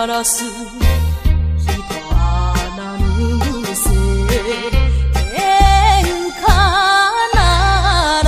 ガラス人はなぬせ喧嘩なら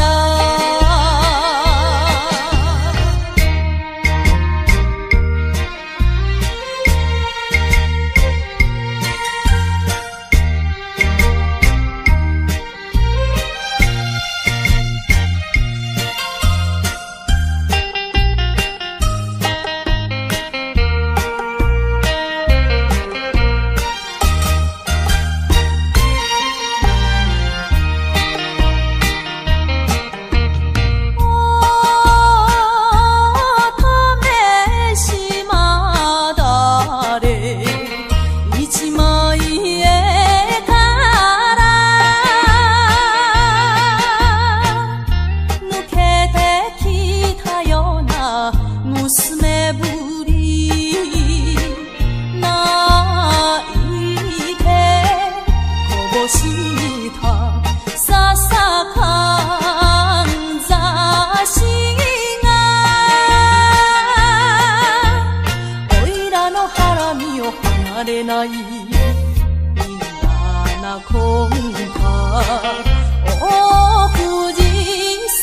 娘ぶり泣いてこぼしたささかんざしがおいらの腹身を離れないみんななこんかお富士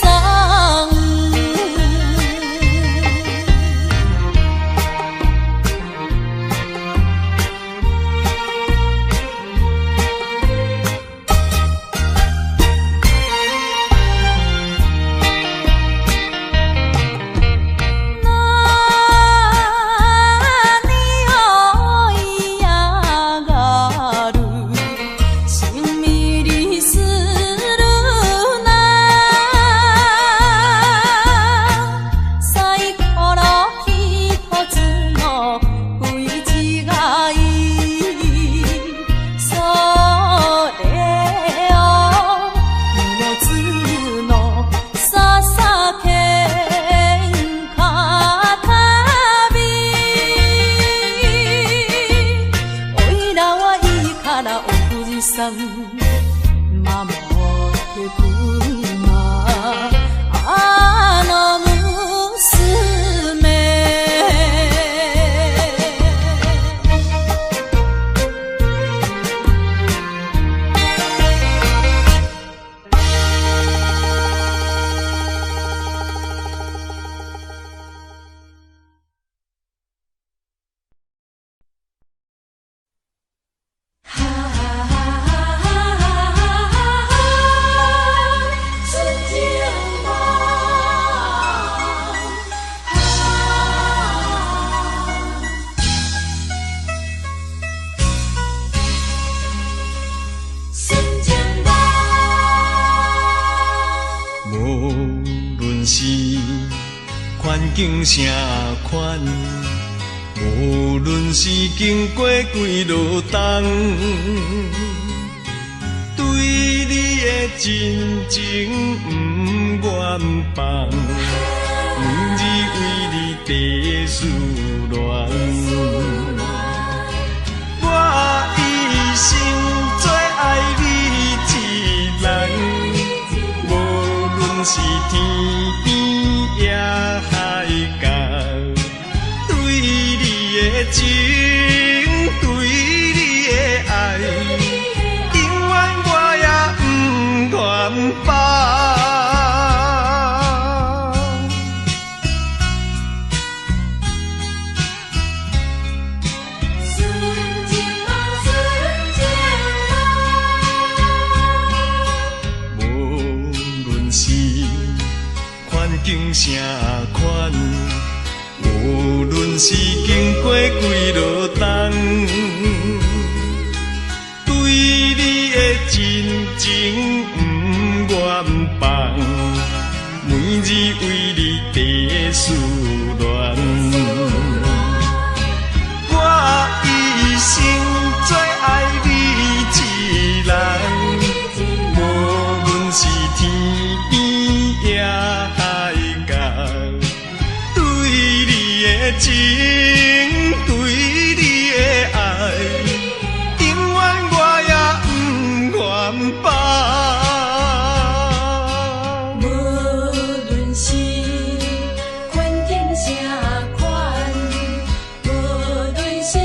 山さん守ってくんなあの娘环境啥款，无论是经过几落冬，对你的真情不愿放，每日为你地思恋，我一生最爱你一人，无论是天边也海角，对你的情，对你的爱，永远我也不愿放。境啥款，无论是经过几落冬，对你的真情不愿放，每日为你地思恋，我一生最爱你一人，无论是天边也海角，对你的情，对你的爱，永远我也不愿放。无论是环境啥款，无论是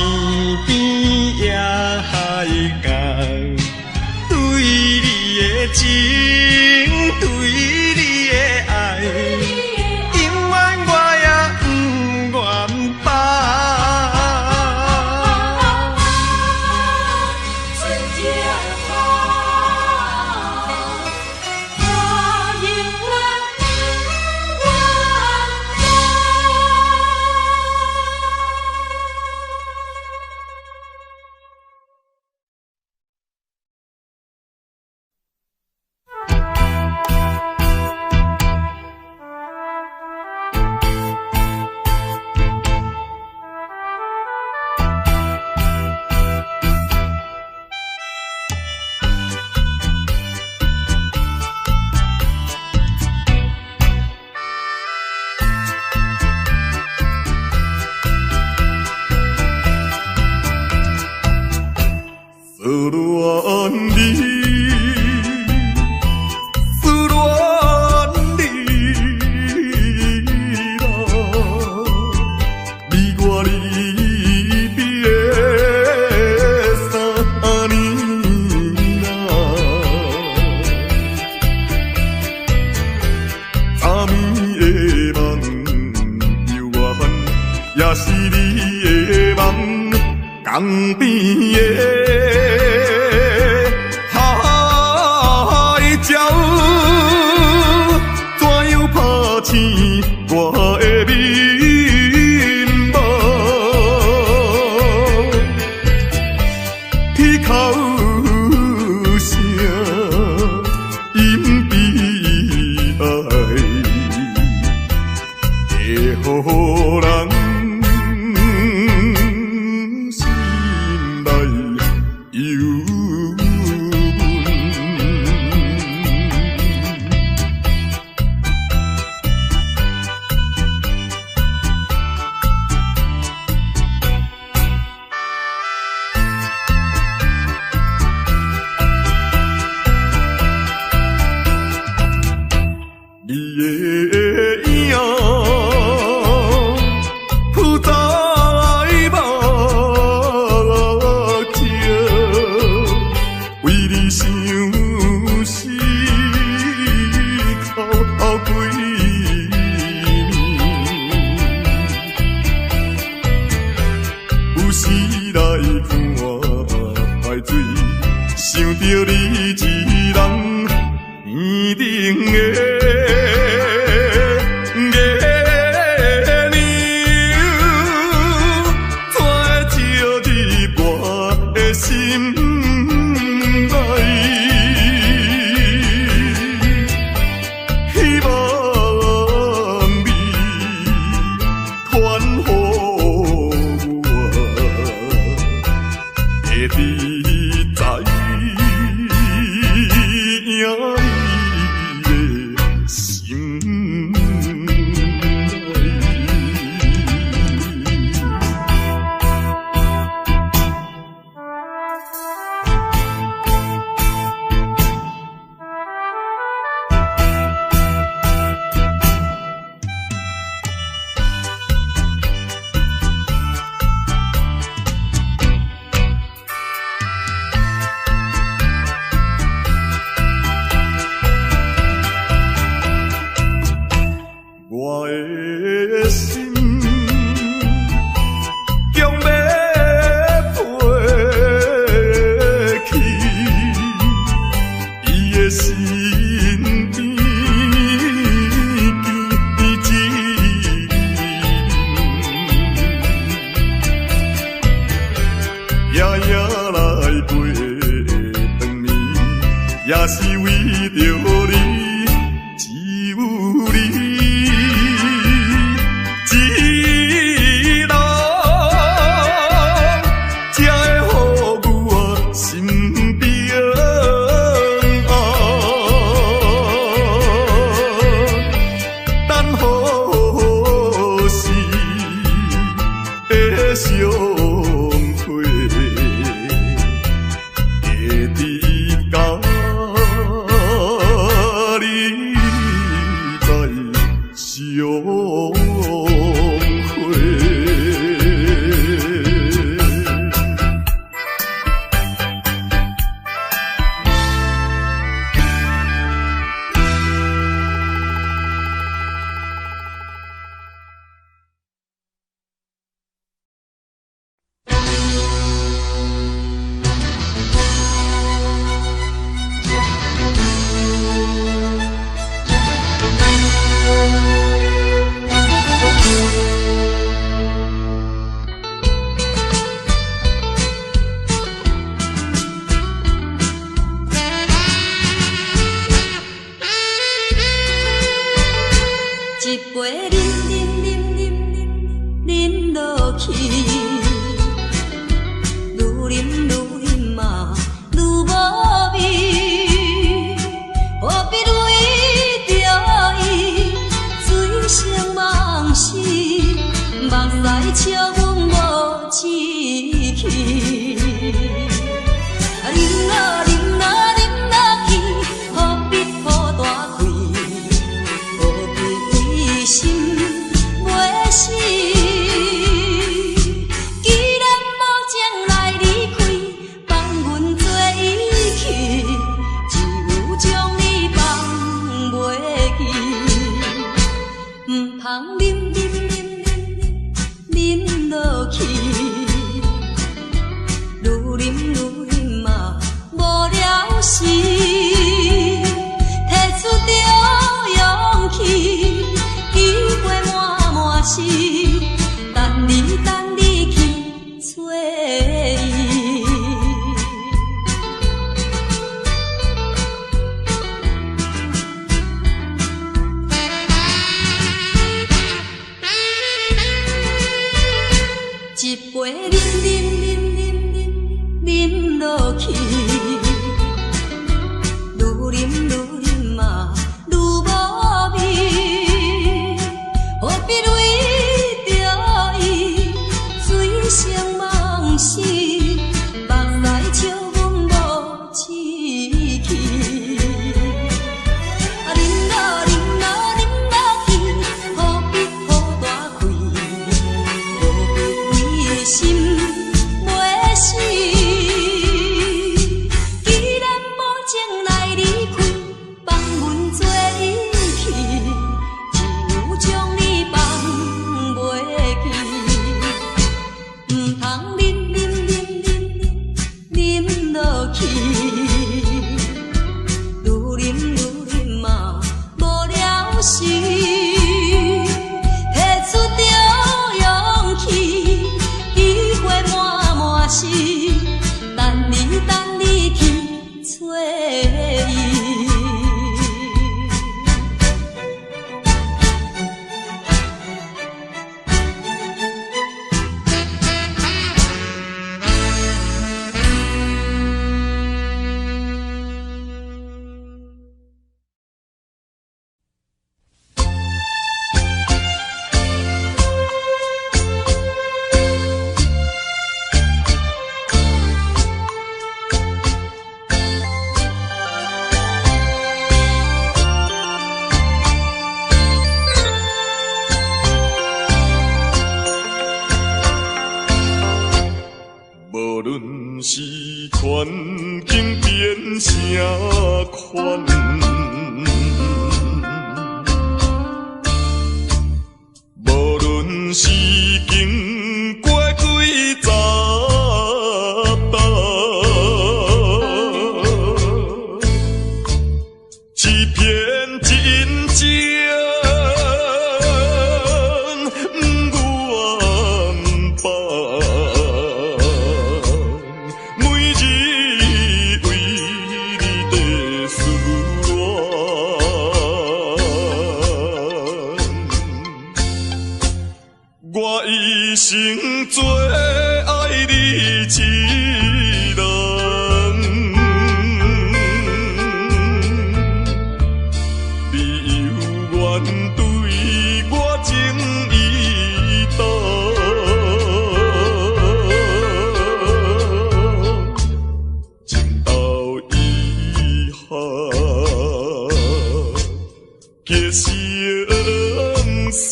天边也海角，对你的情，对你的爱，永远我也不愿放。春节好，我永远不愿思恋你，思恋你啦，你我离别3年啦，昨暝的梦犹原也是你的梦，江边的。怎样拍醒我的面目？彼口声因悲哀，会予人心内忧。你的影浮在目前，为你想思哭几暝，有时来看海水，想着你一人年顶的。心内，希望你传予我，会知在影你的心内。我的心强要飞去，伊的身边记夜夜来陪长眠，也是为着你，只有你。相会，会知到做伊。一杯啉落去，愈啉嘛愈无味，何必为着伊醉生梦死，目屎笑阮无志气。啉落去，何必好大开？心袂死，既然无情来离开，放阮做伊去，只有将你放袂记，毋通啉落去，愈啉嘛无了时，摕出着勇气。是等你去找伊。无论是环境变啥款，无论是经过几十担，欺骗真情。我一生最爱你一人，你有缘对我情意重，情到以后结成相。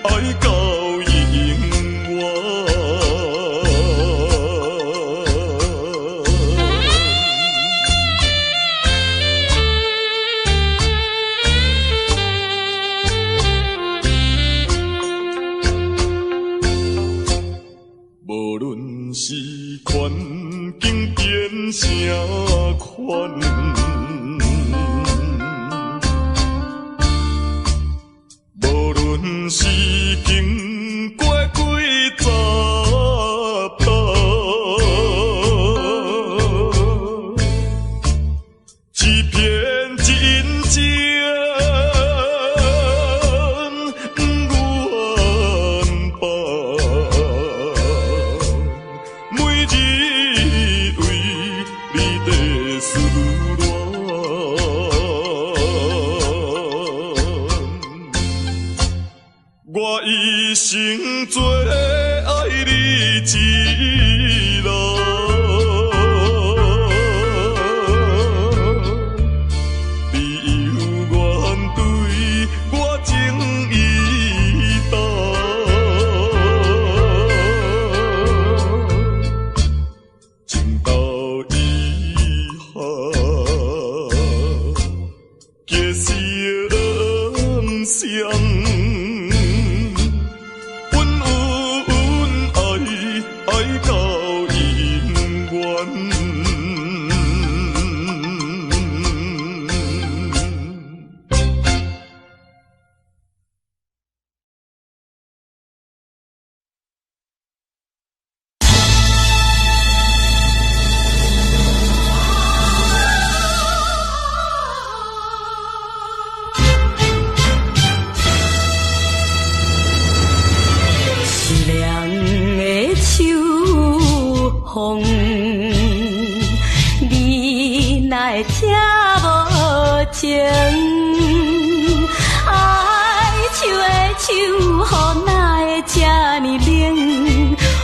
爱到永远，无论是环境变啥款。无论是经过几十担，欺骗真情，愿放，每日为你在思恋。我一生最爱你一人，你有缘对我情意重，情到以后结成相。爱到情。爱树的手，雨哪会这呢冷？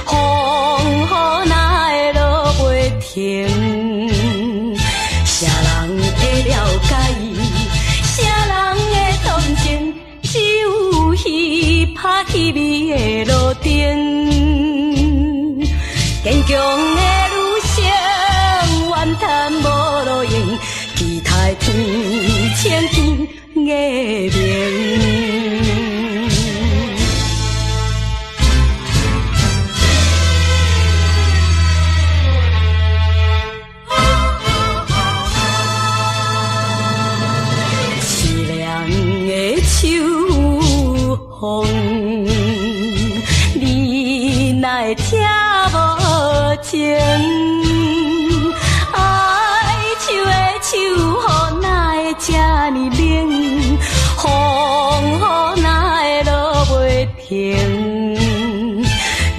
风雨哪会落袂停？啥人会了解伊？啥人会同情？只有彼拍彼味的路灯。坚强的女性，怨叹无路用，期待天青天月明。凄凉的秋风，你哪会听无情？爱树的手，雨哪会这呢冷？风雨哪会落袂停？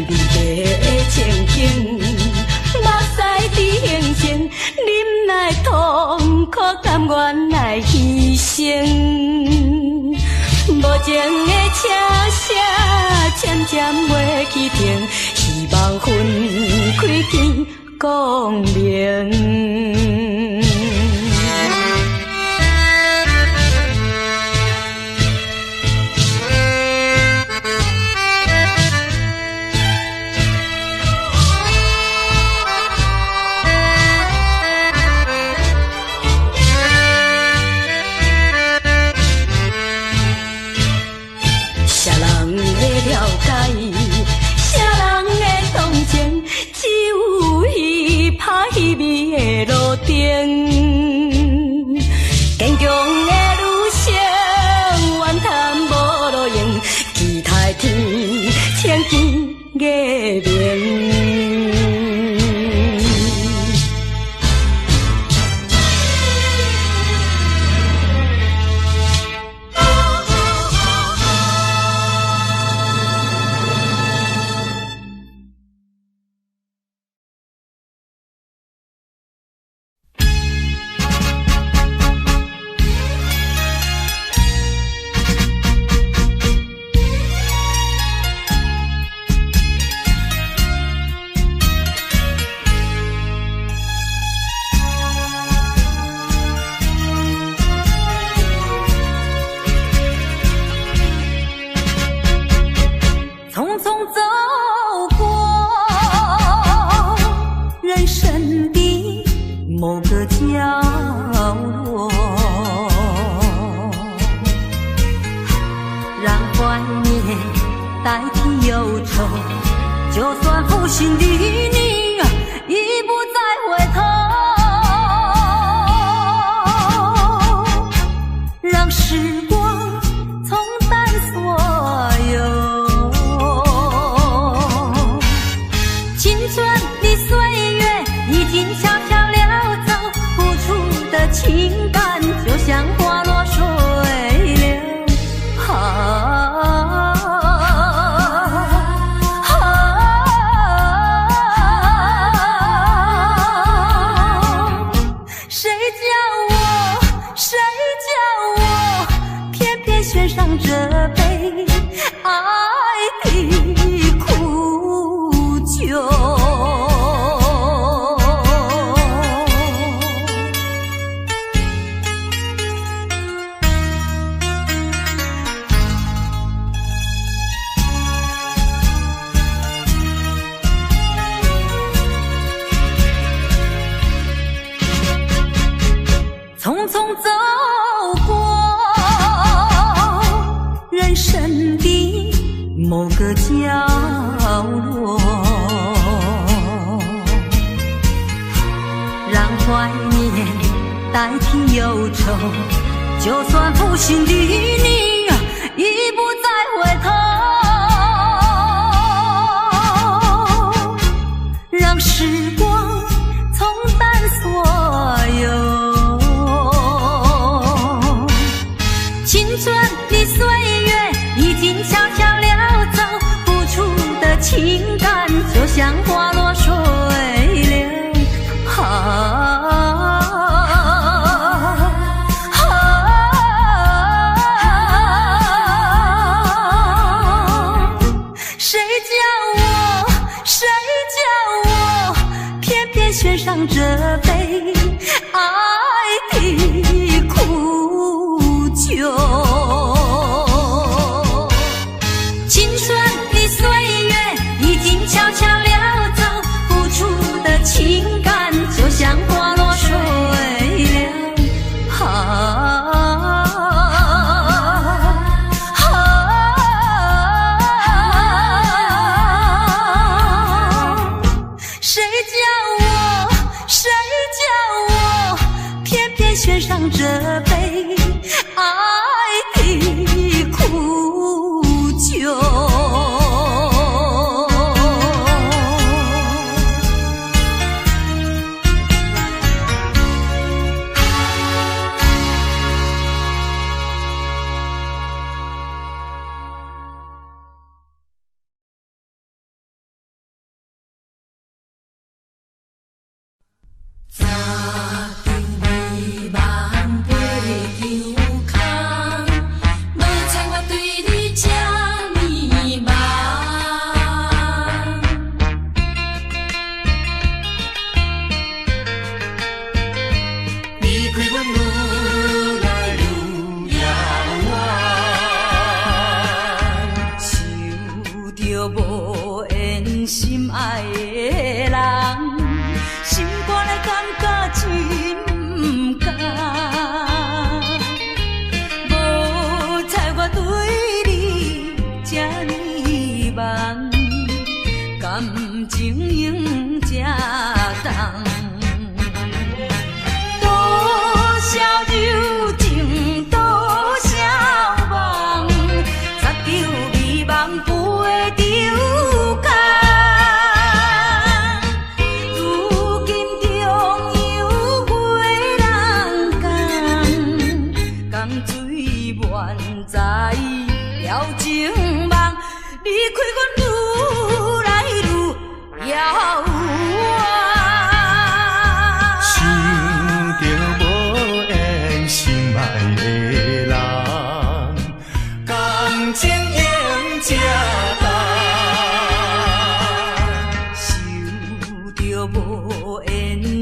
离别的情景，目屎伫形成，忍耐痛苦，甘愿来牺牲。无情的车声渐渐袂去停，希望分开天光明。坚强的女性，怨叹无路用，期待天青天月明。上这杯爱的苦酒。青春的岁月已经悄悄溜走，付出的情感就像花落水流。献上这杯爱的苦酒。心爱的人，心肝来感觉真不甘。无猜我对你这呢梦，感情用这重。多少柔情，多少梦，擦着美梦飞着空。在了情梦，离开阮愈来愈遥远。想着无缘心爱的人，感情用这重。想着无缘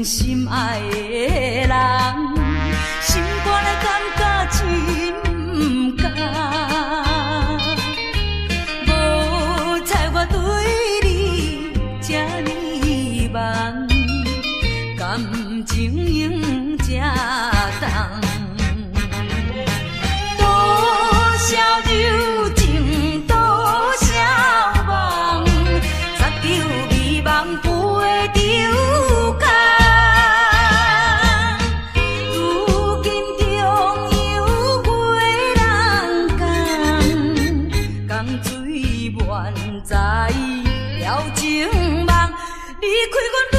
心爱的人，心肝来感觉真。无猜我对你这呢梦，感情用这重。多少柔情，多少梦，擦着美梦飞着空。在了情梦，离开阮愈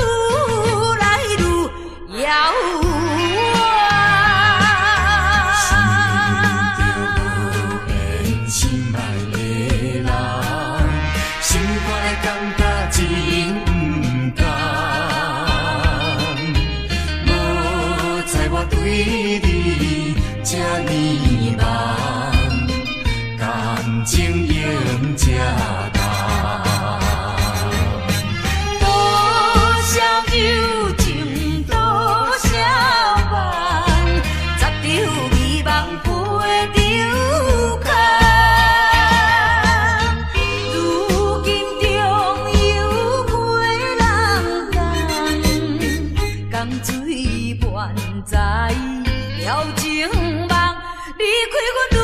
来愈遥远。想着无缘心爱的人，心肝来感觉真不甘。无猜我对你这呢梦，感情用这重。水伴在了情梦，离开阮。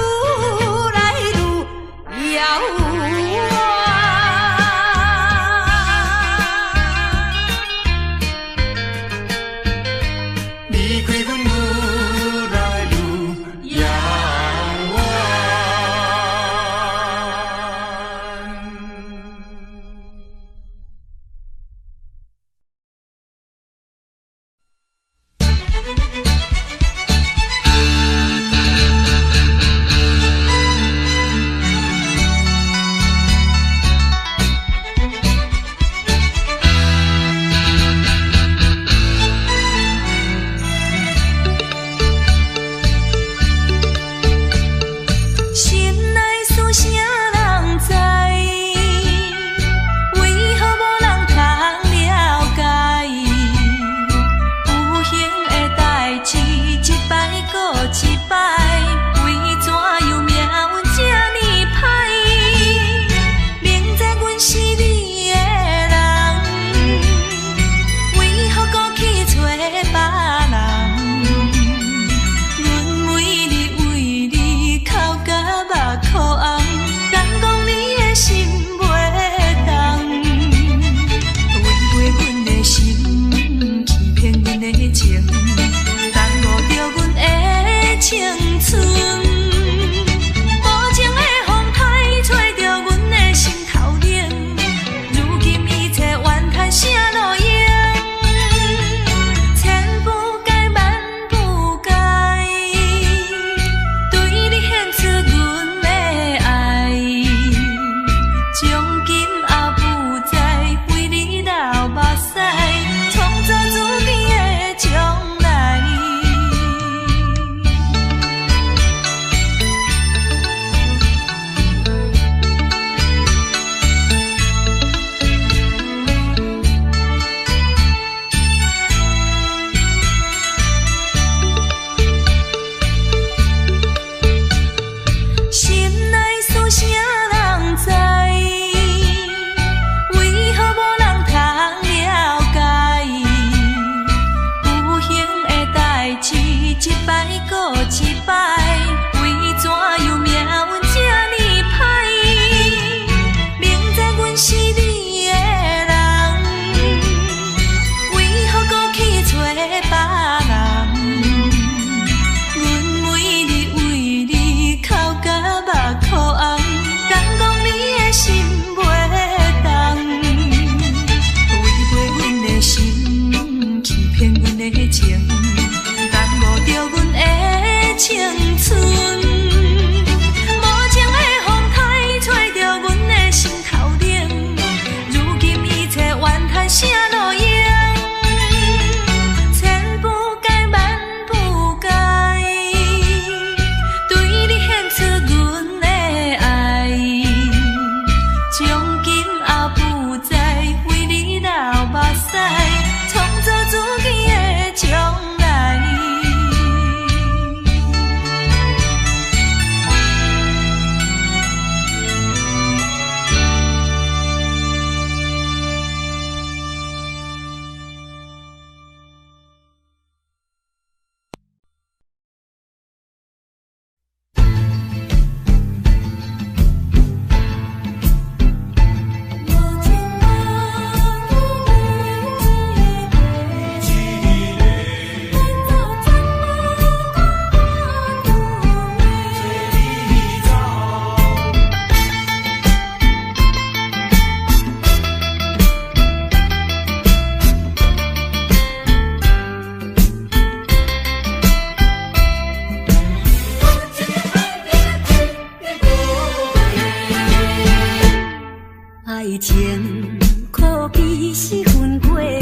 爱情可比是分过月，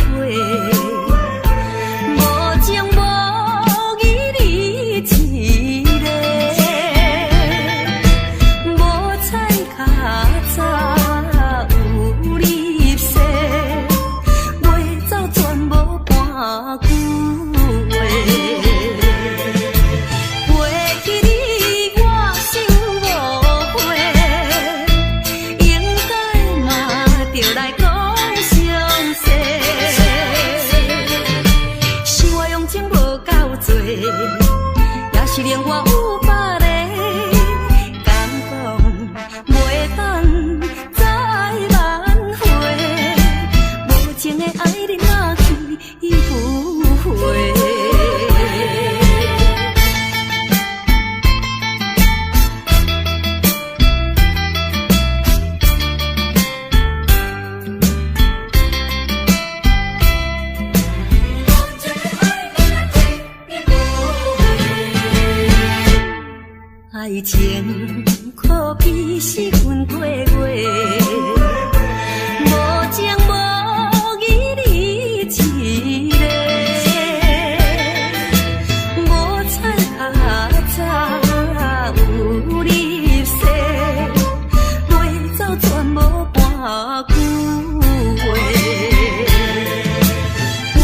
无情无义你一个，无彩较早有你说，袂走全无半句话。背起你我想误会，应该嘛着来讲详细。是我用情无够多，也是令我有百个感动，袂当再挽回。无情的爱你若去不回。爱情可比是分过月，无情无义你一个，无彩较早有你说，袂走全无半句话。背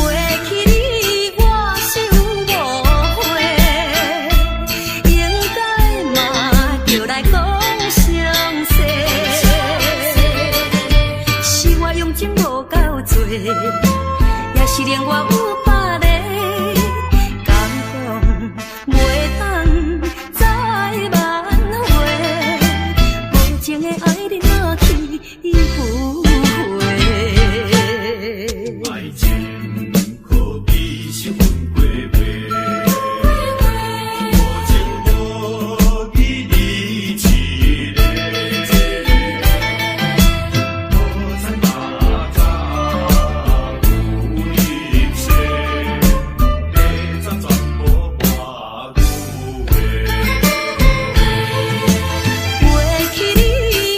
起你我想误会，应该嘛着来讲详细。是我用情无够多，也是令我有百个感动，袂当再挽回。无情的爱你若去不回。爱情可比是分过月，无情无义你一个，无彩较早有你说，袂走全无半句话。背起你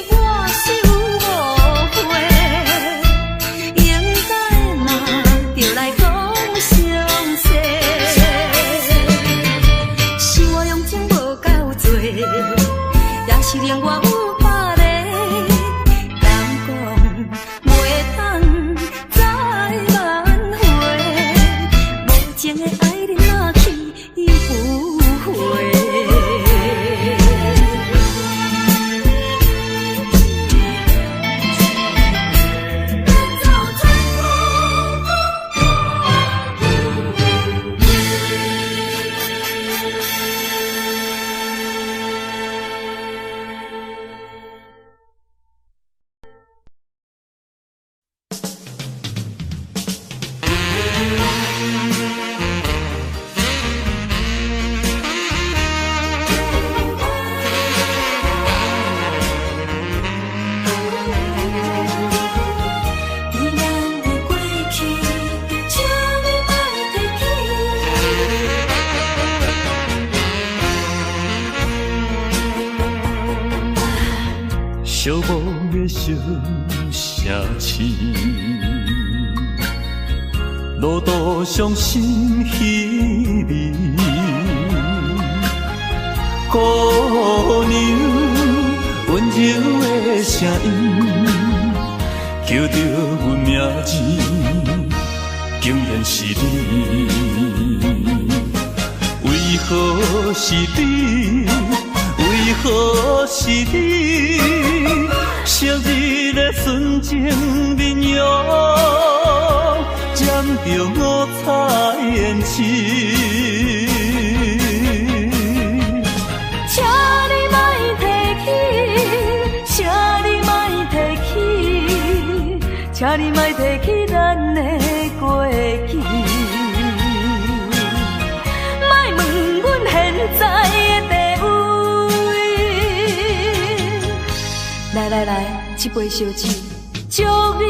我想误会，应该嘛着来讲详细。是我用情无够多，也是令我有百个感动，袂当再挽回。无情的爱你若去不回。依然的过去，请你莫提起。寂寞的小城市，路途伤心稀微，姑娘温柔的声音，叫着阮名字，竟然是你。为何是你？为何是你？昔日的纯情面容，染着五彩胭脂。请你莫提起，请你莫提起，请你莫提起咱的过去。莫问阮现在的地位。来来来，一杯烧酒，祝你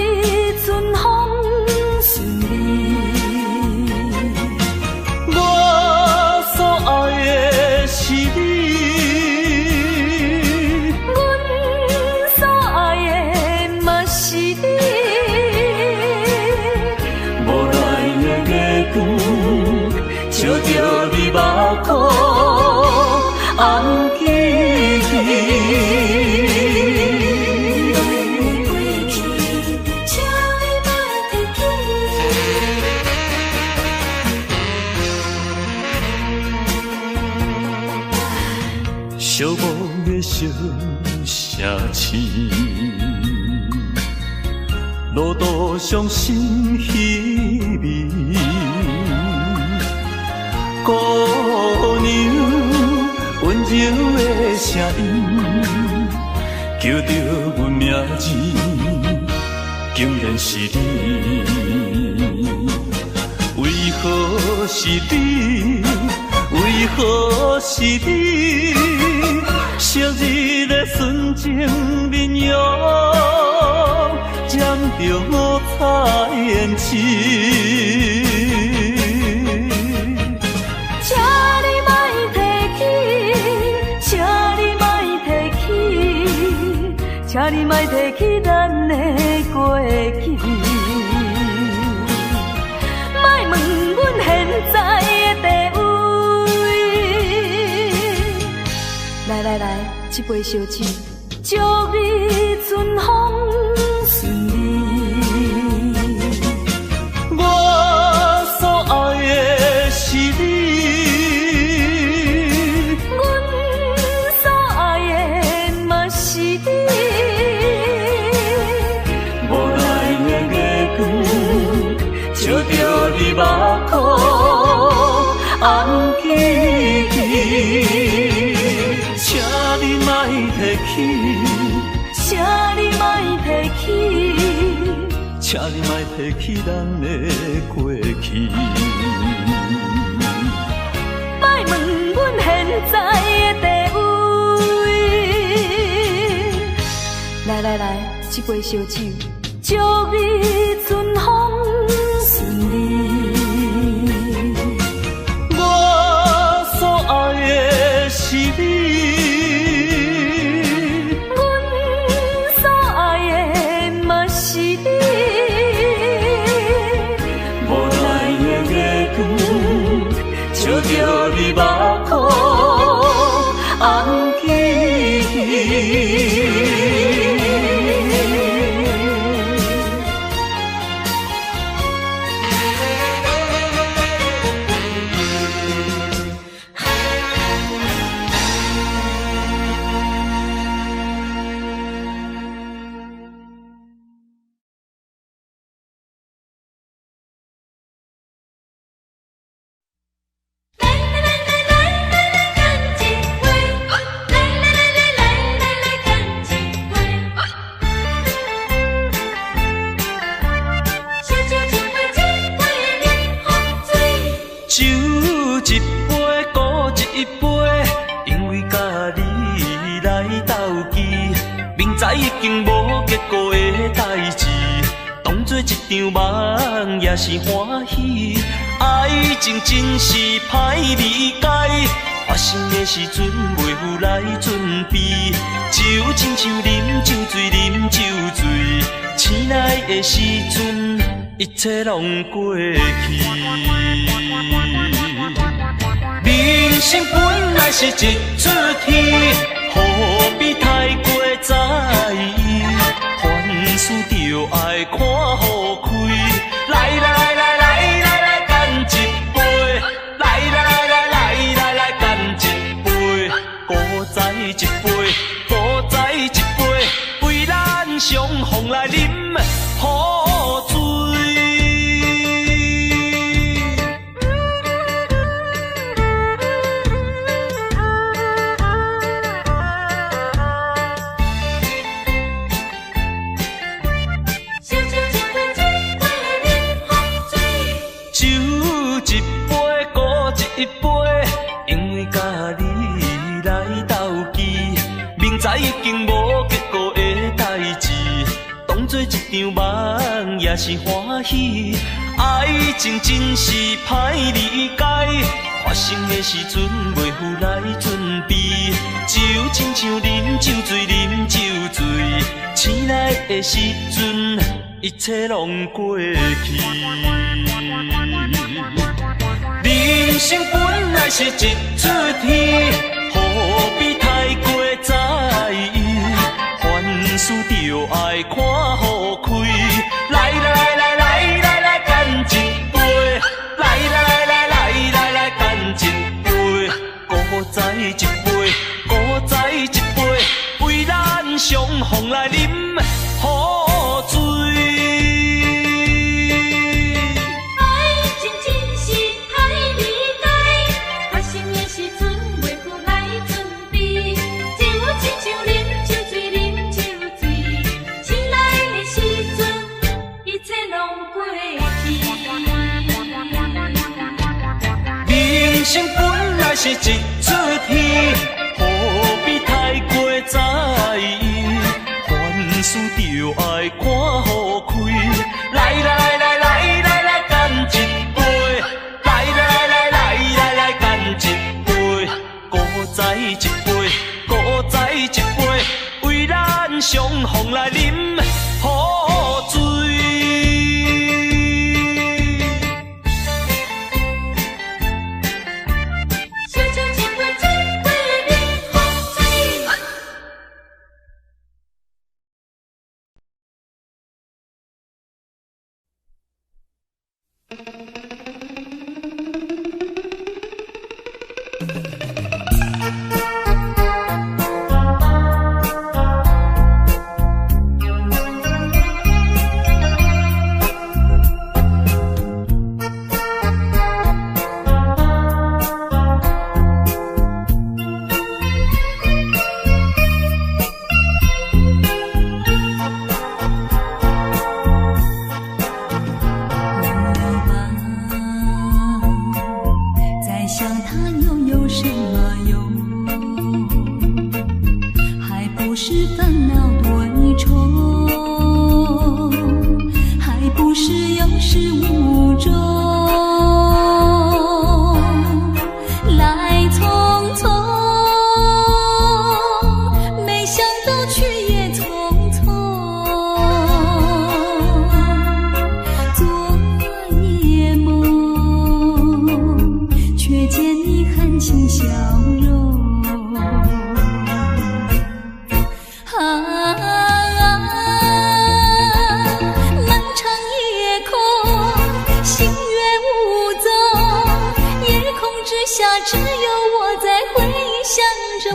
春风顺利。我所爱的是你，阮所爱的嘛是互相心稀微。姑娘温柔的声音，叫着阮名字，竟然是你。为何是你？为何是你？昔日的纯情面容，染着五彩胭脂。请你莫提起，请你莫提起，请你莫提起咱的过去。莫问阮现在的地位。来来来，一杯烧酒，祝你春风顺利。我所爱的是你，阮所爱的嘛是你。无奈的月光，照着你目眶红记记。请你莫提起，请你莫提起，请你莫提起咱的过去。莫问阮现在的地位。来来来，一杯烧酒，祝你春风顺利。我所爱的是你。照着你目眶红记记。已经无结果的代志，当作一场梦也是欢喜。爱情真是歹理解，发生的时阵袂有来准备，就亲像啉酒醉，啉酒醉，醒来的时阵一切拢过去。人生本来是一出戏，何必太过在意？凡事就爱看好开。来来来来来来，干一杯！来来来来来来，干一杯！再再一杯，再再一杯，为咱相逢来饮好醉。一杯，因为甲你来斗记，明知已经无结果的代志，当作一场梦也是欢喜。爱情真是歹理解，发生的时阵袂有来准备，就亲像啉酒醉，啉酒醉，醒来的时阵一切拢过去。人生本来是一出戏，何必太过在意？凡事就爱看好开。来来来来来来，干一杯！来来来来来来，干一杯！再再一杯，再再一杯，为咱相逢来饮好醉。生本来是一出戏，何必太过在意？凡事就爱看好开。来来来来来来来，干一杯！来来来来来来，干一杯！搁再一杯，搁再一杯，为咱相逢来饮好醉。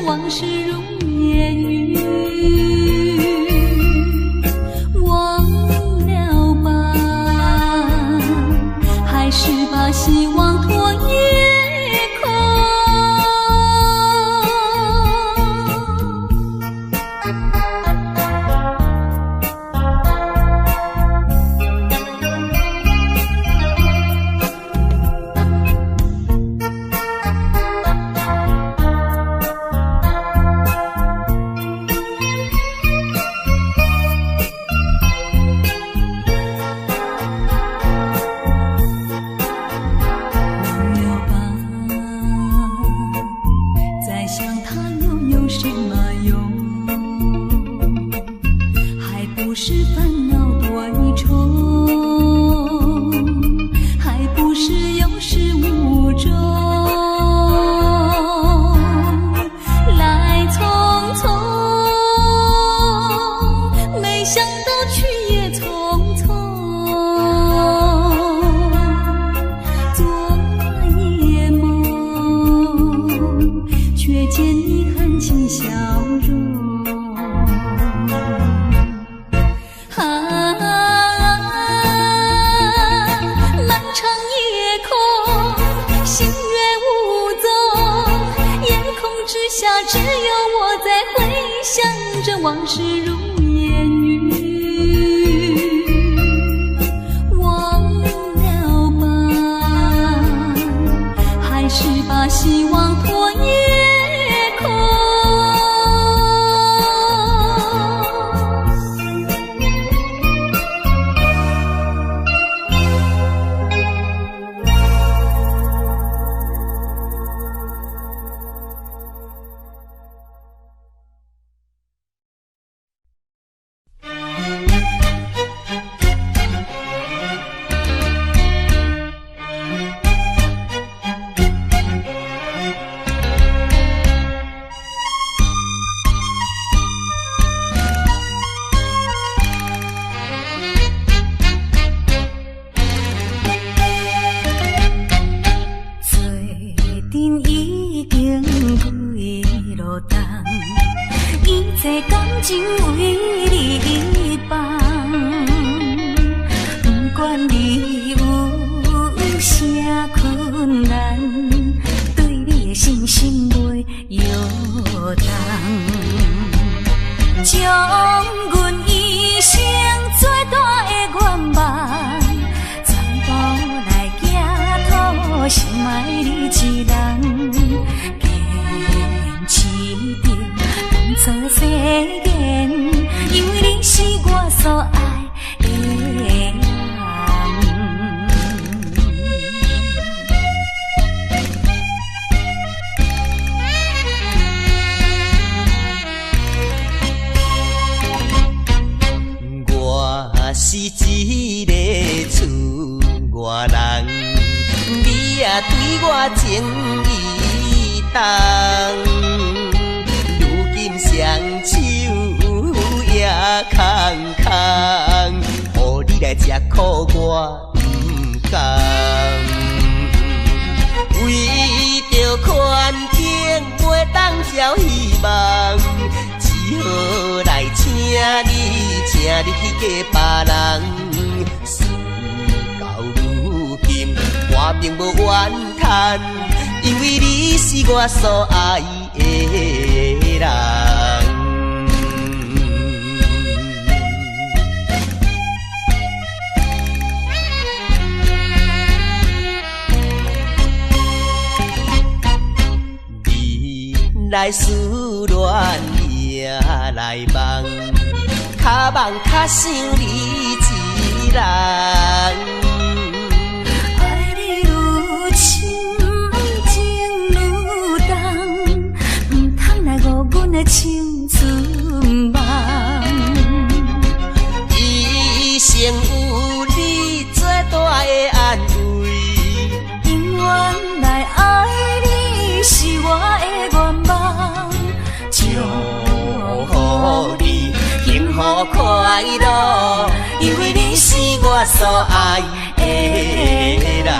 往事如烟云，忘了吧，还是把希望托夜空。只有我在回想着往事如烟云，忘了吧，还是把希望托夜空。是一个厝外人，你也对我情意重，如今双手也空空，予你来吃苦我不甘。为着环境袂当交希望，只好来请你去嫁别人。事到如今，我并无怨叹，因为你是我所爱的人。来思恋也来梦，较梦较想你一人。爱你愈深，情愈重，唔通来误阮的青春梦。一生有你最大的安慰，永远来爱你是我的愿望。祝福你幸福快乐，因为你是我所爱的人。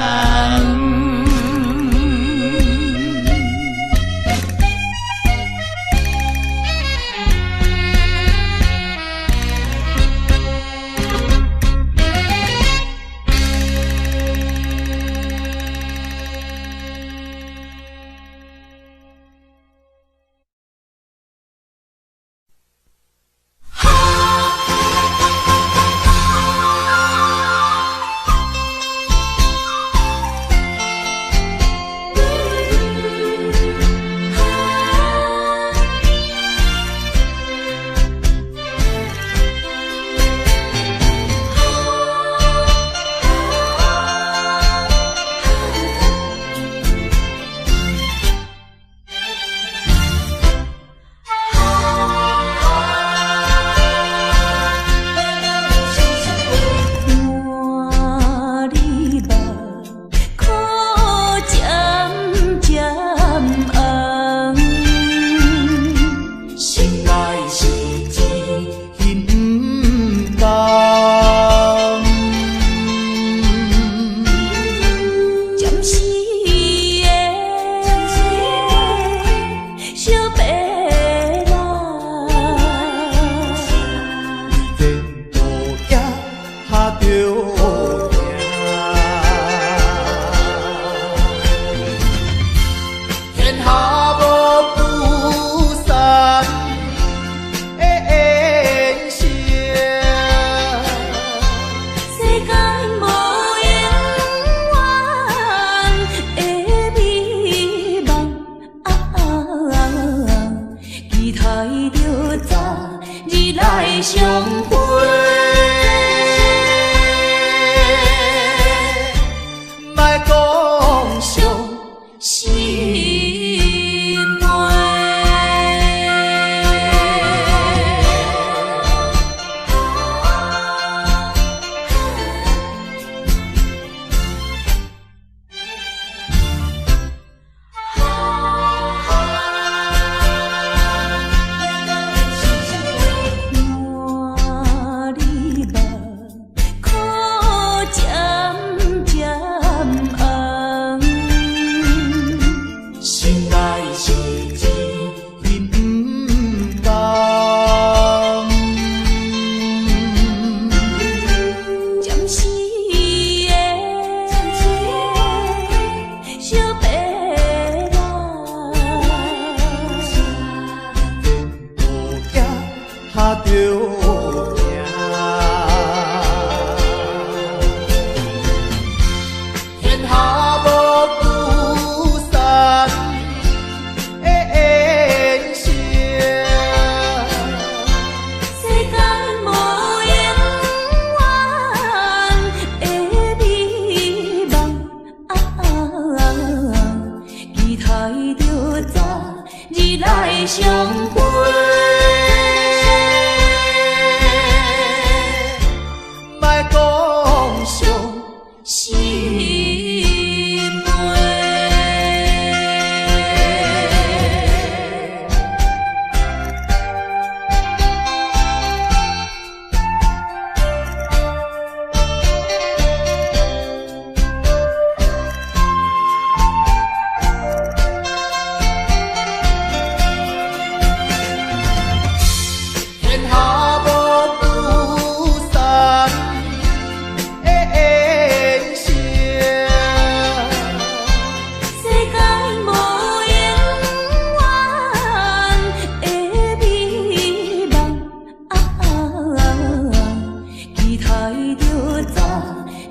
着昨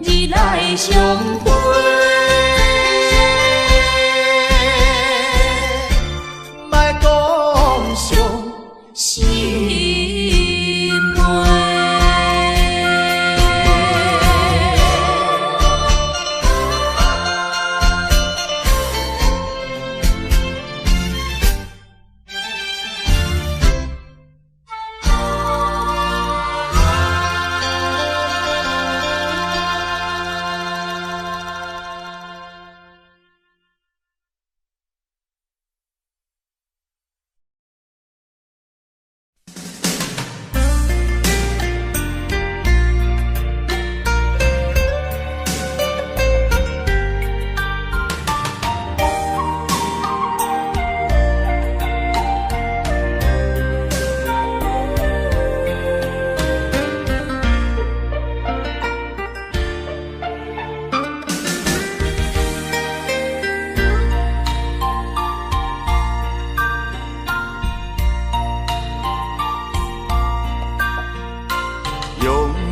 日来相会。莫讲伤心梅。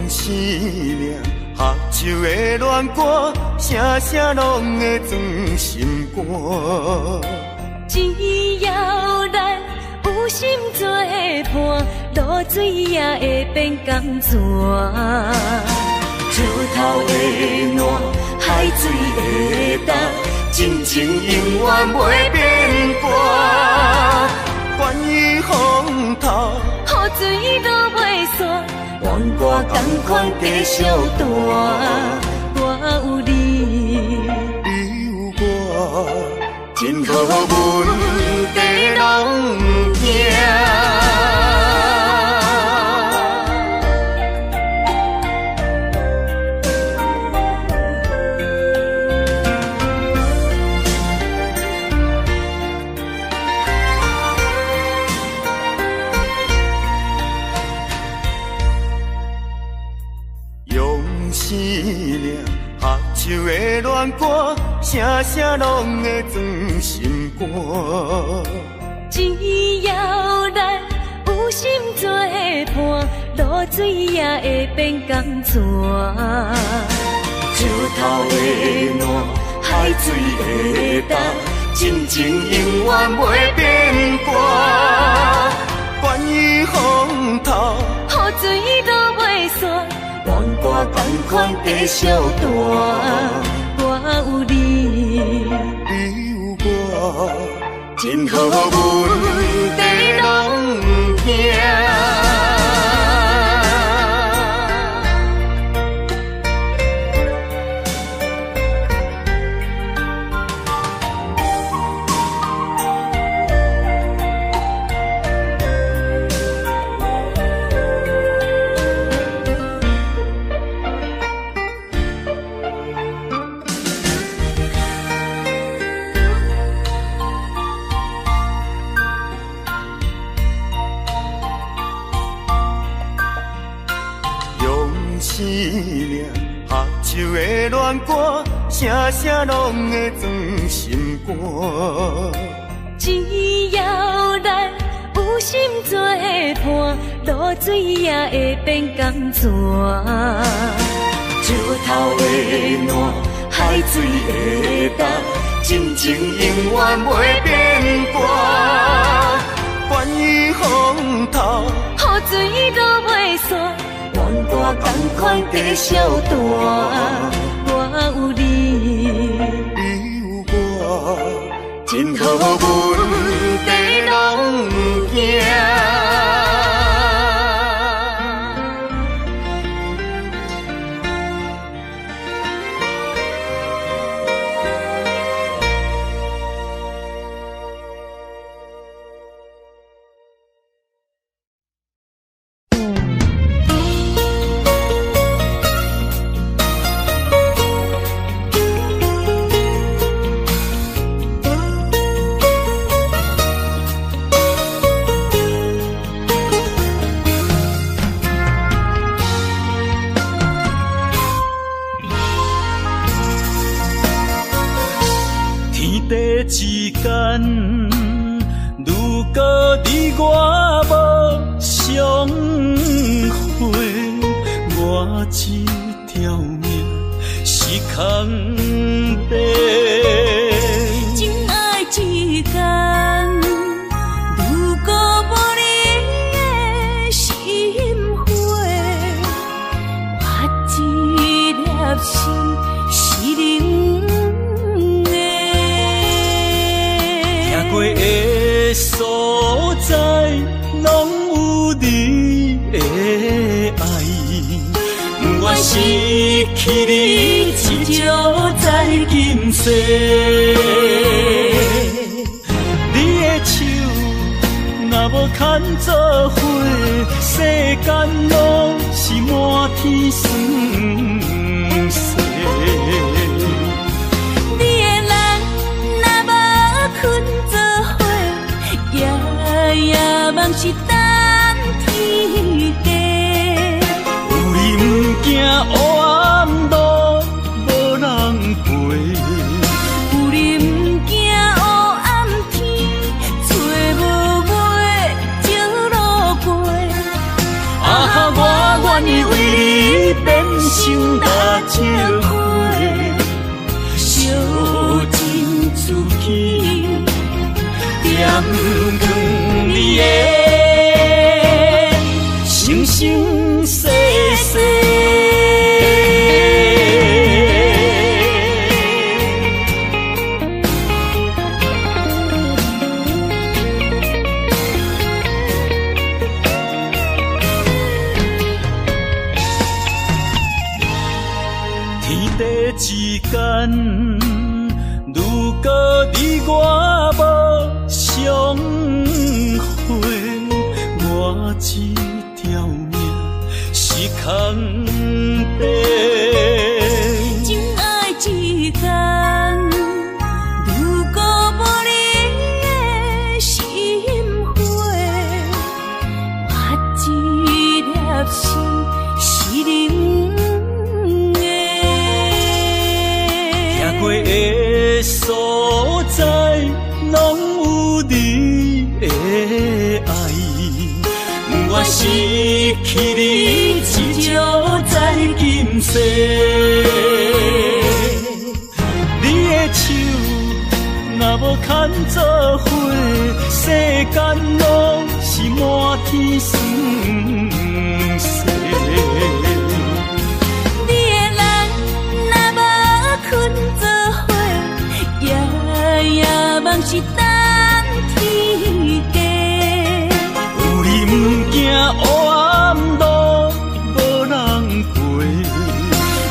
生命合唱的恋歌，声声拢会装心肝。只要咱有心做伴，露水也会变甘泉。石头的暖，海水的干，真情永远袂变卦。关于风头，雨水都袂散。愿我同款继续弹，我有你，你有我，真好阮地拢行。生命合唱的恋歌，声声拢会装心肝。只要咱有心做伴，露水也会变甘泉。石头的暖，海水的干，真情永远袂变卦。关于风头，雨水都袂散。愿我同款继续弹，我有你，你有我，真好阮地拢行。生命合唱的恋歌，声声拢会装心肝。只要咱有心做伴，露水也会变甘泉。石头的暖，海水的干，真情永远袂变卦。关于风头，雨水都袂散。愿我同款继续弹，我有你，你有我，真好阮地拢行。之间，如果你我无相会，我我一条命是空白。情爱之间，如果无你的心花，我一粒心是冷的。行过的所在，拢有你的爱。不愿失去你，只少在今世。你的手若无牵做伙，世间拢是满天酸涩。你的人若无困做伙，夜夜梦是等天家。有你不惊黑暗路无人陪，有你不惊黑暗天，找无尾石路过。啊，我愿意为你变成大石花，烧尽自己，点光你的生生世世。天地之间，如果你我无相会，我一条命是空白。情爱之间，如果无你的心花，我一粒心是冷的。行过的所在，拢有你的爱。不愿失去你，只少在今世。你的手若无牵做伙，世间拢是满天酸涩。你的人若无困做伙，夜夜梦是等天家。有你不惊黑暗路无人陪，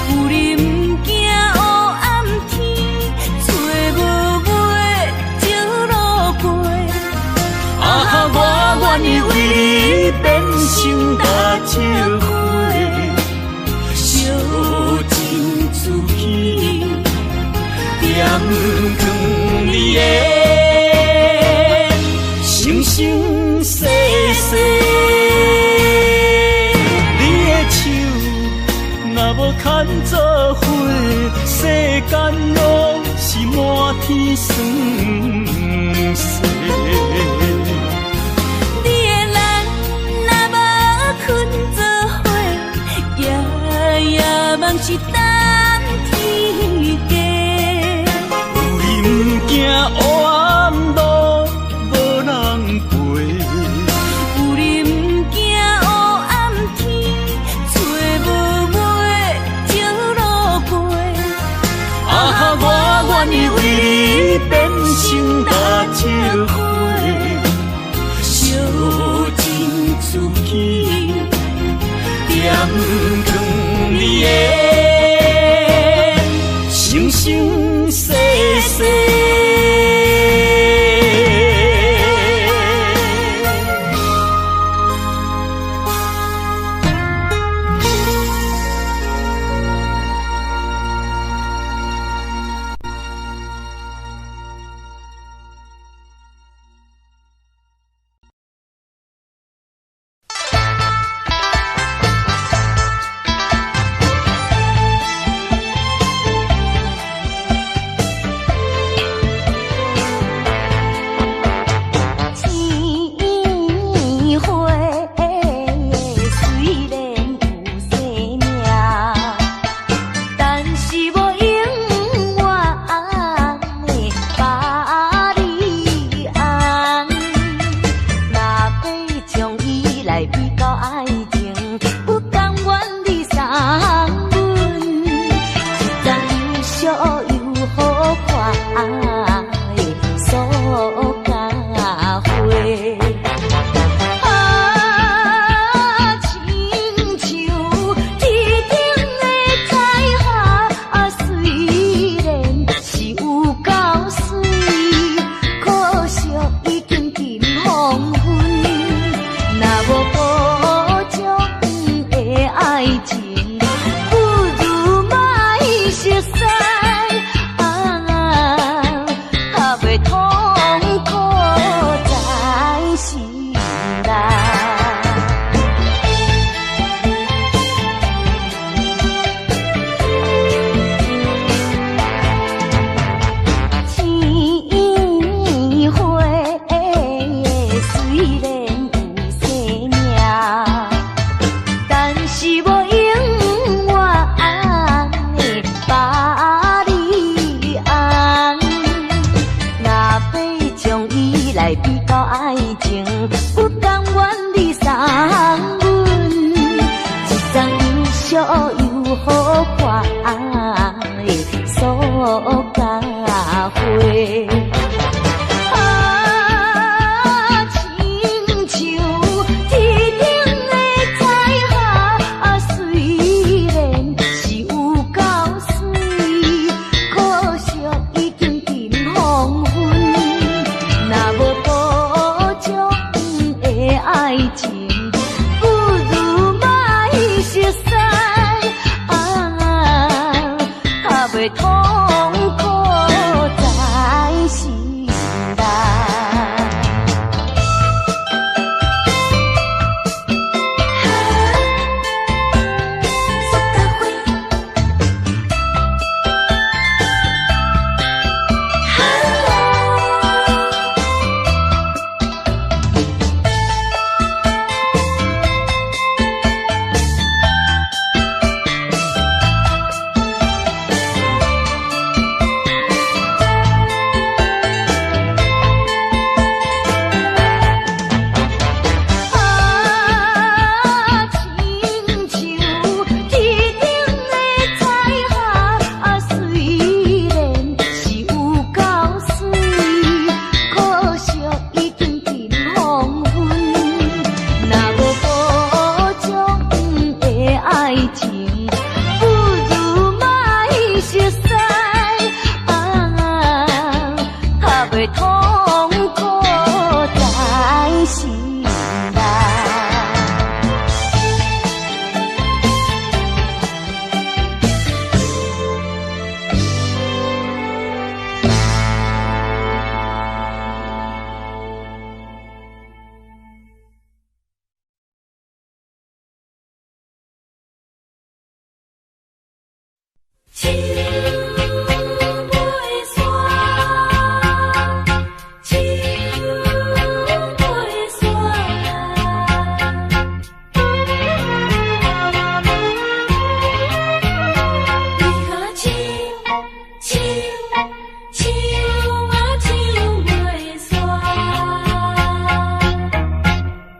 有你不惊黑暗天，找无尾石路过。啊，我愿意为你变成大石花，烧尽自己，点光你的生生世世。你的手若无牵做伙，世间拢是满天酸涩。你的人若无困做伙，夜夜梦是等天家。有你不惊黑暗路无人陪，有你不惊黑暗天，找无尾石路过。啊，我愿意为你变成大石花，烧尽自己，点光你的生生世世。惜又好看的苏家花。痛苦在心内。痛苦在心内。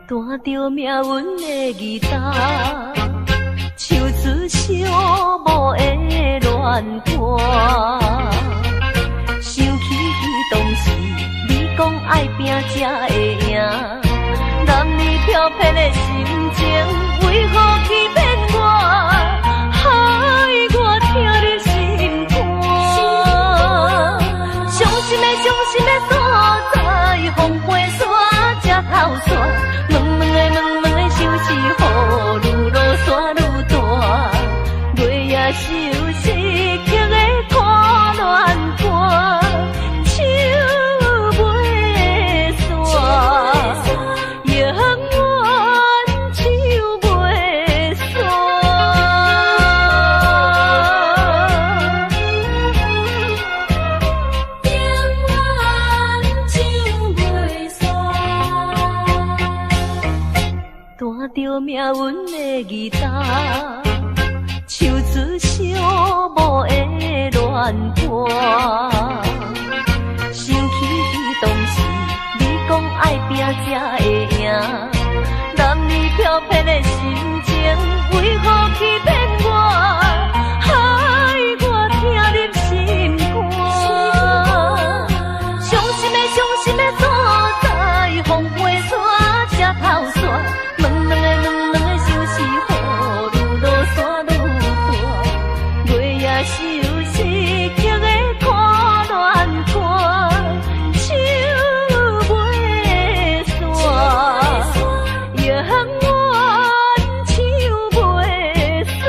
弹着命运的吉他，唱出寂寞的恋歌。想起当时你讲爱拼才会赢，男女漂泊的心情，为何欺骗我，害我听你心肝？伤心的所在，风飞沙才透煞。问的想是雨愈落山愈大，月夜愁思曲的看乱歌，手袂散，永远手袂弹着命运的吉他，唱出寂寞的恋歌。想起当时你讲爱拼才会赢，男女漂泊的心情，为何欺骗我，害我听入心肝？伤心的所在，风飞沙才透煞。问的想是雨愈落山愈大，月夜愁思曲的看乱歌，手袂散，永远手袂散。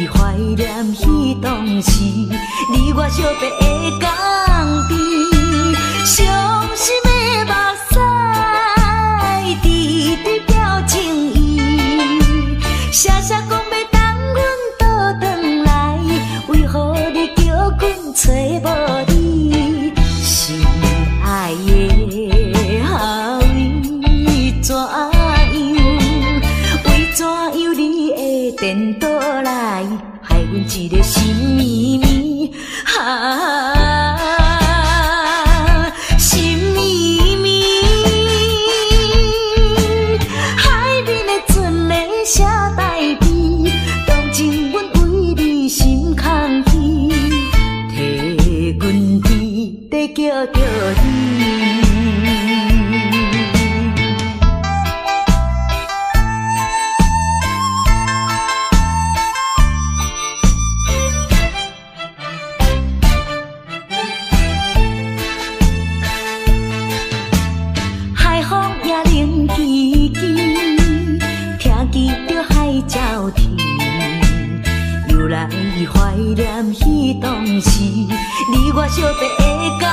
伊怀念彼当时，你我相别的港边，伤心的目屎，滴滴表情意，写写讲要等阮倒转来，为何你叫阮找无你？心爱的后位怎样？为怎样你会颠倒来，害阮一个心绵绵心绵绵，海面的船咧写代笔，当真阮为你心空虚，替阮天在叫着你。伊怀念彼当时，你我相别的港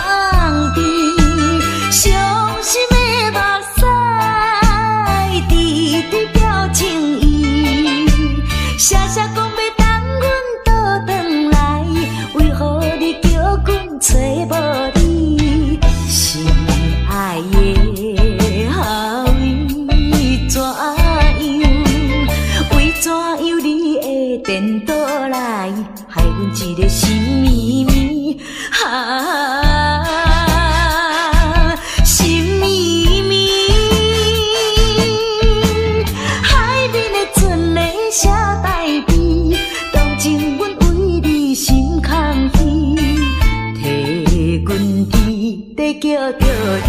边，伤心的目屎，滴滴表情意，写写讲要等阮倒转来，为何你叫阮找无你？心爱的后位怎样？为怎样你会颠倒来，害阮一个心绵绵心绵绵，海面的船咧写代笔，当真阮为你心空虚，替阮天在叫着你。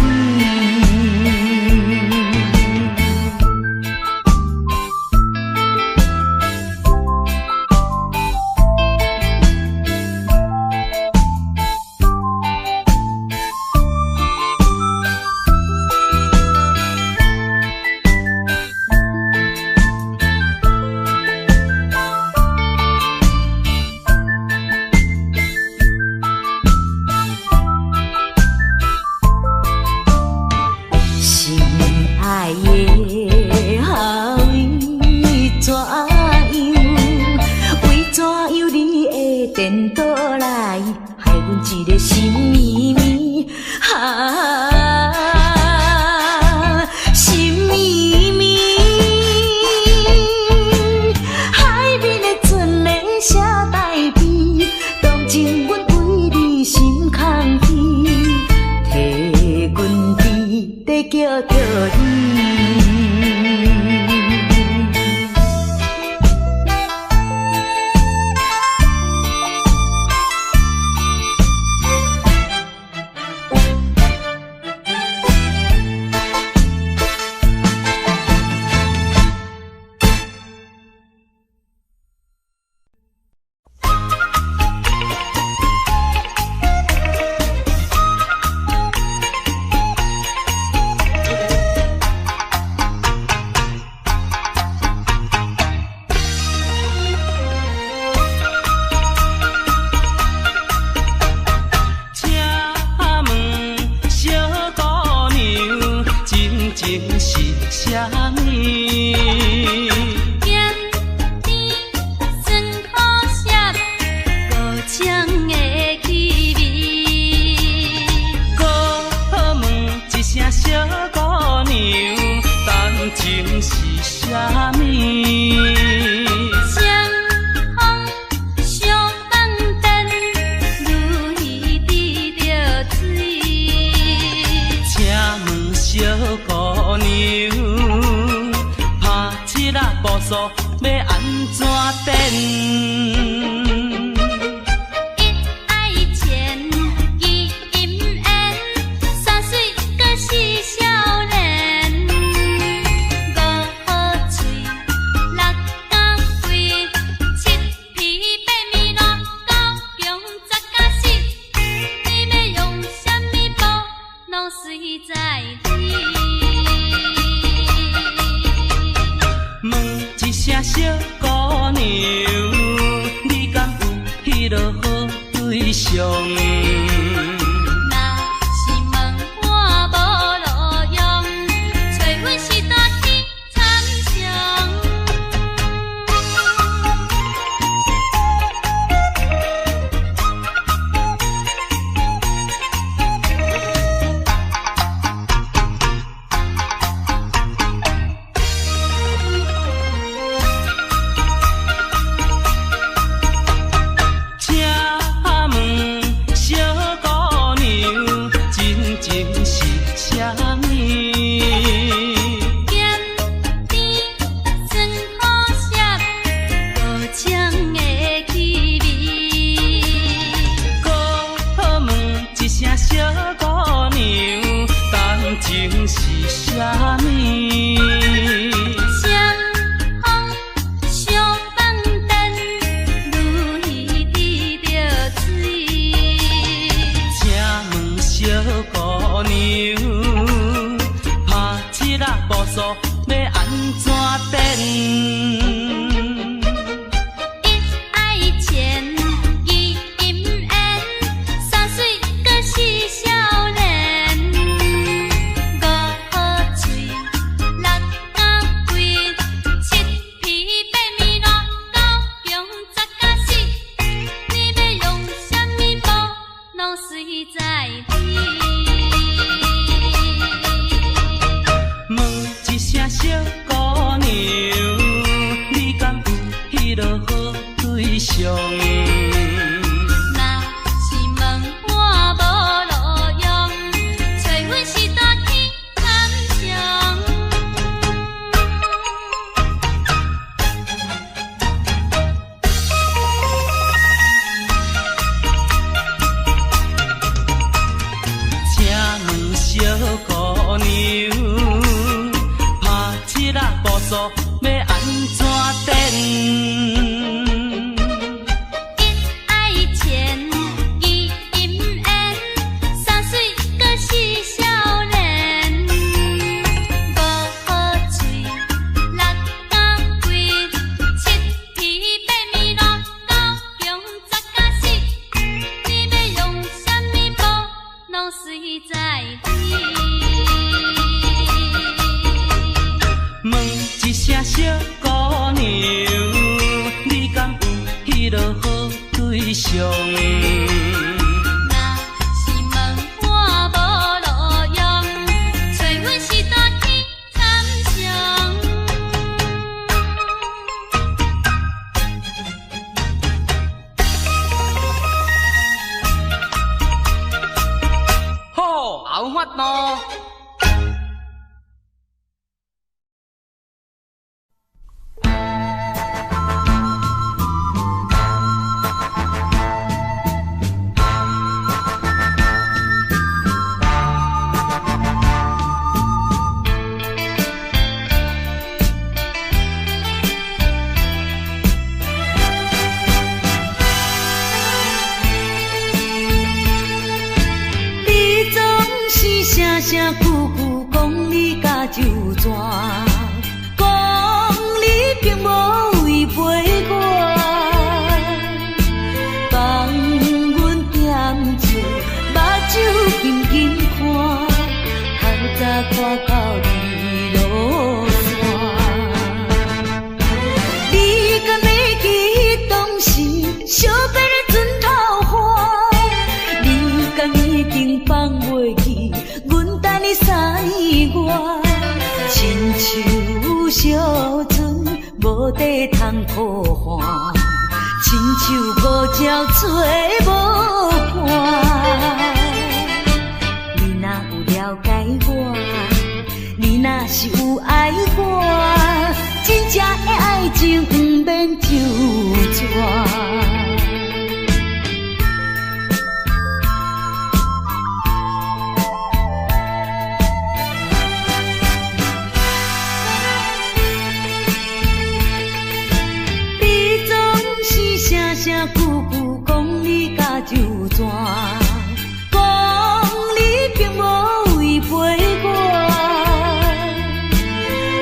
颠倒来，害阮一个心绵绵心绵绵，海面的船咧写代笔，当真阮为你心空虚，替阮天在叫着你。问一声小姑娘。落好对象。讲你并无违背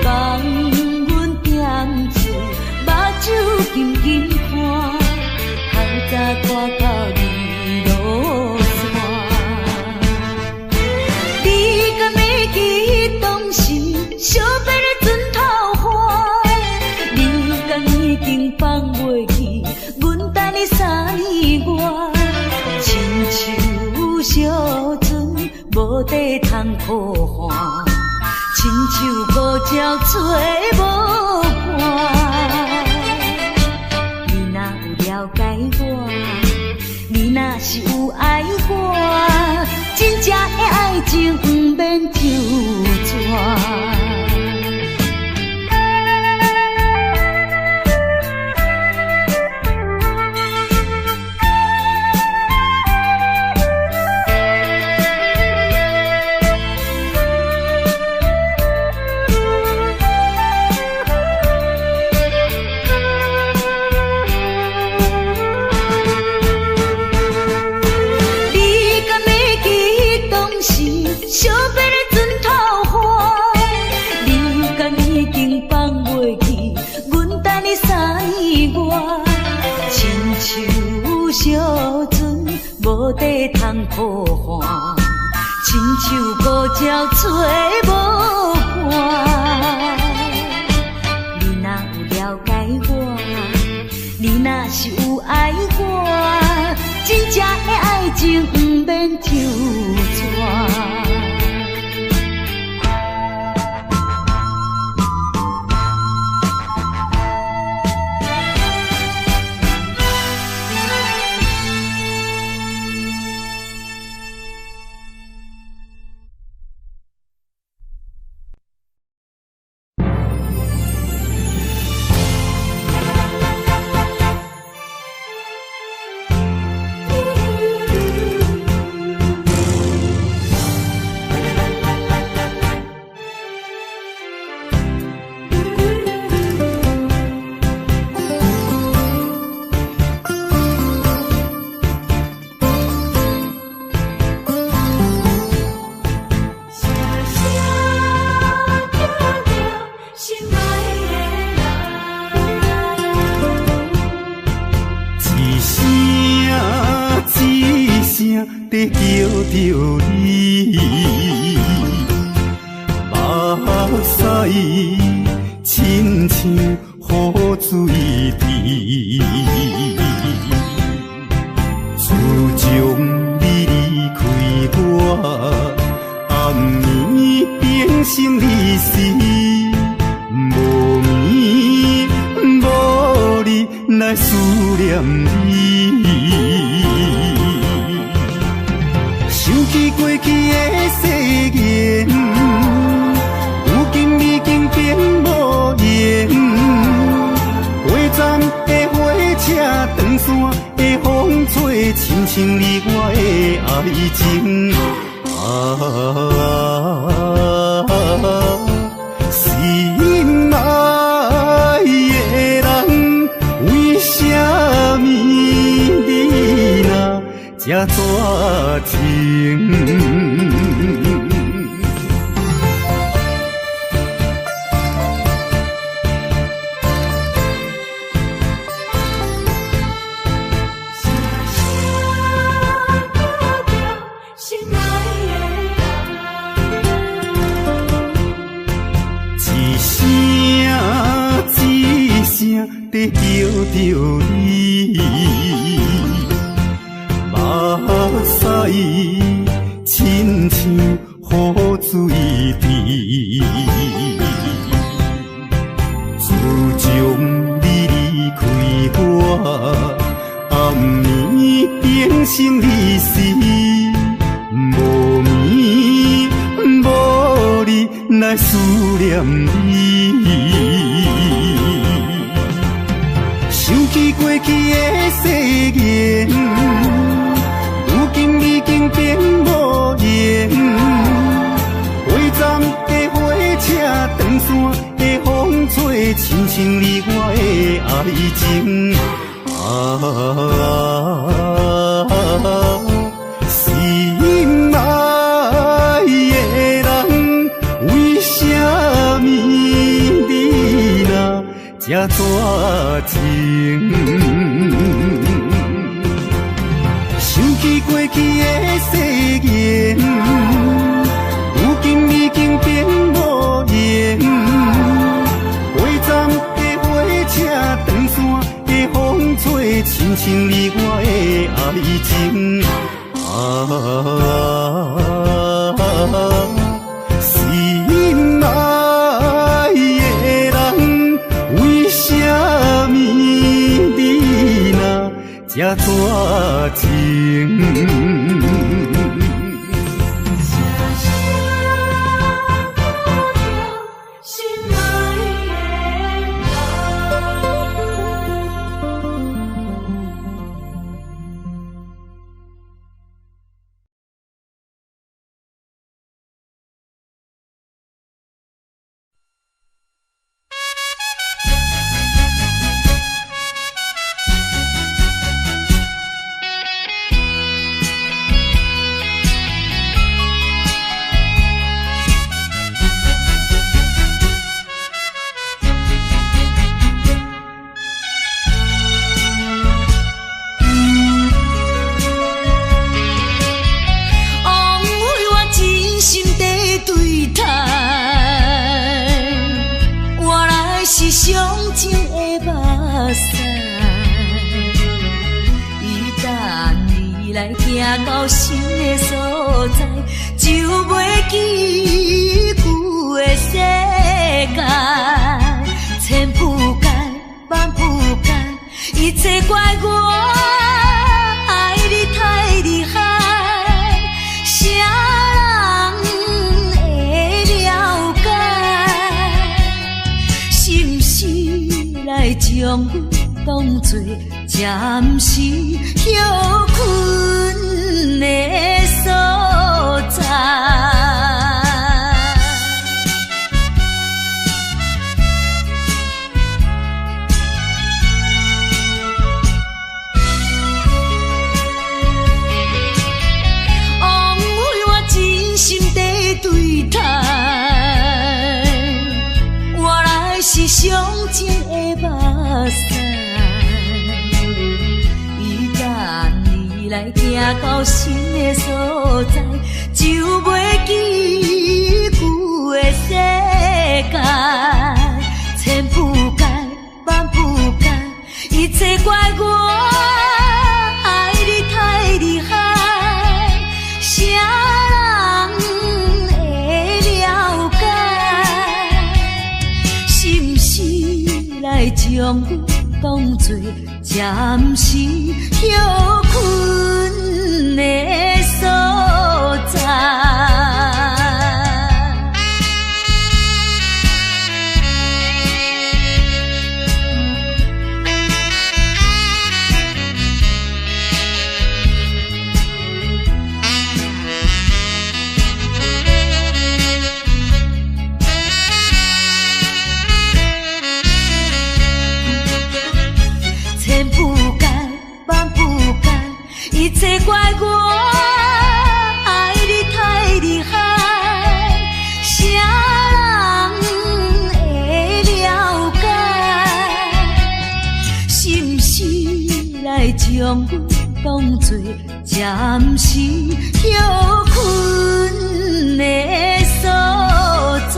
我，苦寒，亲像孤鸟找无伴。你若有了解我，你若是有爱我，真正的爱情不免周转。想要你船头花，你敢已经放袂去，阮等你3月，亲像小船无底通靠岸，亲像孤鸟找无伴。你若有了解我，你若是有爱我，真正的爱情不免周转。在叫着你，目屎亲像雨水滴，自从你离开我，暗暝变成离死，无眠无日来思念你。想起过去的誓言，如今已经变无言。火站的火车，长线的风吹，亲像你我的爱情。心爱的人，为什么你若这绝情？在叫着你，目屎亲像雨水滴。自从你离开我，暗暝变成离死，无眠无日来思念你。想起过去的誓言，如今已经变无言。火站的火车，长线的风吹，亲像你我的爱情。心爱的人，为什么你若这绝情？想起过去的誓言，如今已经变无言。火站的火车，长线的风吹，亲像你我的爱情。这大情。行到新的所在，就袂记旧的世界。千铺盖万铺盖，一切怪我爱你太厉害。啥人会了解？是毋是来将阮当作暂时休困的所在？枉费我真心地对待，原来是上情的目屎。来行到新的所在，就袂记旧的世界。千铺盖万铺盖，一切怪我爱你太厉害。啥人会了解？是毋是来将阮当作暂时休困的所在？千铺盖万铺盖，一切怪我爱你太厉害。啥人会了解？是毋是来将阮当作暂时休困的所在？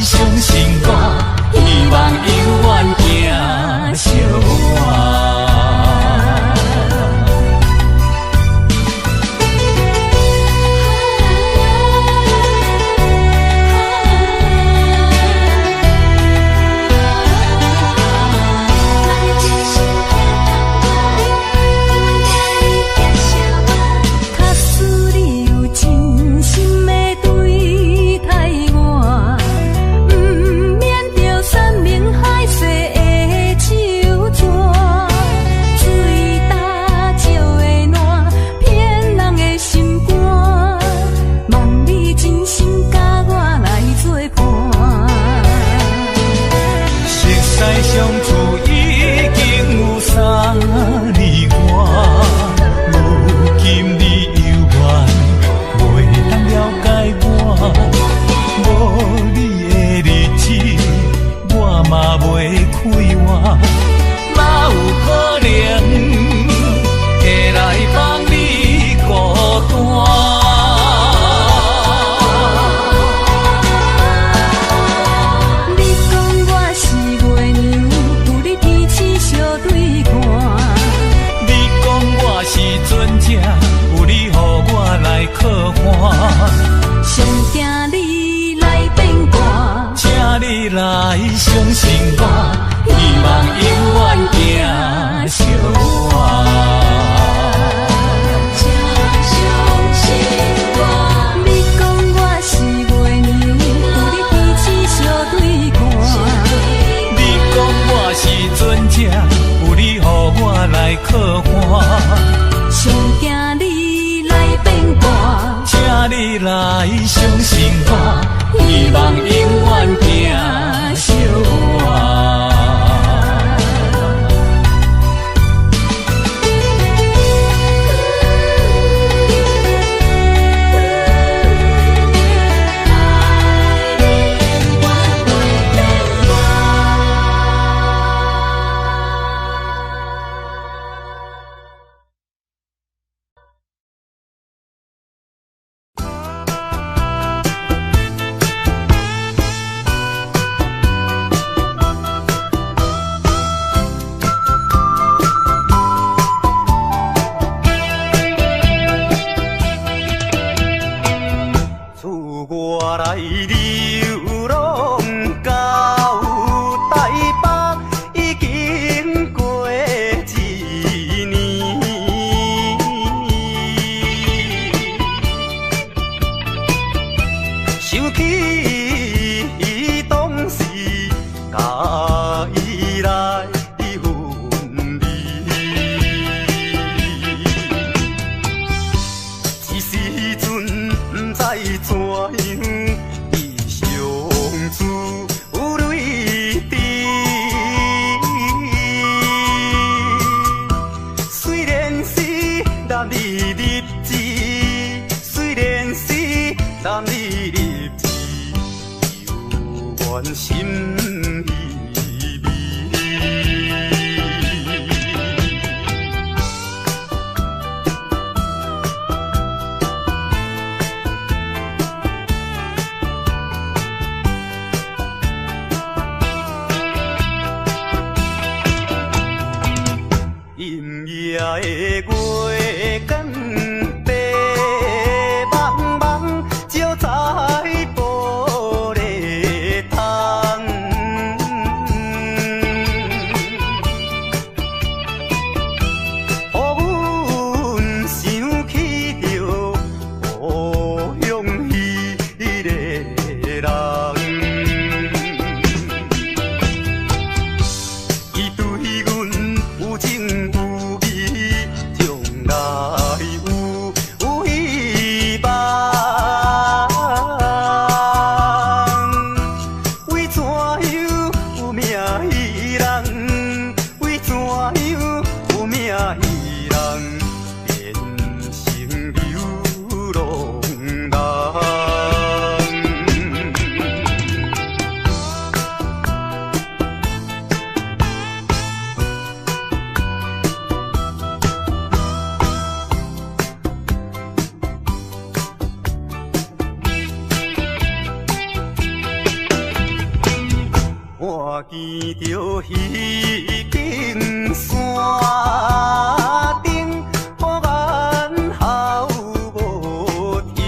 相信我，希望永远行相伴。来相信我，希望永远行相伴。请相信我，你讲我是月娘，有你彼此相对看。你讲我是船只，有你予我来靠岸。上惊你来变卦，请你来相信我，希望永远行相伴。伊对阮有情有义，重着彼根山顶，呼言号无停。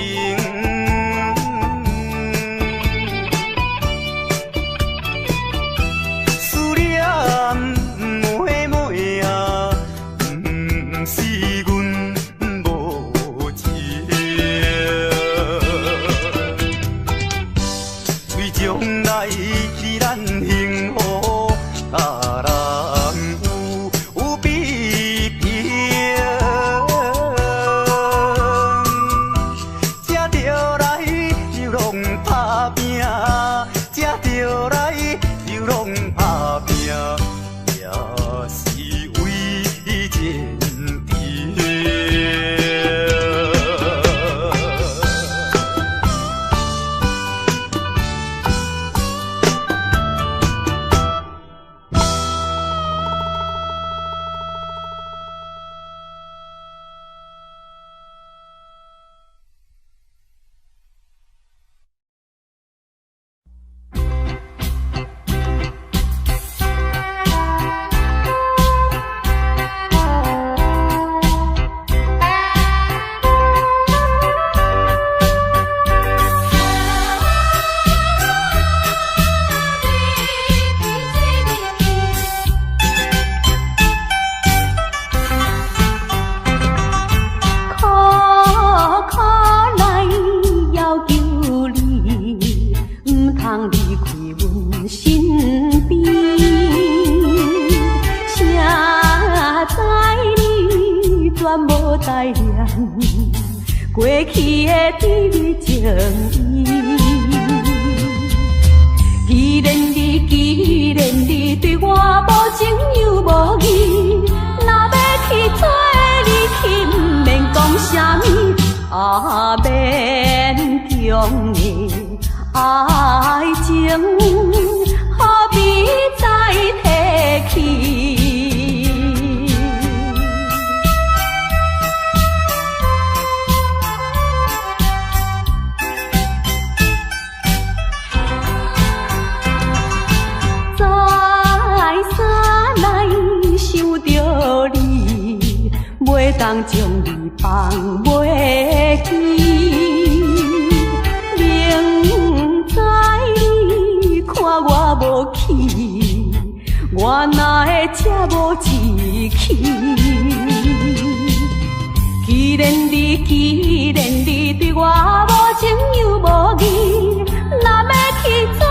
思念妹妹啊，不是阮无情，为将来去咱幸福甲人有比拼，才着来又拢打拼，才着来又拢打拼，也是为前程。过去的甜蜜情意，既然你对我无情又无义，若要去做你去，不免讲啥物，免强的爱情，何必再提起？袂当将你放袂记，明知你看我无气，我哪会这无志气？既然你对我无情又无义，若要去做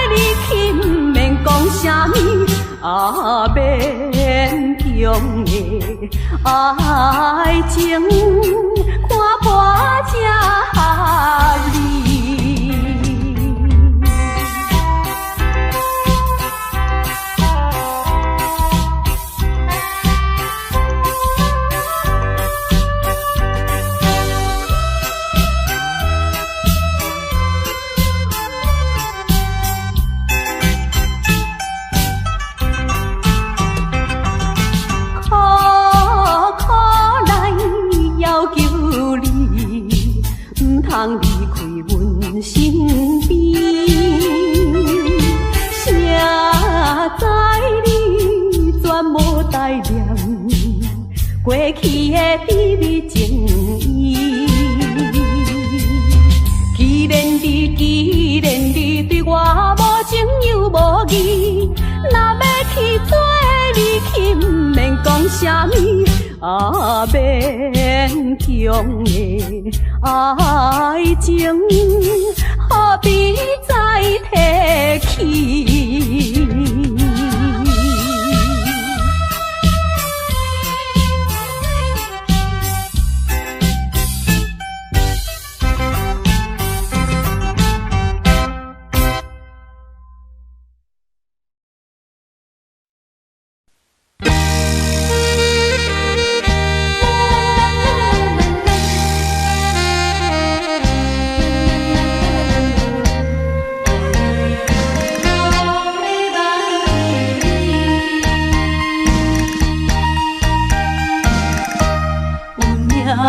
你去，不免讲啥物，免强的爱情，看破才合理。通离开阮身边，谁知你全无待念过去的甜蜜情意。既然你对我无情又无义，若要去做你去，不免讲啥物，免强的爱情，何必再提起？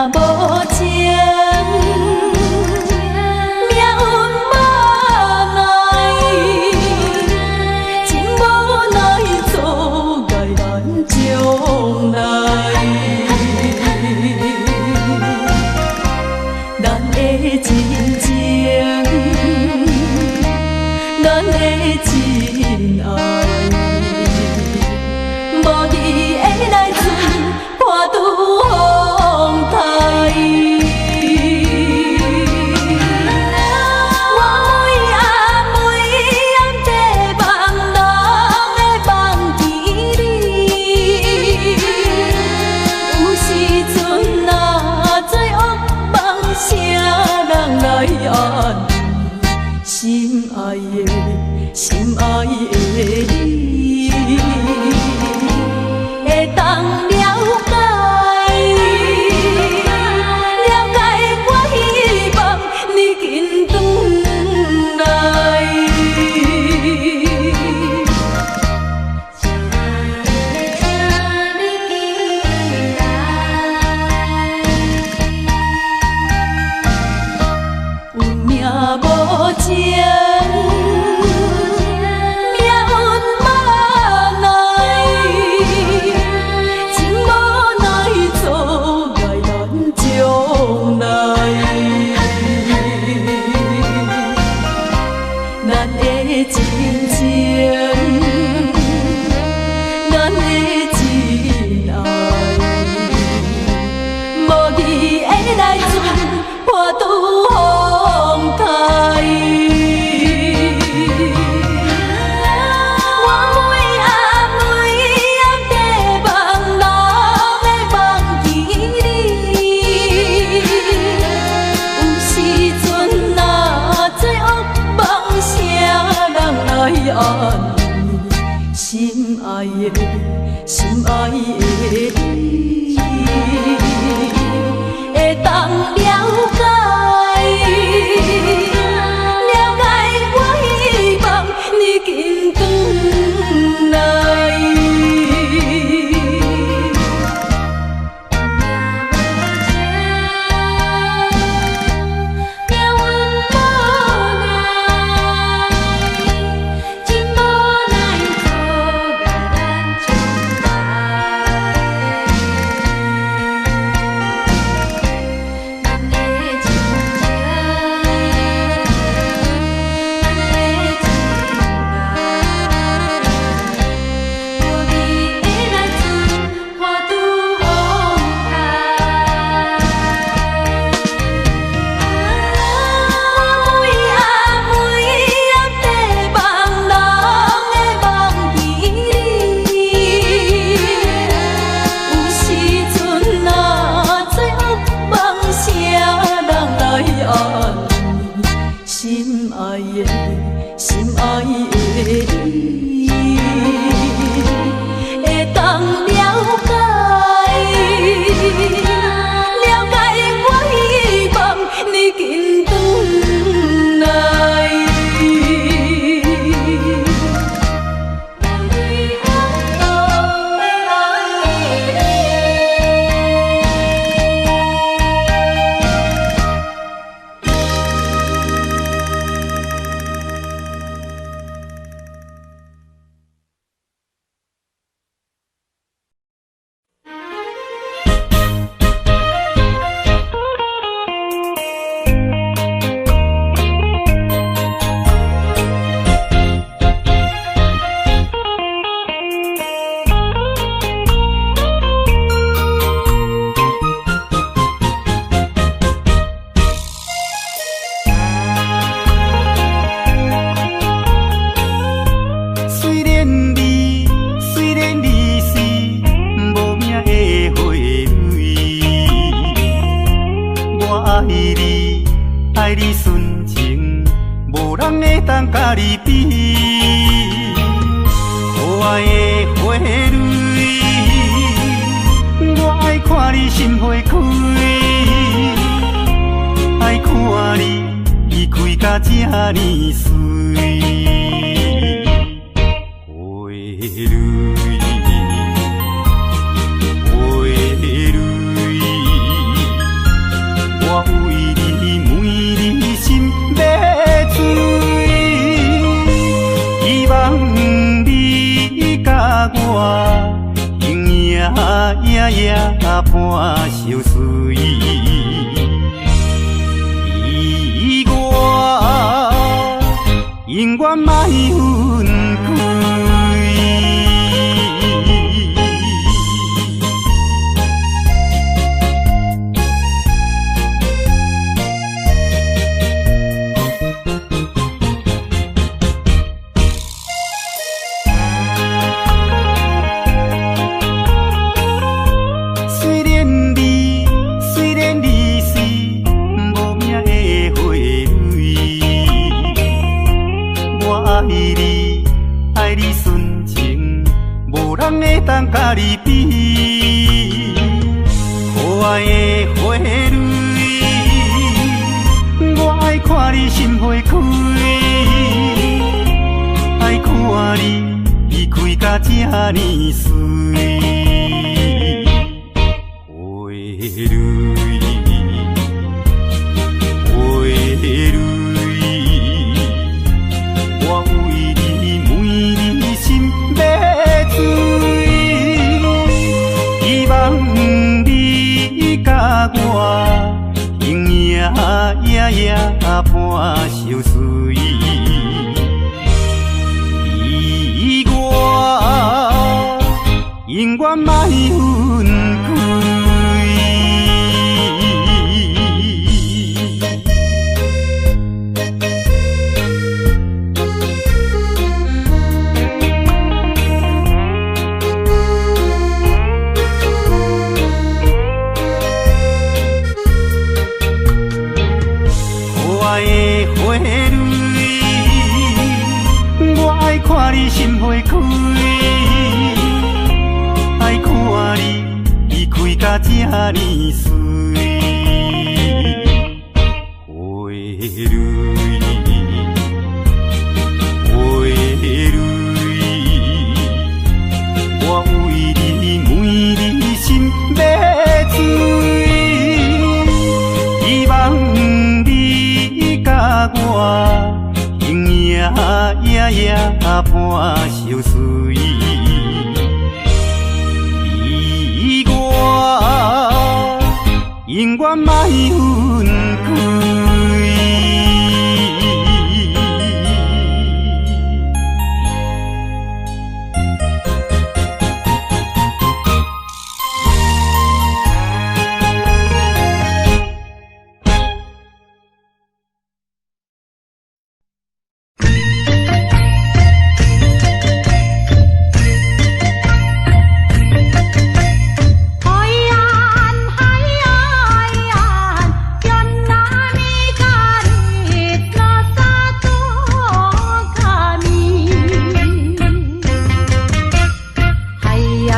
无情，命运无奈，情无奈。咱将来，咱的真情，咱的真爱，无你的来船破拄风台。心爱的，心爱的你，会当了解，了解我希望你紧转来。有命无情。真情，咱的真爱，无你的来船破拄风台。我每暗地望，人会忘记你。有时阵若做噩梦声。来安慰心爱的，心爱的你，会当了解，了解我希望你紧转来。心爱的，心爱的你，会当了解，了解我希望你紧转来。爱你纯情，无人会当甲你比。可爱的花蕊，我爱看你心花开，爱看你开甲这呢水。花蕊，花蕊，我为你每日心要醉，希望你甲我夜半相随，意外永远莫分开。当甲你比，可爱的花蕊，我爱看你心花开，爱看你开甲这呢水，花蕊，花蕊，我为你每日心要醉。希望你甲我永夜夜半相随，意外永远莫分开。花蕊，我爱看你心花开，爱看你开甲这呢水，花蕊，花蕊，我为你每日心要醉，希望甲我永夜夜半相随，意外永远莫分开。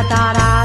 Tara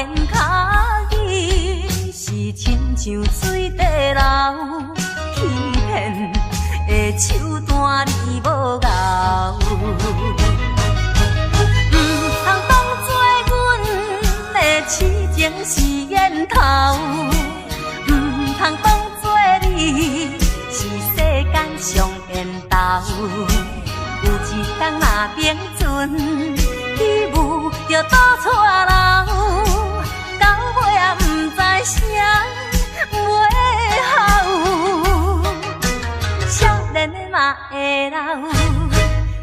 言脚语是亲像水地流，欺骗的手段你无咬。唔通当作阮的痴情是烟头，唔通当作你是世间上缘投。有一天若冰存，起舞就倒错楼，到尾也不知啥袂好。少年的嘛会老，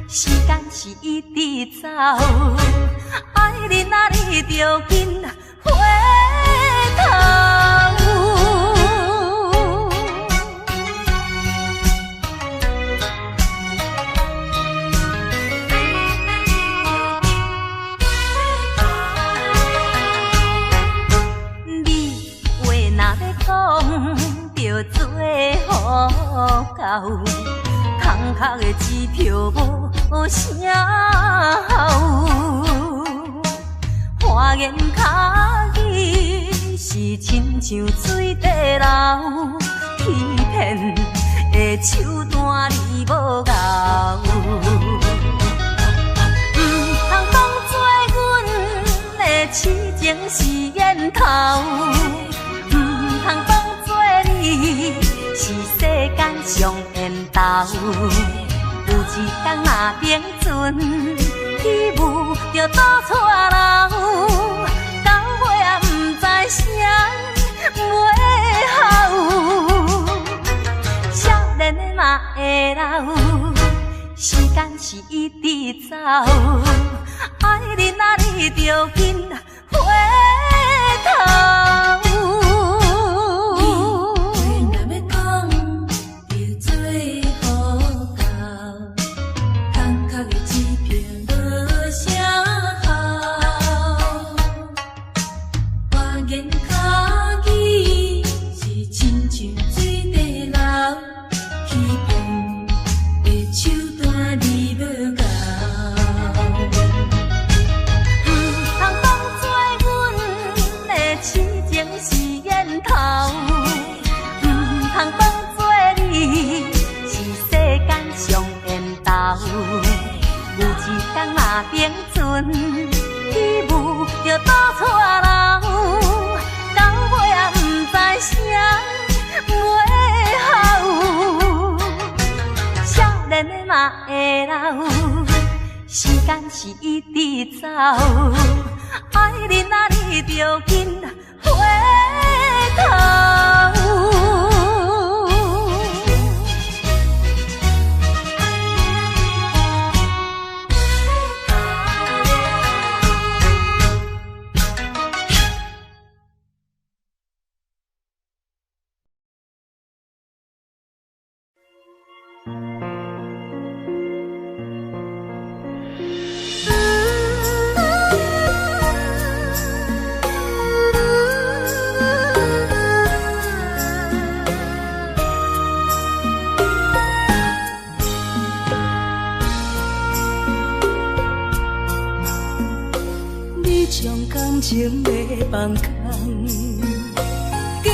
时间是一直走，爱人啊你着紧回头。着做好到，空壳的支票无啥好。花言巧语是亲像水地流，欺骗的手段你无咬。唔通当作阮的痴情是烟头，唔通当你是世间上缘投。有一天若冰存，起舞就倒错楼，到尾也不知啥袂好。少年的嘛会老，时间是一直走，爱人啊你着紧回头。冰存起舞就倒错楼，到尾也不知啥袂好。少年的嘛会老，时间是一直走，爱人啊你着紧回头。情要放空，叫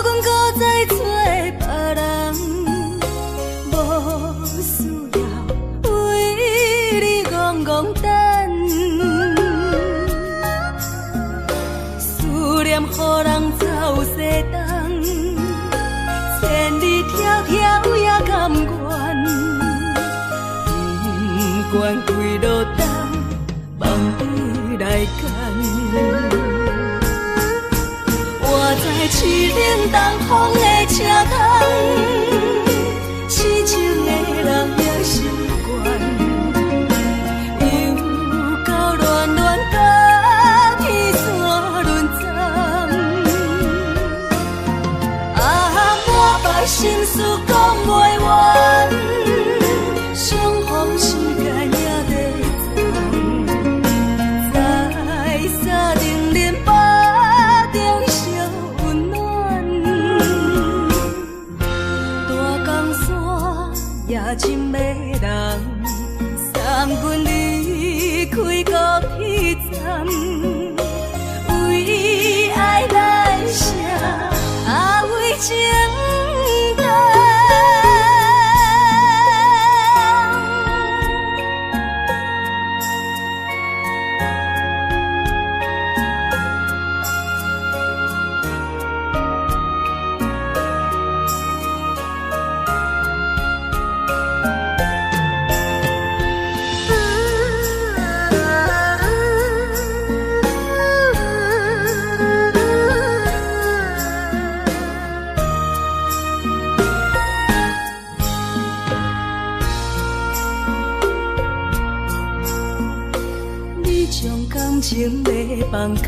阮搁再找别人，无需要为你戆戆等。思念予人走西东，千里迢迢也甘愿，不管几路东，梦伊来牵。我在凄冷东风的车头，痴情的人也习惯，又到乱乱甲天山轮站。我把心事讲袂完，相逢时间也在长，在沙定林巴中烧温暖。种感情要放空，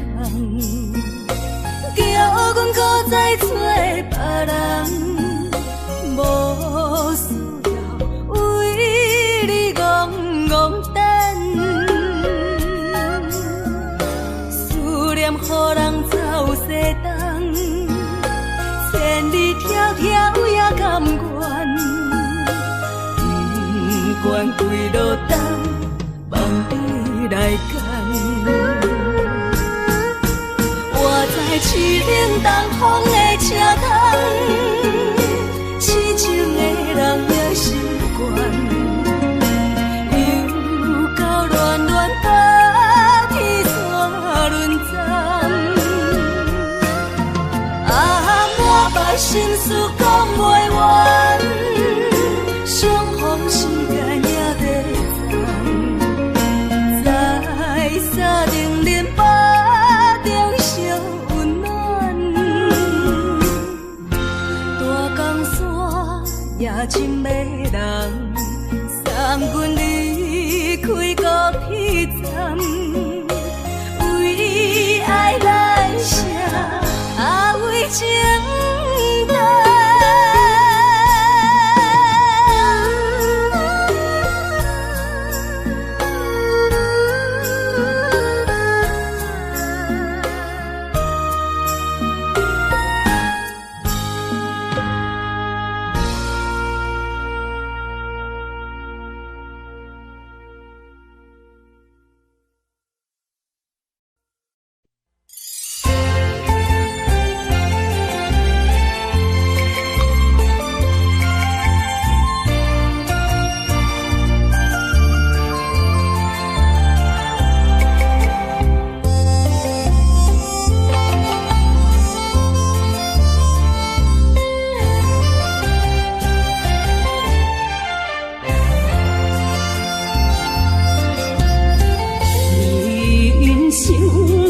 叫阮搁再找别人，无需要为你戆戆等，思念予人走西东，千里迢迢也甘愿，不管归路东，望你来赶。我在凄冷东风的车头，痴情的人也习惯，又到乱乱把天线轮转。啊，满腹心事讲袂完，相逢时间也在站，在沙定林巴中相温暖。大江山也真迷人，送阮离开高铁站，为爱来写为情淡。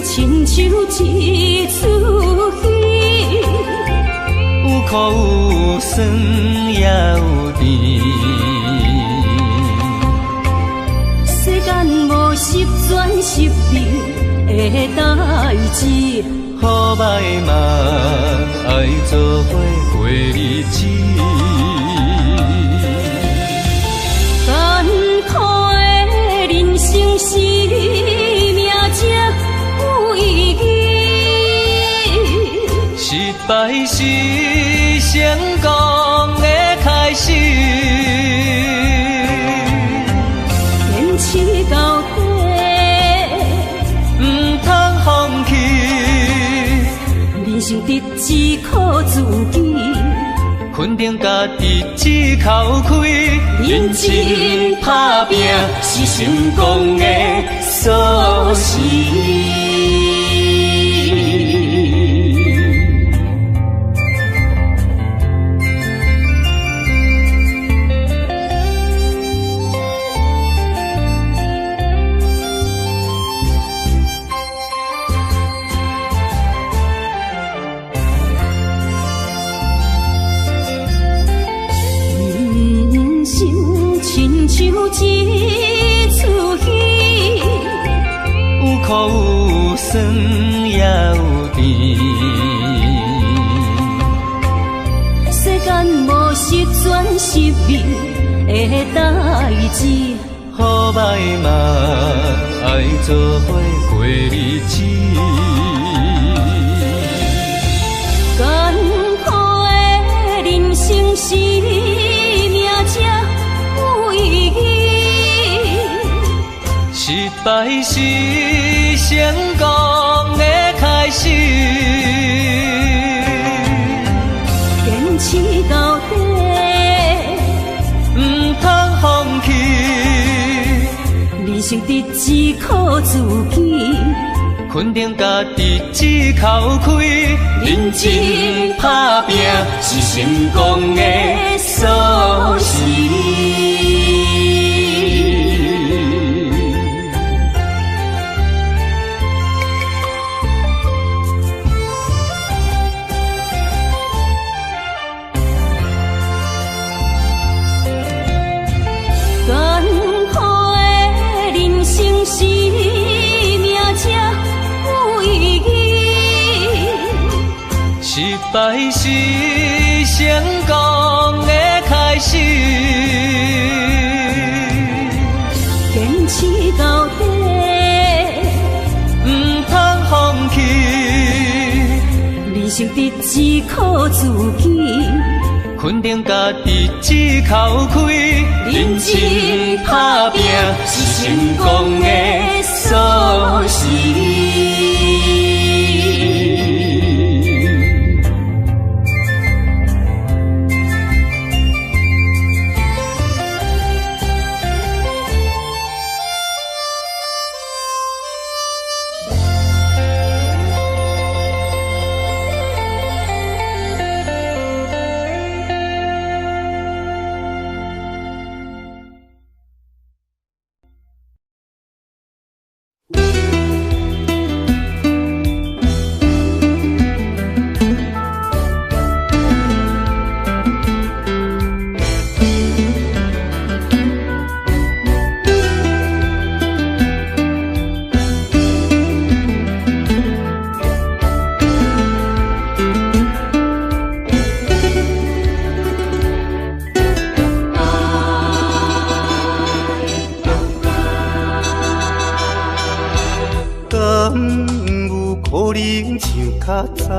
亲像一出戏，有苦有酸也有甜。世间无十全十美的代志，好歹嘛爱做伙过日子。艰苦的人生是命才有意义，失败是成功的开始。坚持到底，唔通放弃。人生得只靠自己，肯定家己只口开。认真打拼是成功的锁匙。亲像一出戏，有苦有酸也有甜。世间无十全十美的代志，好歹嘛爱做伙过日子。艰苦的人生是命才有意义，失败是成功的开始。坚持到底，唔通放弃。人生得只靠自己，肯定家己只口开。认真打拼是成功的锁匙。艰苦的人生是败是成功的开始。坚持到底，唔通放弃。人生得只靠自己，肯定家己只口开，认真打拼是成功的锁匙。较早，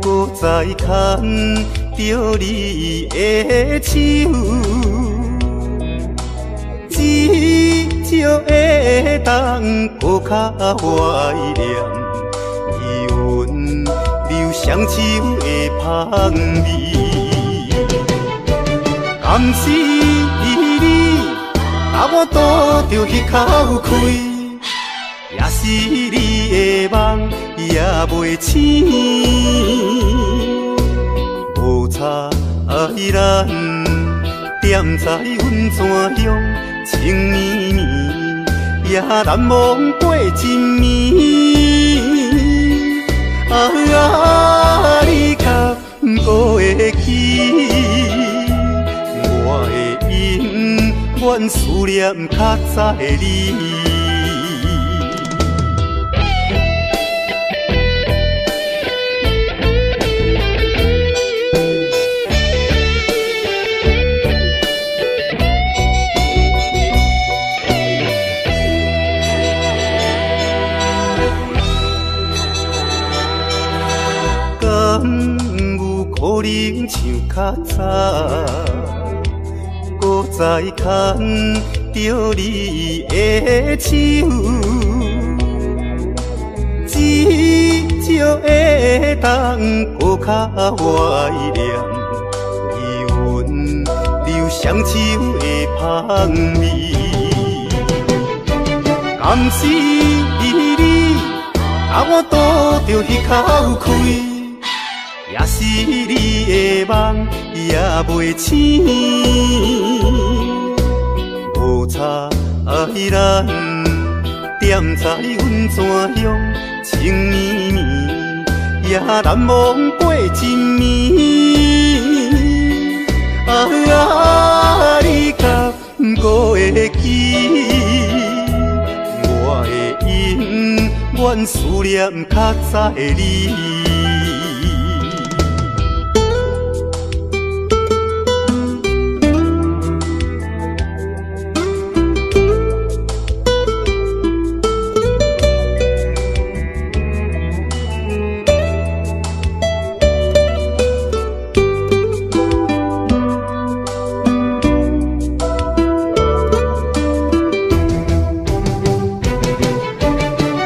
搁再牵着你的手，至少会当搁较怀念伊温柔双手的香味。甘是你，把我渡着迄口开。也是你的梦也袂醒，无差咱踮在阮泉乡情绵绵，也难忘过一暝。你敢搁会记？我会永远思念较早的你。可能像较早，搁再牵着你的手，至少会当搁较怀念伊温柔双手的香味。甘是你，把我渡着迄口开。也是你的梦也袂醒，无差咱踮在阮泉乡情绵绵，也难忘过一暝。你敢搁会记？我会永远思念较早的你。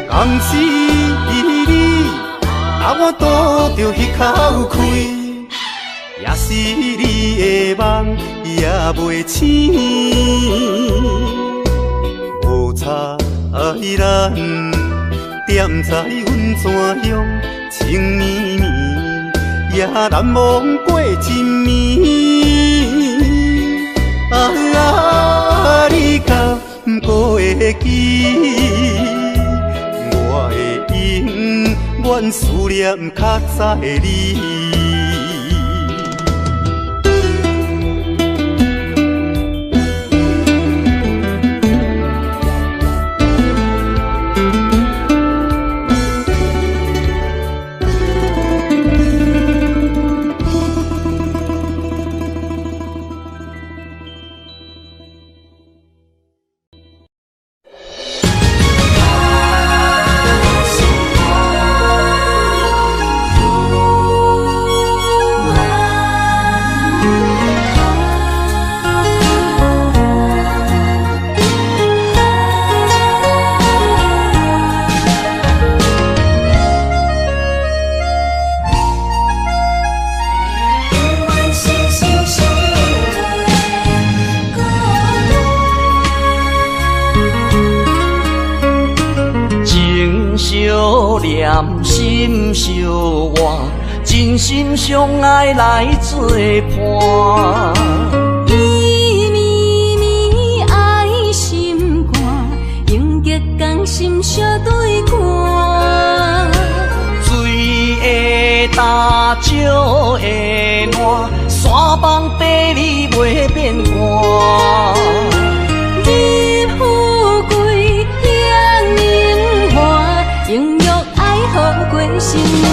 甘是你，把我渡着迄口开。也是你的梦也袂醒，无差咱踮在阮泉乡情绵绵，也难忘过一暝。你敢搁会记？我会永远思念较早的你。情相念，心相换，真心相爱来作伴。伊绵绵爱心肝，永结同心相对看。水的大，石的烂，山崩地裂袂变卦。你富贵享荣华，永浴爱好过生活。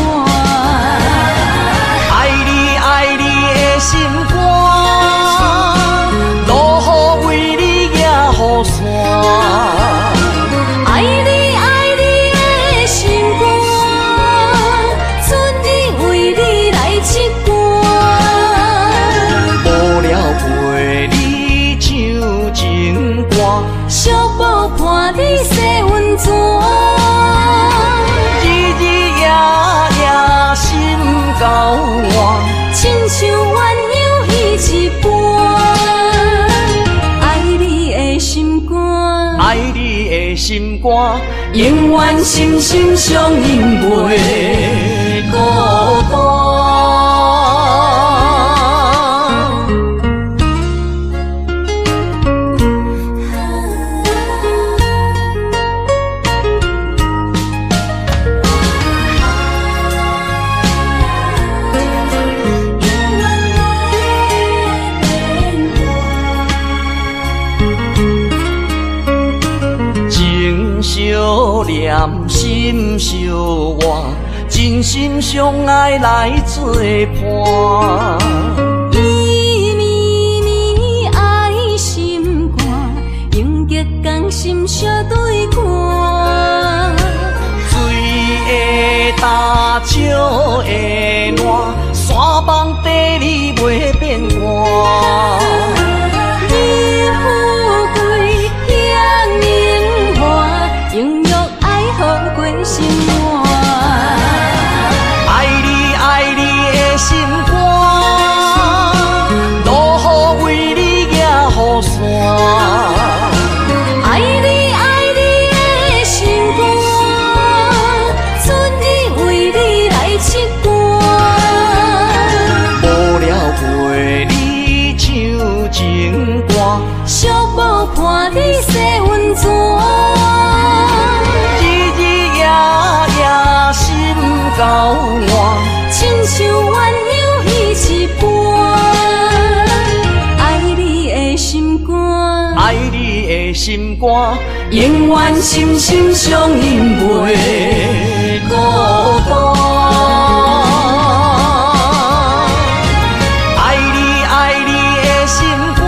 爱你爱你的心肝，落雨为你举雨伞。爱你爱你的心肝，春日为你来唱歌。无聊陪你唱情歌，小宝伴你洗温泉。日日夜夜心交换，亲像鸳鸯彼一般。爱你的心肝，爱你的心肝，永远心心相印袂孤单。情相念，心相换，真心相爱来作伴。伊绵绵爱心肝，永结同心相对看。水的大，石的烂，山崩地裂袂变卦。你富贵享荣华，永浴爱好过生活。爱你爱你的心肝，落雨为你举雨伞。爱你爱你的心肝，春日为你来唱歌。无聊陪你唱情歌，小宝伴你洗温泉。日日夜夜心交换，亲像鸳鸯彼一般。爱你的心肝，爱你的心肝，永远心心相印袂孤单。爱你爱你的心肝，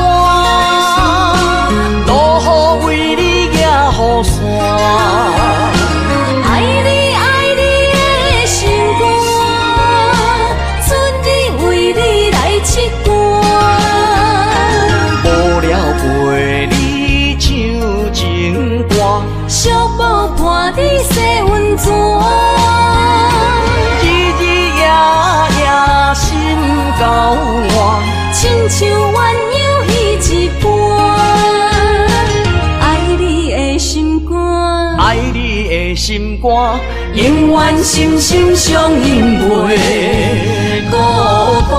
落雨为你举雨伞。爱你爱你的心肝，春日为你来唱歌。无聊陪你唱情歌，小宝伴你洗温泉。日日夜夜心交换，亲像鸳鸯彼一般。爱你的心肝，爱你的心肝，永远心心相印袂孤单。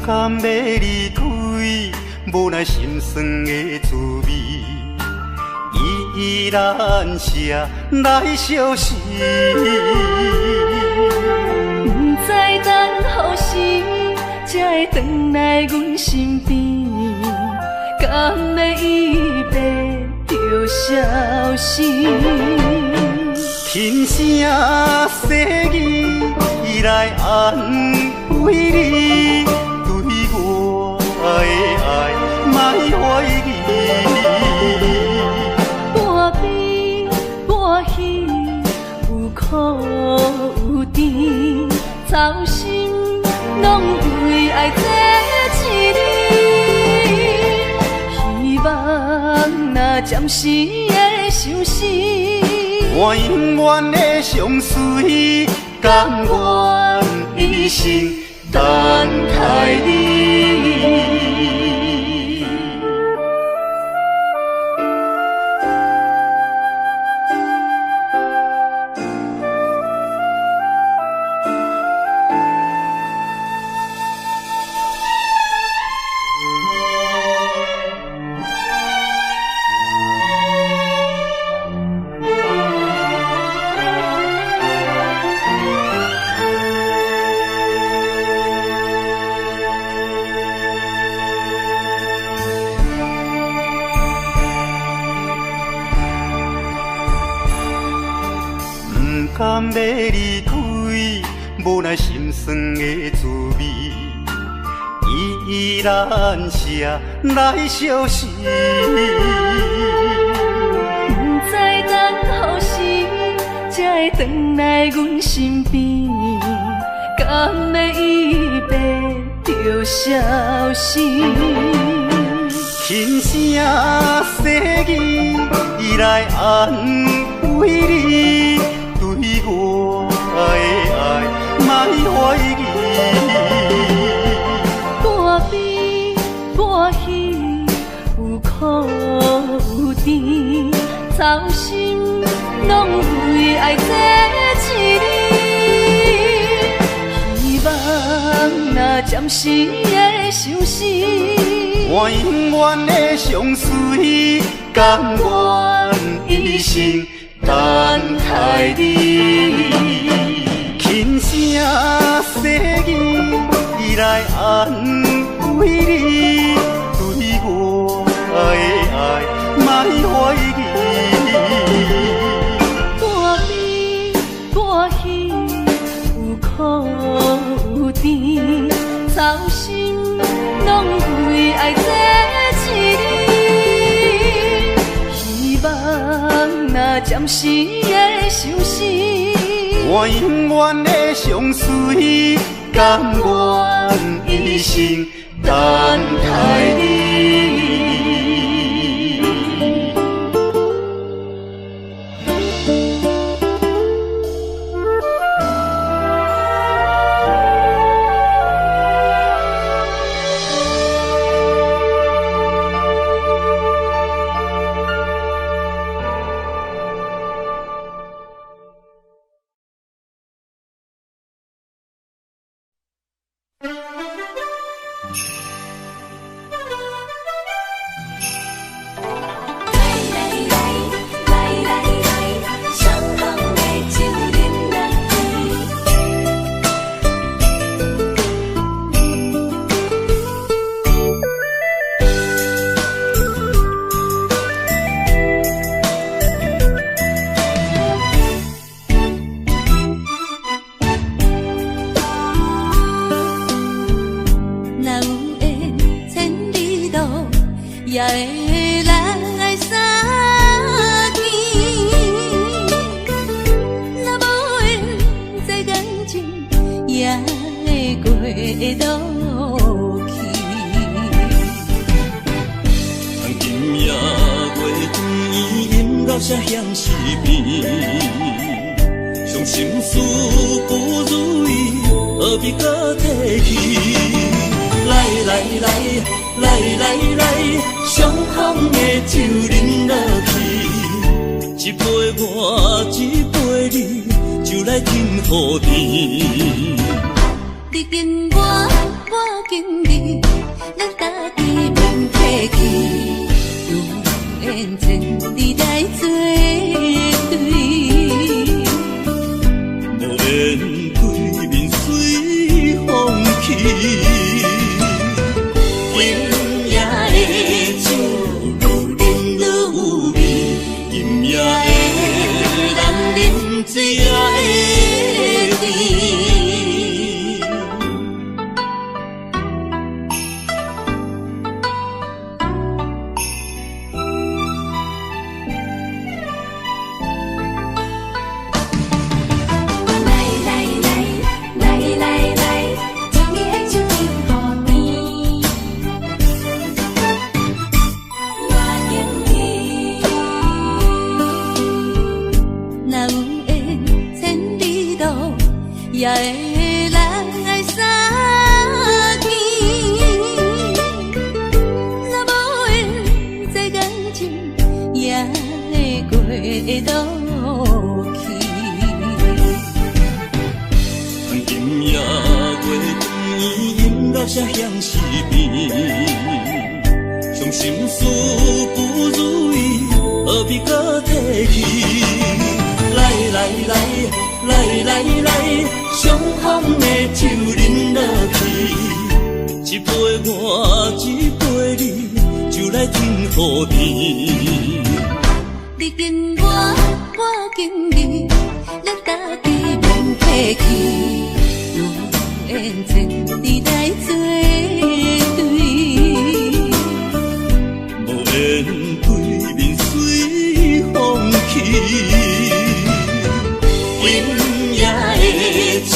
甘要离开，无奈心酸的滋味，依然写来相思。不知等候啥才会回来阮身边，敢要伊变着消失？轻声细语来安慰你，对我的爱莫怀疑。半悲半喜，有苦有甜，操心拢为爱这一日。希望若暂时的相思，我永远的相随，甘愿一生等待你。甘要离开，无奈心酸的滋味，依然写来相思。不知等何时才会回来阮身边，敢要伊变着消失？轻声细语来安慰你，对我的爱莫怀疑。半悲半喜，有苦有甜，操心拢为爱这一日。希望若暂时的相思，我永远的相随，甘愿一生等待你。轻声细语来安慰你，对我的爱莫怀疑。半悲半喜，有苦有甜，操心拢为爱这一日。希望若暂时的相思，我永远的相随，甘愿一生等待你。也会来相见，若无缘在感情，也会过渡去。今夜月圆，饮到声响时变，伤心事不如意，何必搁提起？来，伤痛的酒饮落去，一杯我，一杯你，就来敬予甜。你敬我，我敬你，咱家己免客气，有缘千里来作对，无缘对面随风去。大声向死边，伤心事不如意，何必搁提起？来来来来来来，伤风的酒饮落去，一杯我，一杯你，就来天和地。你跟我，我跟你，咱家己免客气，有缘千里来作对，无缘对面随风去。今夜的酒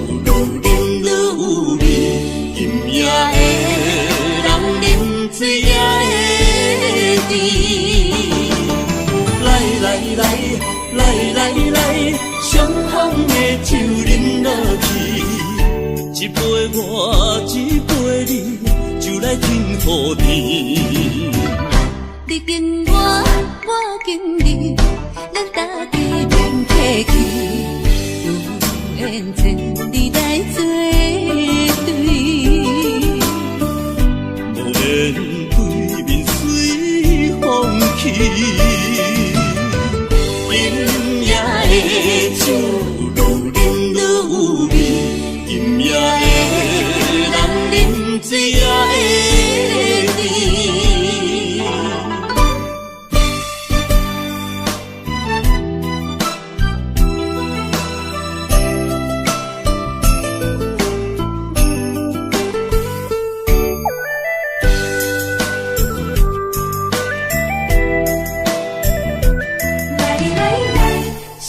愈饮愈有味，今夜的人啉醉也会甜。来来来来来来，伤风的酒饮落去，一杯我，一杯你，就来天和地。你跟我，我跟你，咱家己免客气，有缘千里来作对，无缘对面随风去。今夜的酒愈饮愈有味，今夜的人啉醉也会甜。来来来，小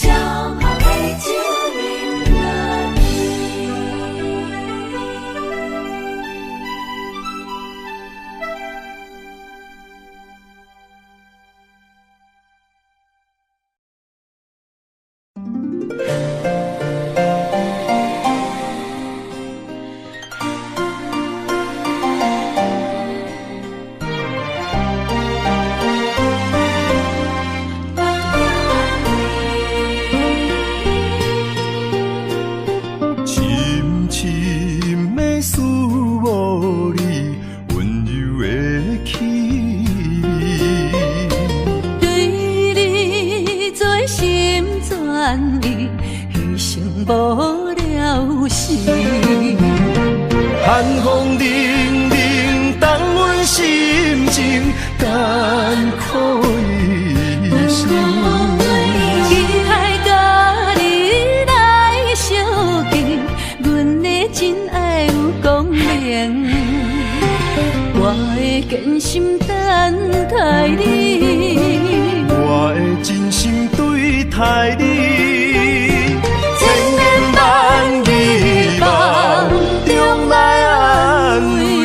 马杯酒饮落深深的思慕你温柔的气味，对你做心全意，牺牲无了时。寒风凛凛，冻阮心情艰苦一生。期待甲你来相见，阮的真爱有光明，我会坚心等待你，我会真心对待你，千言万语梦中来安慰。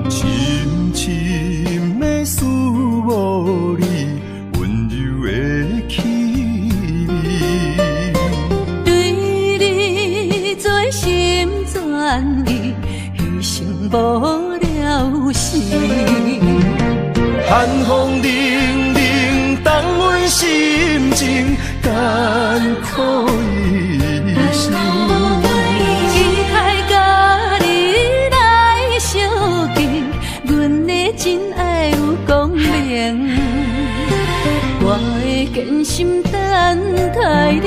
深深的思慕你温柔的气味，对你做心全意，牺牲无了时。寒风凛凛，冻阮心情艰苦一生。期待甲你来相见，阮的真爱有光明，我会坚心等待你，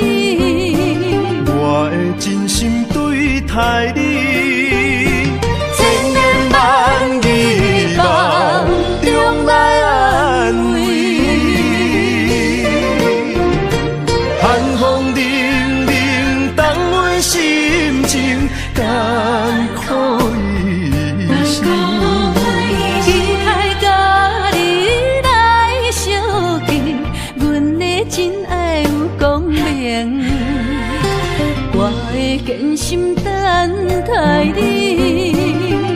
我会真心对待你，千言万语梦中来安慰。寒风凛凛，冻阮心情艰苦一生。期待甲你来相见，阮的真爱有光明，我会坚心等待你，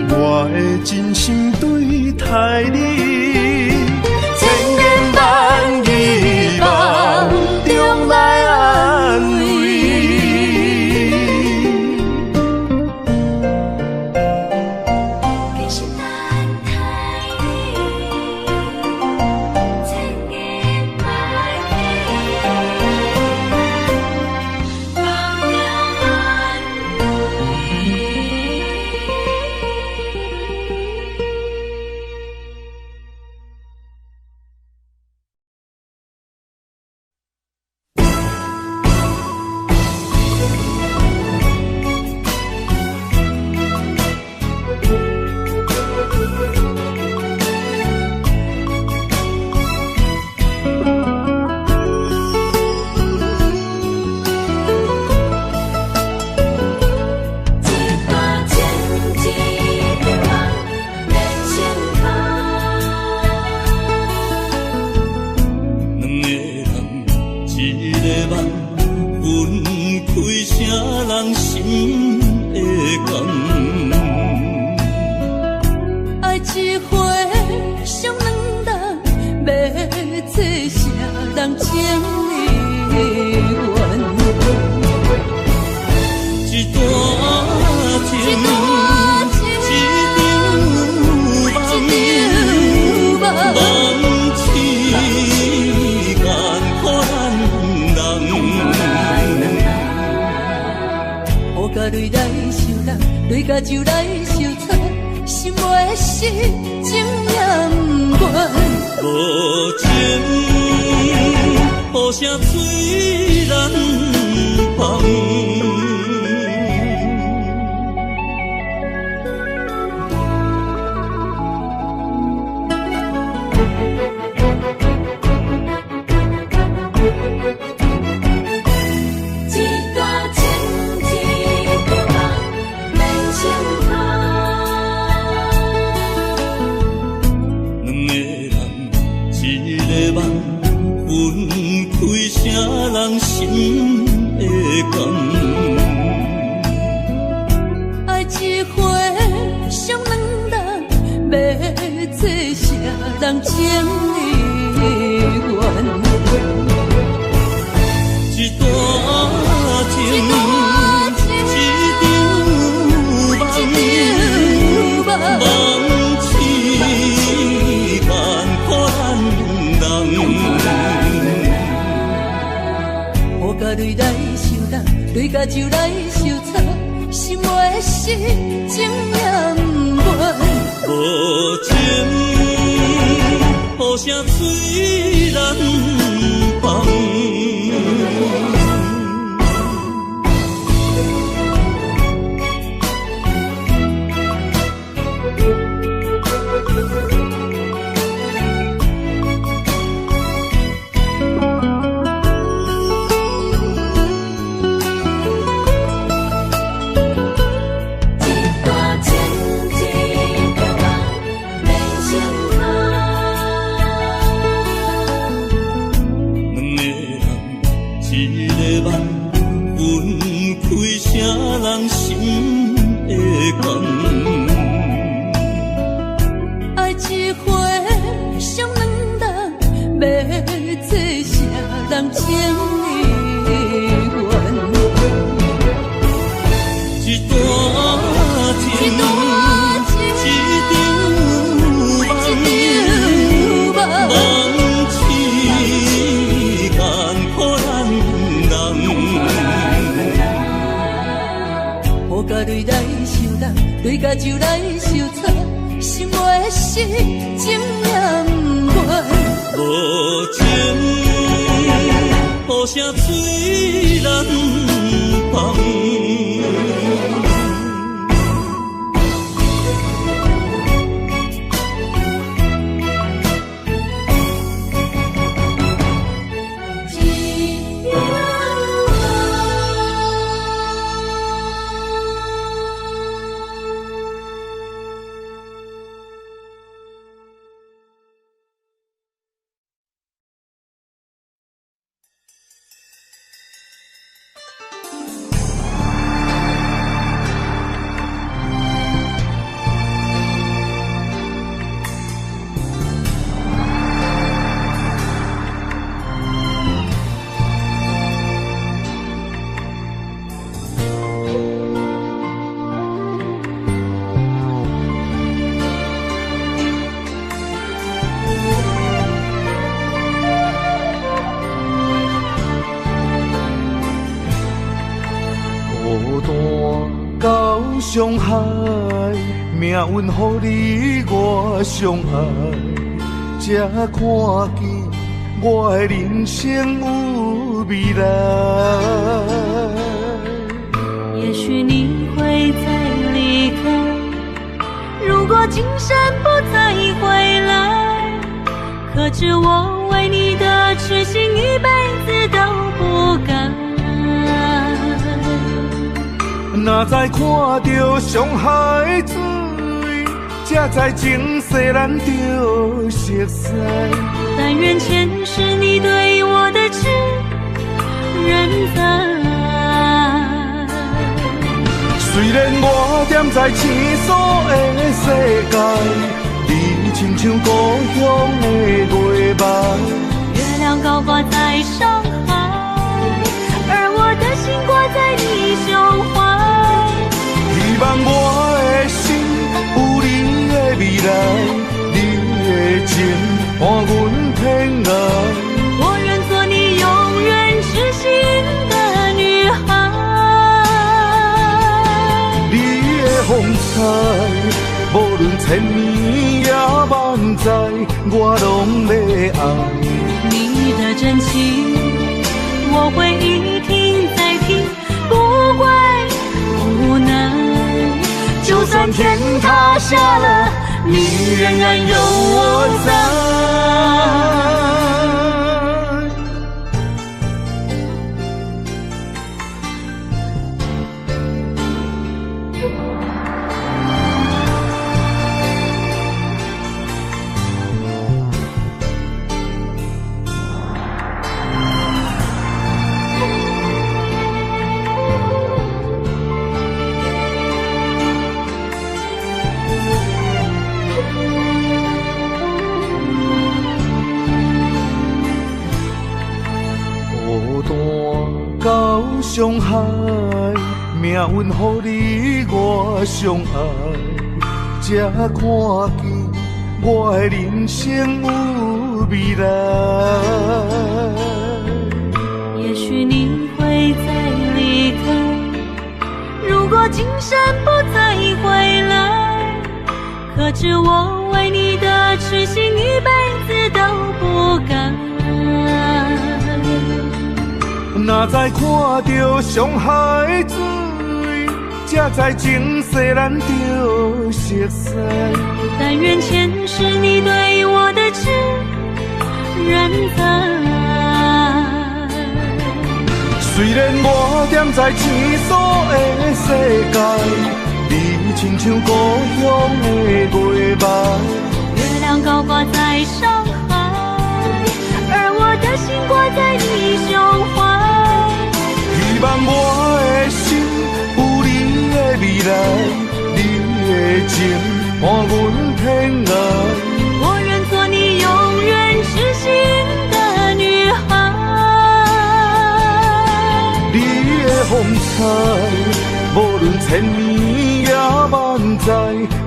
我会真心对待你，千言万语梦中来安慰。分开啥人心会甘？爱一回伤两人，要做啥人情意缘？一段情，梦痴干苦咱人。雨甲泪来受冻，泪甲酒来受惨，心袂死，情也不愿。无情，雨声催人芳。人心会甘，爱一回伤两人，要做啥人情意缘？一段情，一场梦痴干苦咱人。雨甲泪来受冻，泪甲酒来受惨，心袂死，情也不愿。无情，雨声催人芳。人心会甘，爱一回伤两人，要做啥人情意缘？一段情，一场梦痴干苦咱人。雨甲泪来受冻，泪甲酒来受惨，心袂死，情也不愿。无情，雨声催人芳。伤害，命运予你我相爱，才看见我的人生有未来。也许你会再离开，如果今生不再回来，可知我为你的痴心一辈子都不改。若再看到伤害水，才知情世咱着熟悉。但愿前世你对我的痴，人在。虽然我踮在青锁的世界，你亲像故乡的月白。月亮高挂在上海，而我的心挂在你胸怀。希望我的心有你的未来，你的情伴阮天涯。我愿做你永远痴心的女孩。你的风采，无论千年也万载，我拢要爱。你的真情，我会一听再听，不怪无奈。就算天塌下了，你仍然有我在。到上海，命运予你我相爱，才看见我的人生有未来。也许你会再离开，如果今生不再回来，可知我为你的痴心一辈子都不改。若再看到上海水，才知情世咱着熟悉。但愿前世你对我的痴人在。虽然我踮在青锁的世界，你亲像故乡的月白。月亮高挂在上海，而我的心挂在你胸怀。希望我的心有你的未来，你的情伴阮天涯。我愿做你永远痴心的女孩。你的风采，无论千年也万载，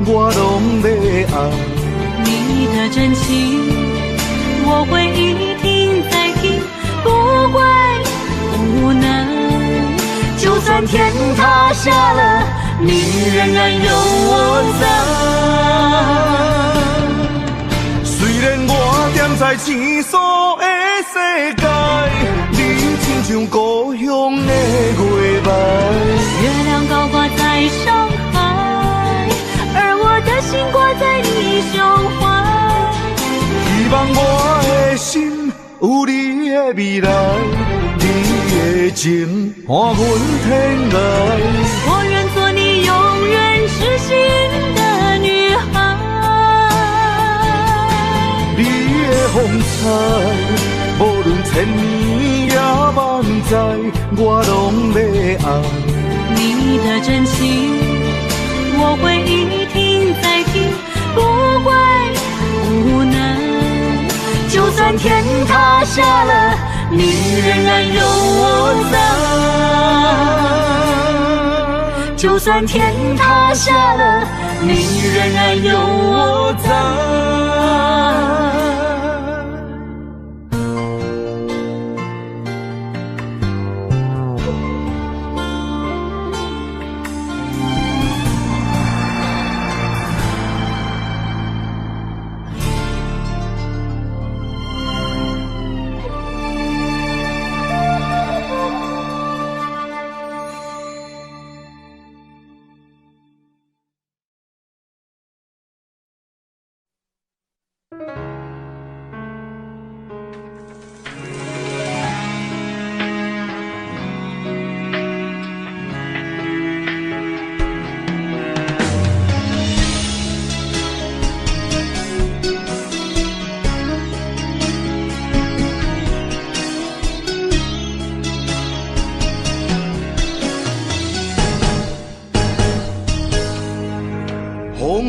我拢要爱。你的真情，我会一听再听，不怪无奈。就算天塌下了，你仍然有我在。虽然我踮在青锁的世界，你亲像故乡的月白。月亮高挂在上海，而我的心挂在你胸怀。希望我的心有你的未来，你的情伴阮天涯。我愿做你永远痴心的女孩。你的风采，无论千年也万载，我拢要爱。你的真情，我会一听再听，不怪无奈。就算天塌下了，你仍然有我在。就算天塌下了，你仍然有我在。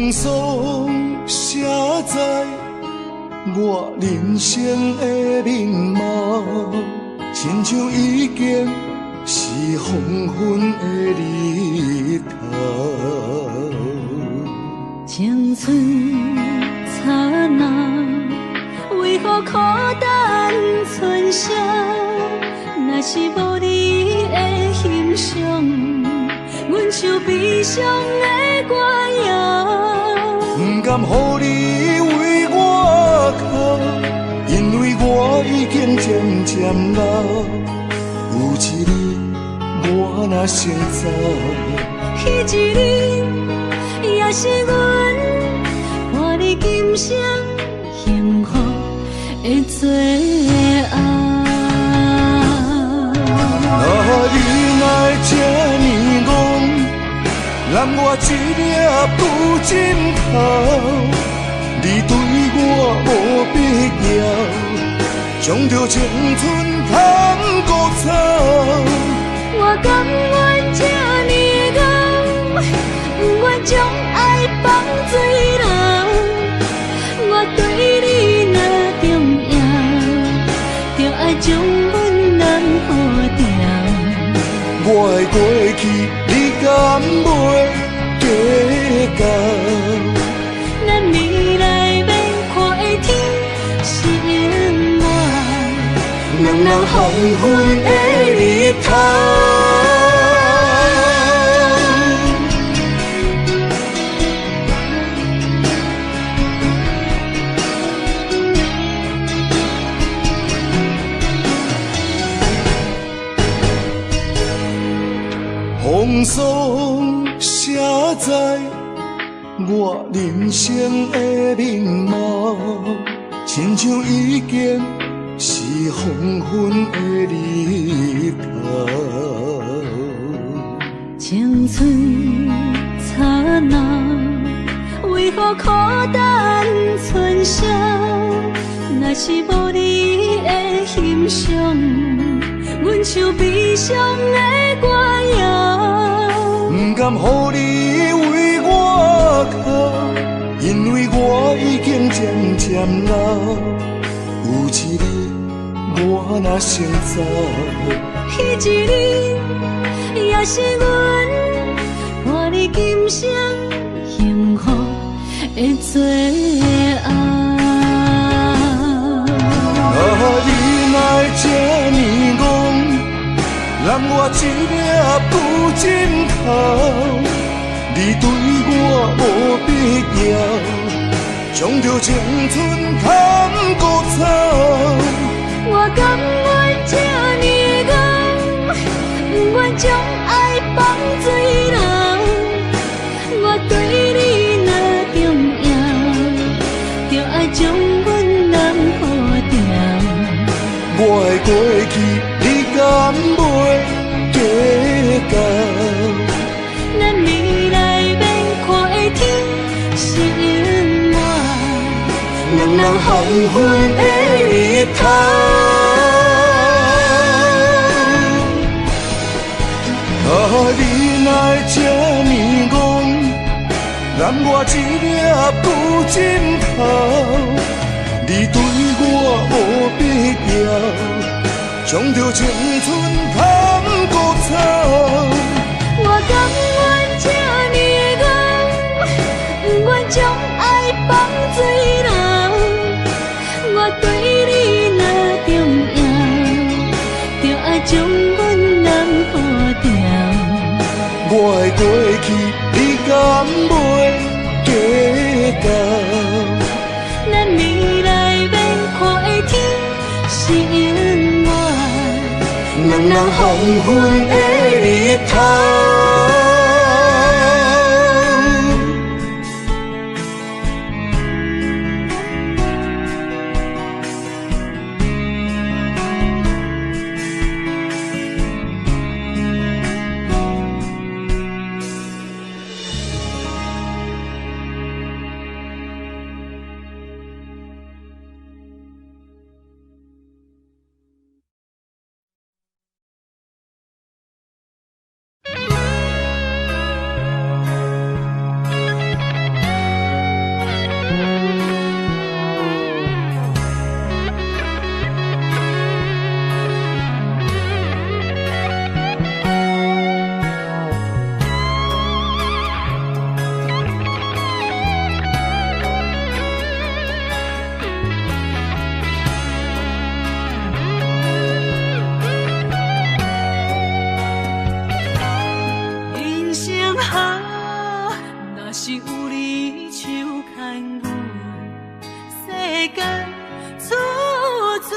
风霜写在我人生的面貌，亲像已经是黄昏的日头。青春刹那，为何孤单存剩？若是无你的欣赏，阮像悲伤的歌谣。不甘予你为我哭，因为我已经渐渐老。有一日我若先走，彼一日也是阮伴你今生幸福的最后。你来这呢戆，揽我一粒不枕头。你对我无必要，将着青春贪古草。我甘愿这呢戆，不愿将爱放水流。我对你若重要，就爱将阮人付掉。我的过去，你敢袂计较？咱未来要看的天是永远，两人黄昏的日头。风霜写在我人生的面貌，亲像已经是黄昏的日头。青春刹那，为何孤单存剩？若是无你的欣赏，阮像悲伤的歌谣。不甘予你为我哭，因为我已经渐渐老。有一日我若先走，彼一日也是阮伴你今生幸福的最后。你来这呢戆，揽我一粒不枕头。你对我无必要，将着青春贪古草。我甘愿这呢戆，不愿将爱放水流。我对你若重要，就爱将阮人付掉。我的过去，你敢袂计较？咱未来要看的天是永远，两人黄昏的日头。你来这呢戆，揽我一粒不枕头。你对我无必要，将着青春贪古草。我甘愿这呢戆，不愿将爱放水流。我对你若重要，就爱将阮人付掉。我的过去，你敢袂计较？咱未来要看的天是永远，两人黄昏的日头。间处处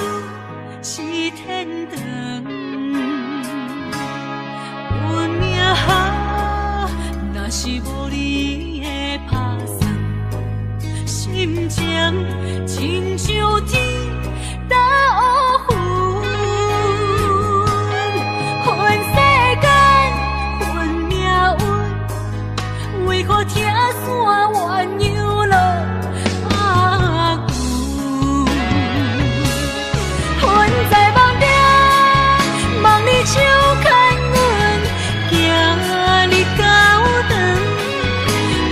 是天堂。运命好，若是无你的打算，心情亲像天打乌云。恨世间，恨命运，为何听线鸳鸯落阿牛？恨在梦中，梦里手牵阮，行日高长。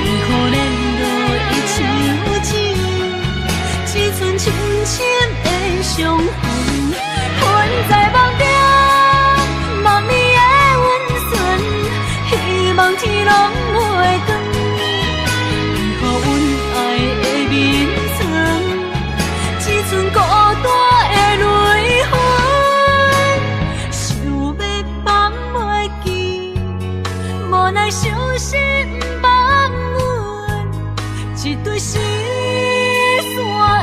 为何咱落一场情，只剩深深的伤痕？恨在梦中，梦里的温存，希望天拢袂光。为何阮爱的眠床，只剩孤单的泪痕？想要放袂记，无奈伤心放阮，一对失散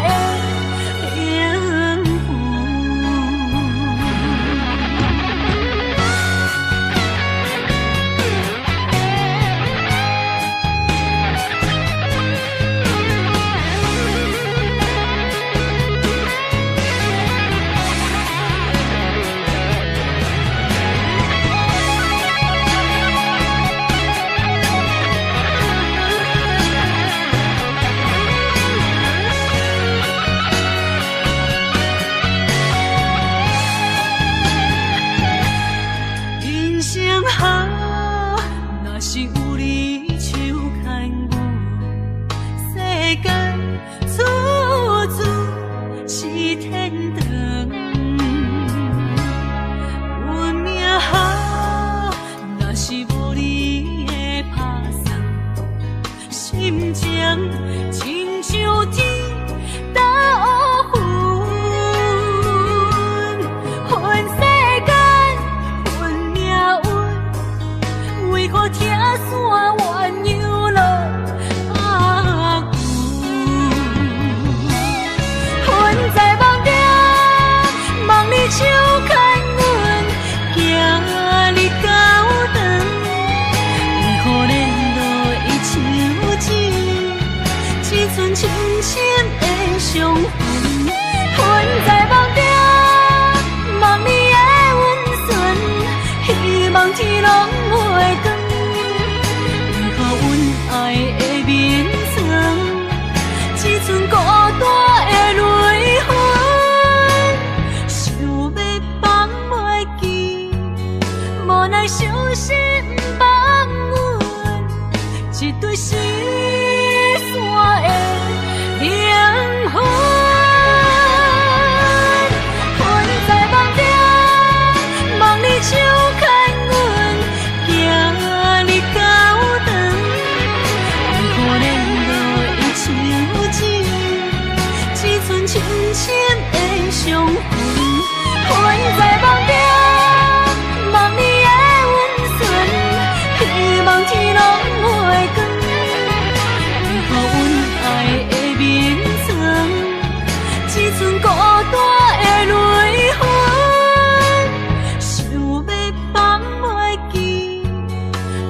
的灵魂。人生好，若是有你手牵阮，世间处处是天堂。运命好，若是无你的打算，心情亲像天打乌云。恨世间，恨命运，为何听线鸳鸯落阿牛？恨在梦中，梦里手牵阮，行日高长。为何咱落一场情，只剩深深的伤痕？恨在梦中，梦里的温存，希望天拢袂光。为何阮爱的眠床，只剩孤单的泪痕？想要放袂记，无奈伤心放阮，一对失散的灵魂。恨在梦中，梦里手牵阮，行日高长。为何咱落一场情，只剩深深的伤痕？恨在梦中，梦里的温存，希望天拢袂光。为何阮爱的眠床，只剩孤单的泪痕？想要放袂记，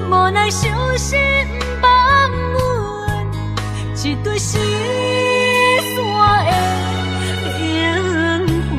无奈伤心放阮，一对失散的灵魂。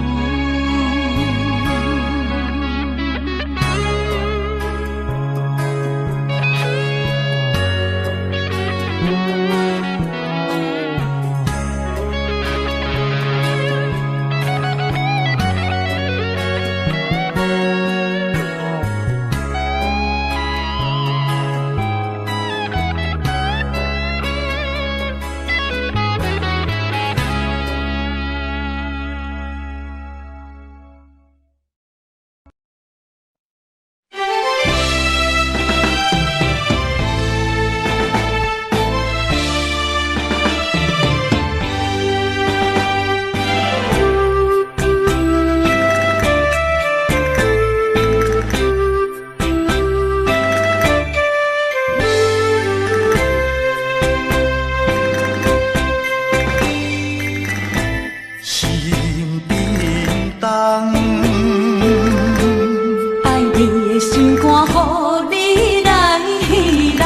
心肝，予你来人。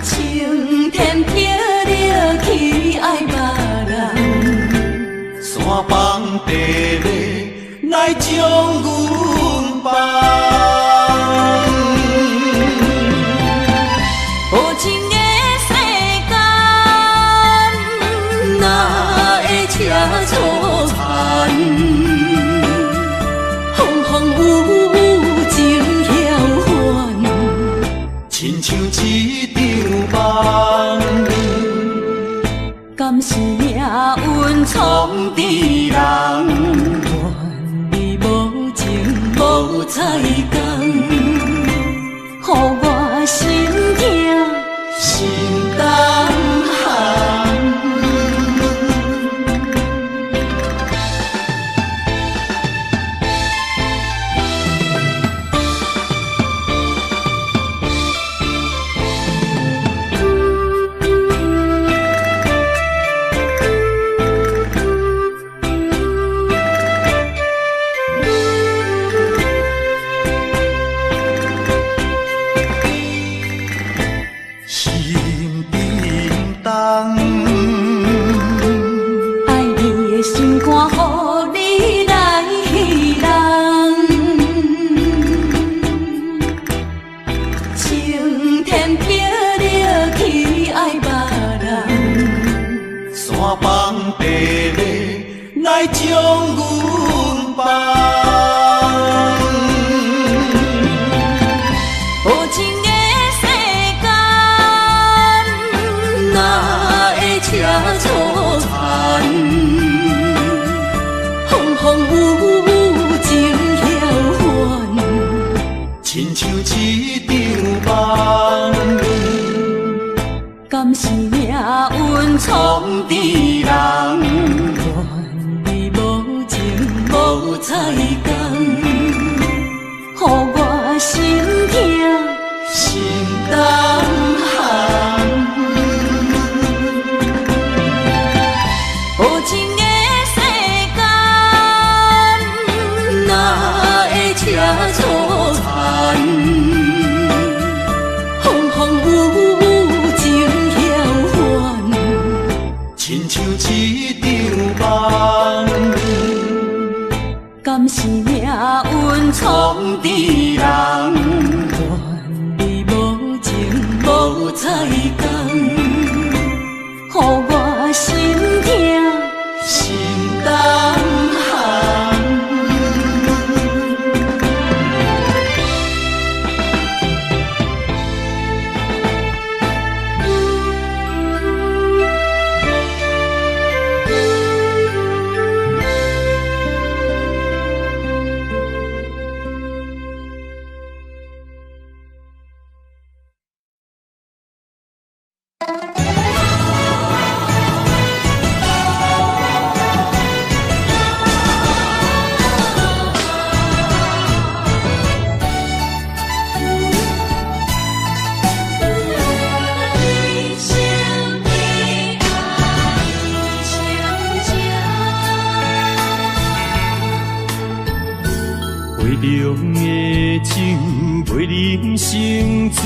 青天霹雳去爱别人，山崩地裂来将阮放。无情的世间，哪会车错残？风风雨雨情晓还，亲像一场梦。敢是命运创治人？愿你无情无彩工，予我心痛心动寒。来将阮放。无情的世间，哪会车错残？风风雨雨情晓还，亲像一场梦。敢是命运创治人？无彩工，予我心痛心动寒。无情的世间，哪会车错残？风风雨雨情晓还，亲像一场梦。敢是命运创治人？愿你无情无彩工，予我心痛心动寒。浓的酒袂啉成醉，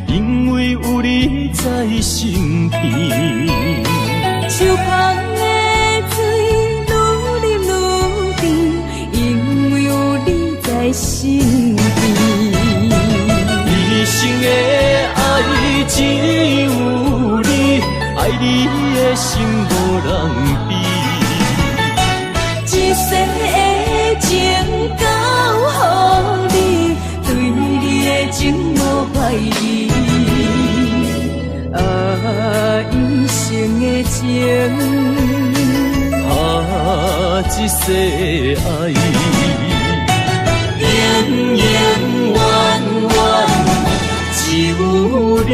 因为有你在身边。手捧的水愈啉愈甜，因为有你在身边。一生的爱只有你，爱你的心无人比。一世的情交予你，对你的情无歹意。一生的情，一世爱，永永远远只有你。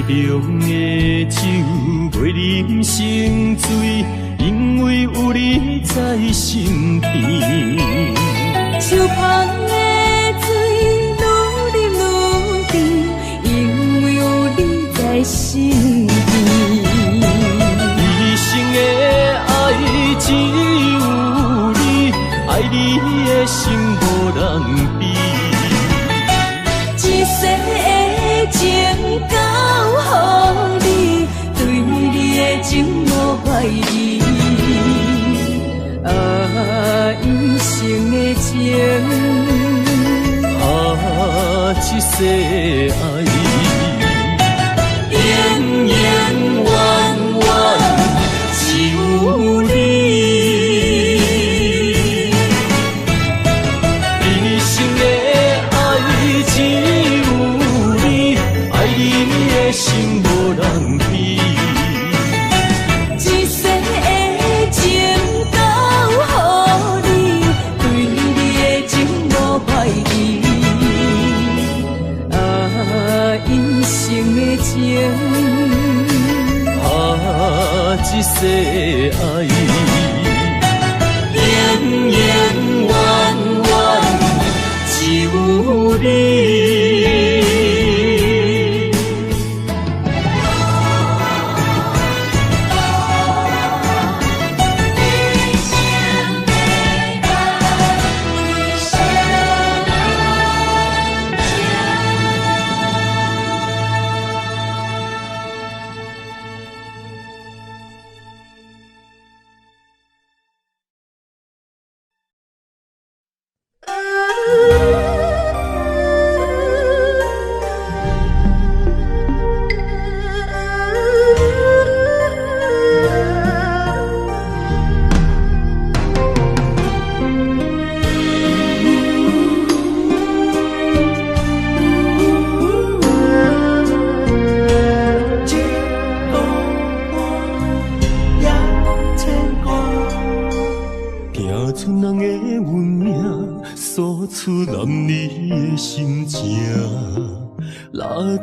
中的酒袂啉成醉，因为有你在身边。手捧的水愈啉愈甜，因为有你在身边。一生的爱只有你，爱你的心无人比。一世的情交予你，对你的情无怀疑。一生的情，一世爱，永永远远只有你。一生的爱只有你，爱你的心无人比。一世的情交予你，对你的情无怀疑。一生的情，一世爱，永永远远只有你。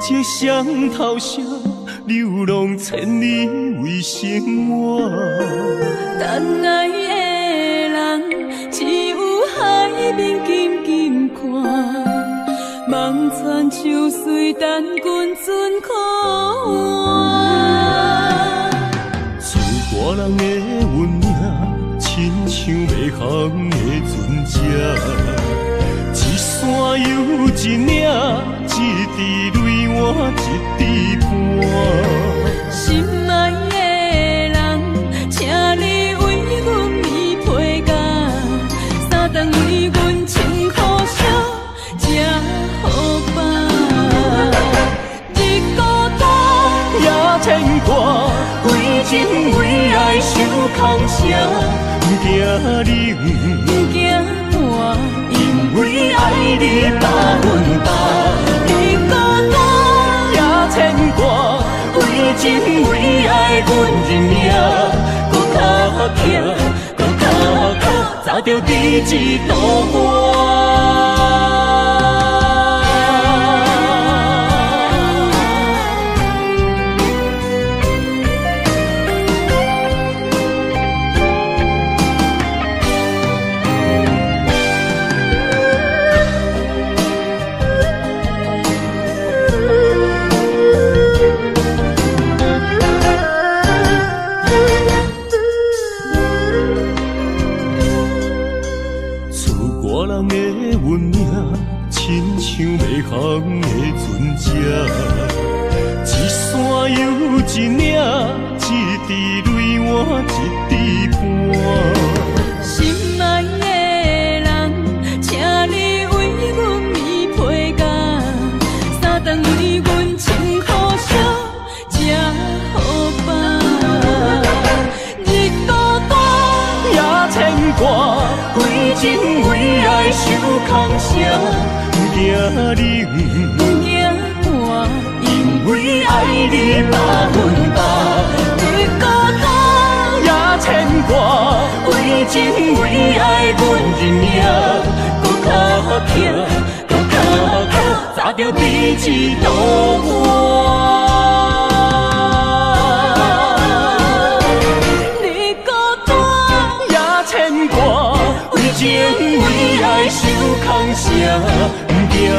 这双头蛇流浪千里为生活，但爱的人只有海面静静看，望穿秋水等君尊可换。自我人的运命，亲像袂航的船只，一山又一岭。一滴泪换一滴汗，心爱的人，请你为阮披被甲，三顿为阮穿苦烧，吃好饱。日孤单也牵挂，为情为爱受空伤，不惊冷，不惊寒，因为爱你百分百。牵挂，为情为爱，阮认命，搁较强，搁较靠，走着第一道关。像袂航的船只，一山又一岭，一滴泪换一滴汗。心爱的人，请你为阮披被甲，三顿为阮穿苦烧，吃好饱。日孤单也牵挂，为情为爱受空伤。不惊冷，不惊寒，因为爱你百分百。日孤单也牵挂，为情为爱，阮认命，搁较强，搁较靠，走着第一道关。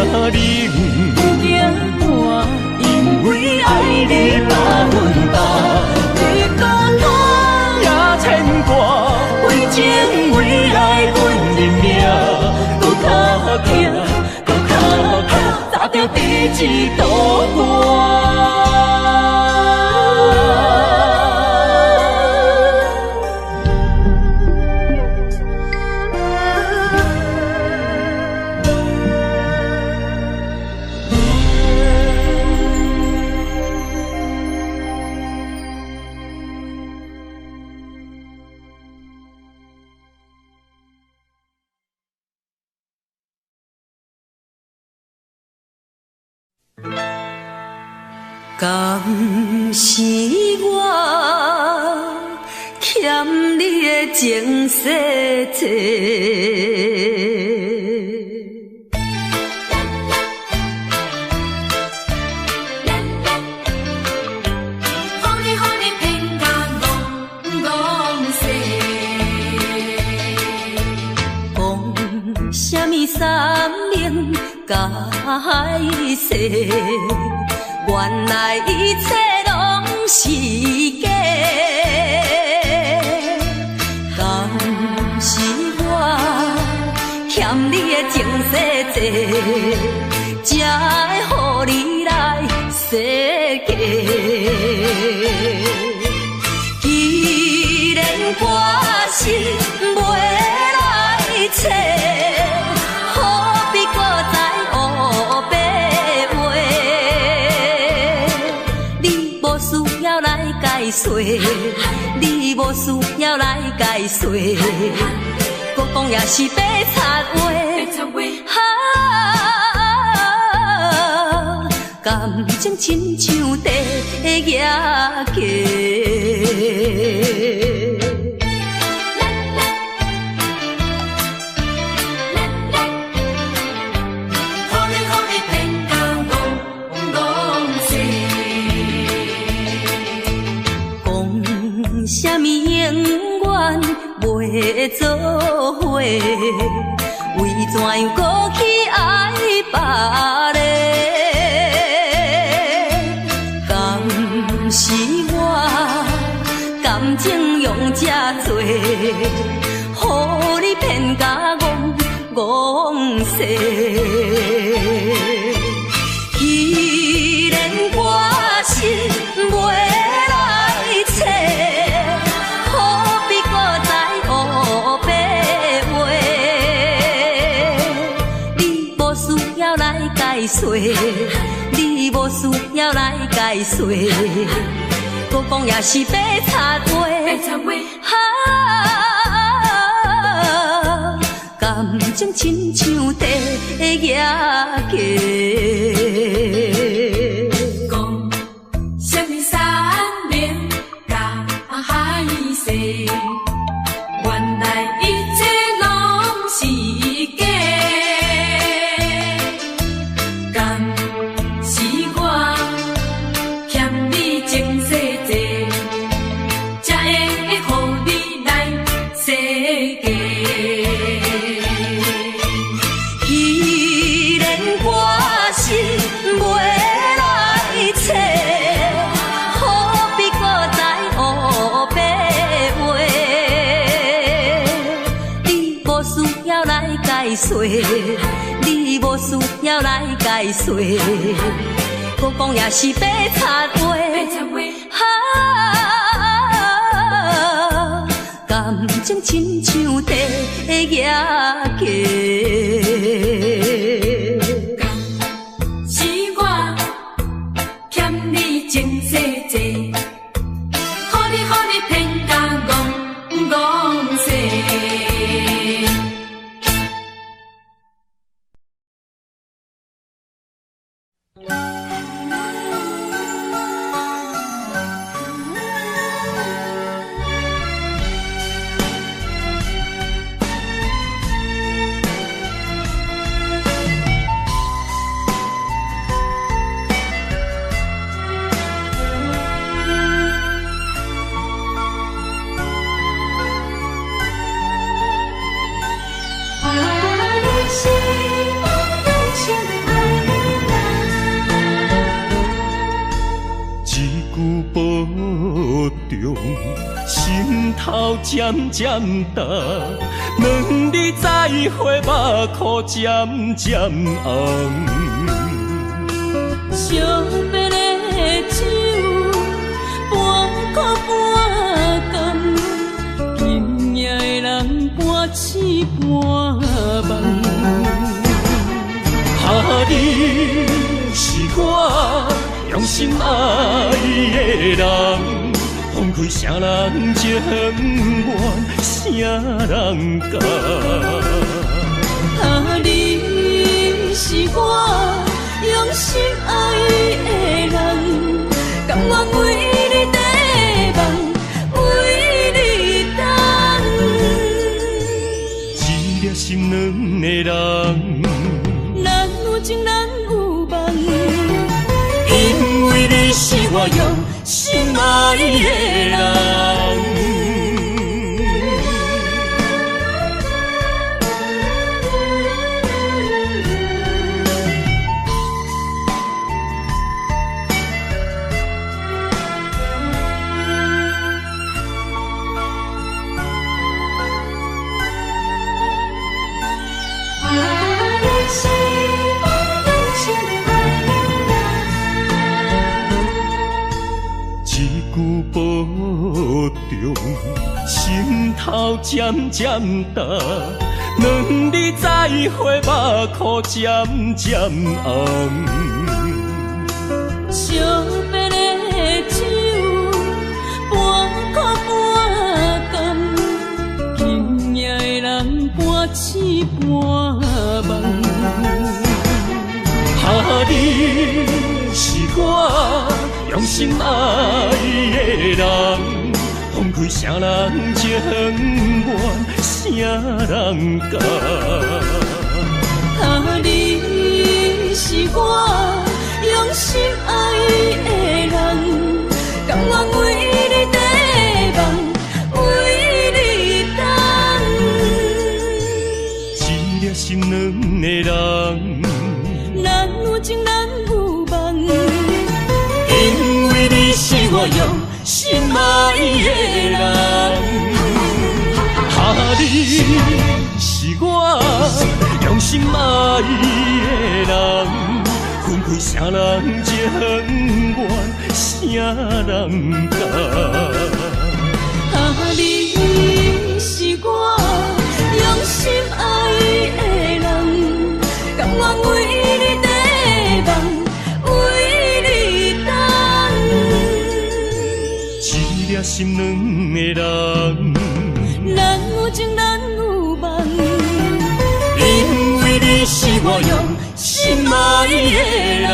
冷，有惊寒，因为爱你把阮担，你孤单也牵挂，为情为爱阮认命，搁较惊，搁较怕，砸着第一道关。敢是我欠你的情世多，予你偏甲戆讲什么三明解释？原来一切拢是假，敢是我欠你的情世多，才会予你来世界。既然我是袂来找，何必搁再黑白？解说，你无需要来解说，搁讲也是白插话。感情亲像地野鸡，什么永远袂做伙？为怎样搁去爱别个？敢是我感情用这多，予你骗甲戆世？既然我是袂来找，解说，你无需要来解说，搁讲也是白插话。感情亲像地野鸡。讲什么三明甲海誓，原来一切拢是假。解说，你无需要来解说，搁讲也是白插话。感情亲像地野鸡，是我欠你情世多，予你骗甲戆世。是我用心的爱。中，心头渐渐重，两日再会，目眶渐渐红。惜别的酒，半苦半甘，今夜的人半醒半梦。你是我用心爱的人，放开啥人情愿，啥人甘？你是我用心爱的人，甘愿为你地梦，为你等。一粒心软的人，咱有情咱有梦，因为你是我用心爱的人。保重，心头渐渐重，两日再会，目眶渐渐红。惜别的酒，半苦半甘，今夜的人半醒半梦。你是我用心爱的人，放开啥人情愿，啥人甘？你是我用心爱的人，甘愿为你地梦，为你等。一粒心软的人，咱有情咱有梦，因为你是我用心爱的人。你是我用心爱的人，分开啥人情愿，啥人甘？你是我用心爱的人，甘愿为你地梦，为你等。一粒心软的人，咱有情咱有梦，因为你是我用心爱的人。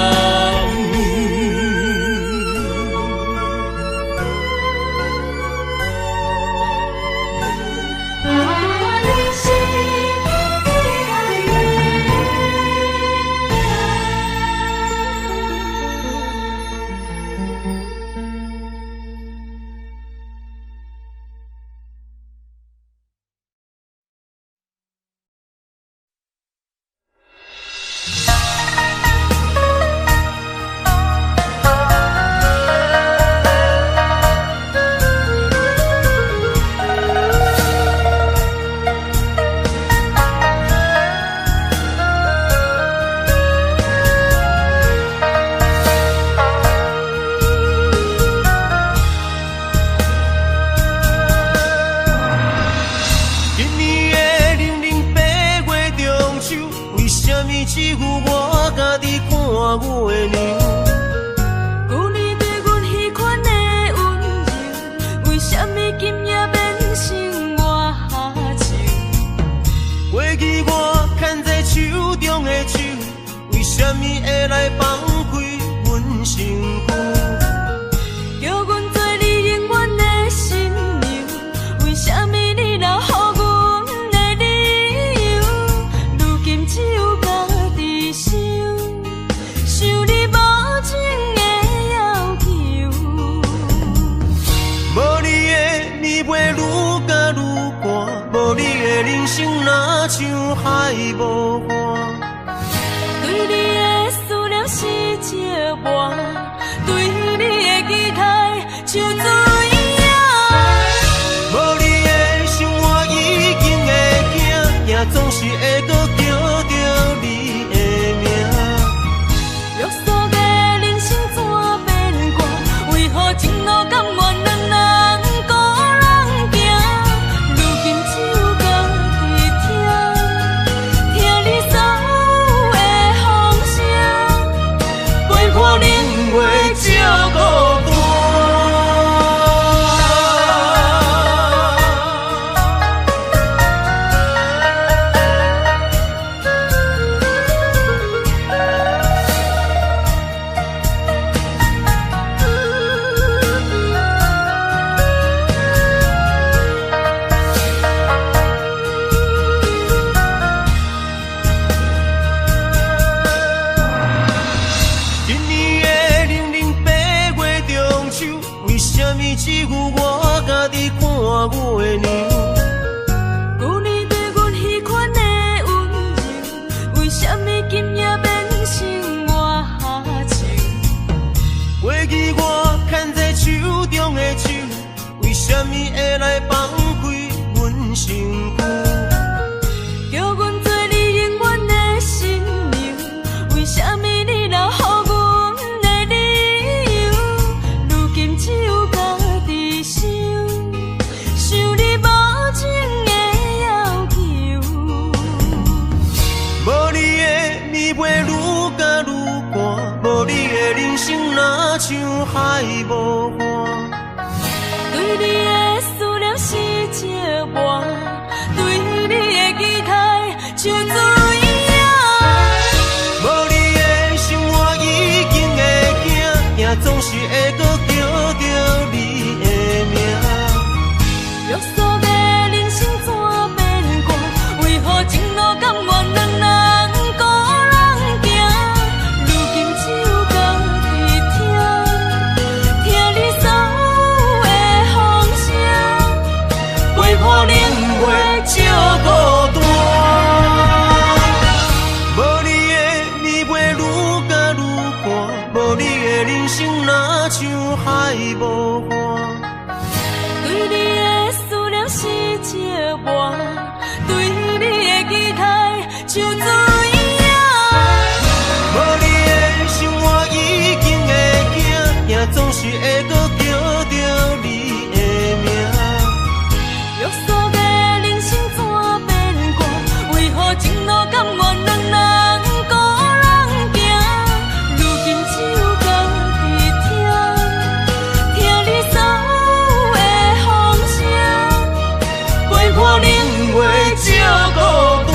对你的期待像水。只有我家己看月亮。旧年对阮彼款的温柔，为什么今夜变成我下情？过去我牵在手中的手，为什么会来放开阮身躯？叫阮做你永远的新娘，为什么你留予阮的理由？如今只有家己想，想你无情的要求。无你的暝袂愈加愈寒，无你的人生若像海无岸。对你的思念是一碗，对你的期待像水影。无你的生活已经会惊，惊总是会搁叫着你的名。约束的人生怎变卦？为何情路甘愿两人孤人行？如今只有家己听，听你所有的风声，陪破冷月照孤单。无你的暝袂愈加愈寒，无你的人生若像海无岸。对你的思念是一碗，对你的期待像水影。无你的生活已经会惊，惊总是会搁叫着你的名。约束的人生怎变卦？为何情路甘愿两人孤人行？如今只有家己听，听你所有的风声，陪破冷月照孤单。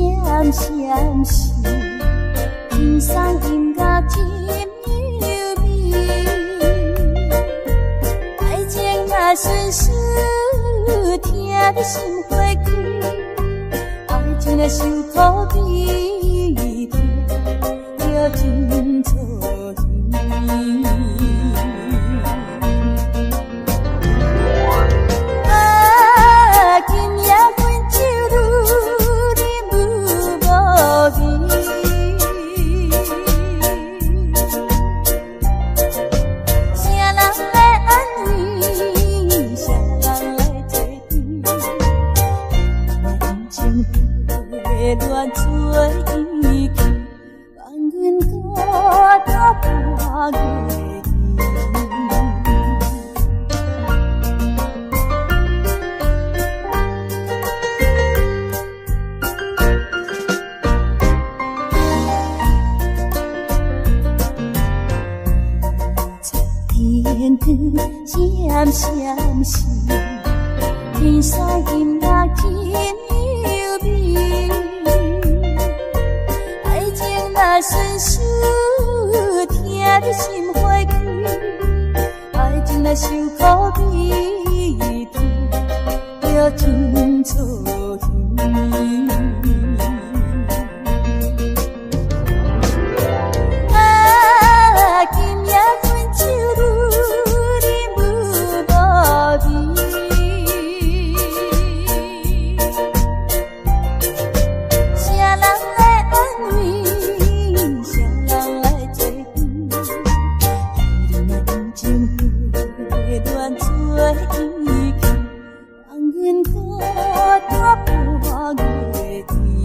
闪闪时，天上音乐真优美，爱情若顺顺，听你心花开，爱情若伤苦悲痛，就真错意。乱做意气，望阮孤单半月天光闪闪时，天上音乐真优美。顺顺听你心花开，爱情若伤苦悲痛，就真错意。啊，今夜阮酒愈啉愈无味，谁人来安慰？乱做意气，望阮月甜。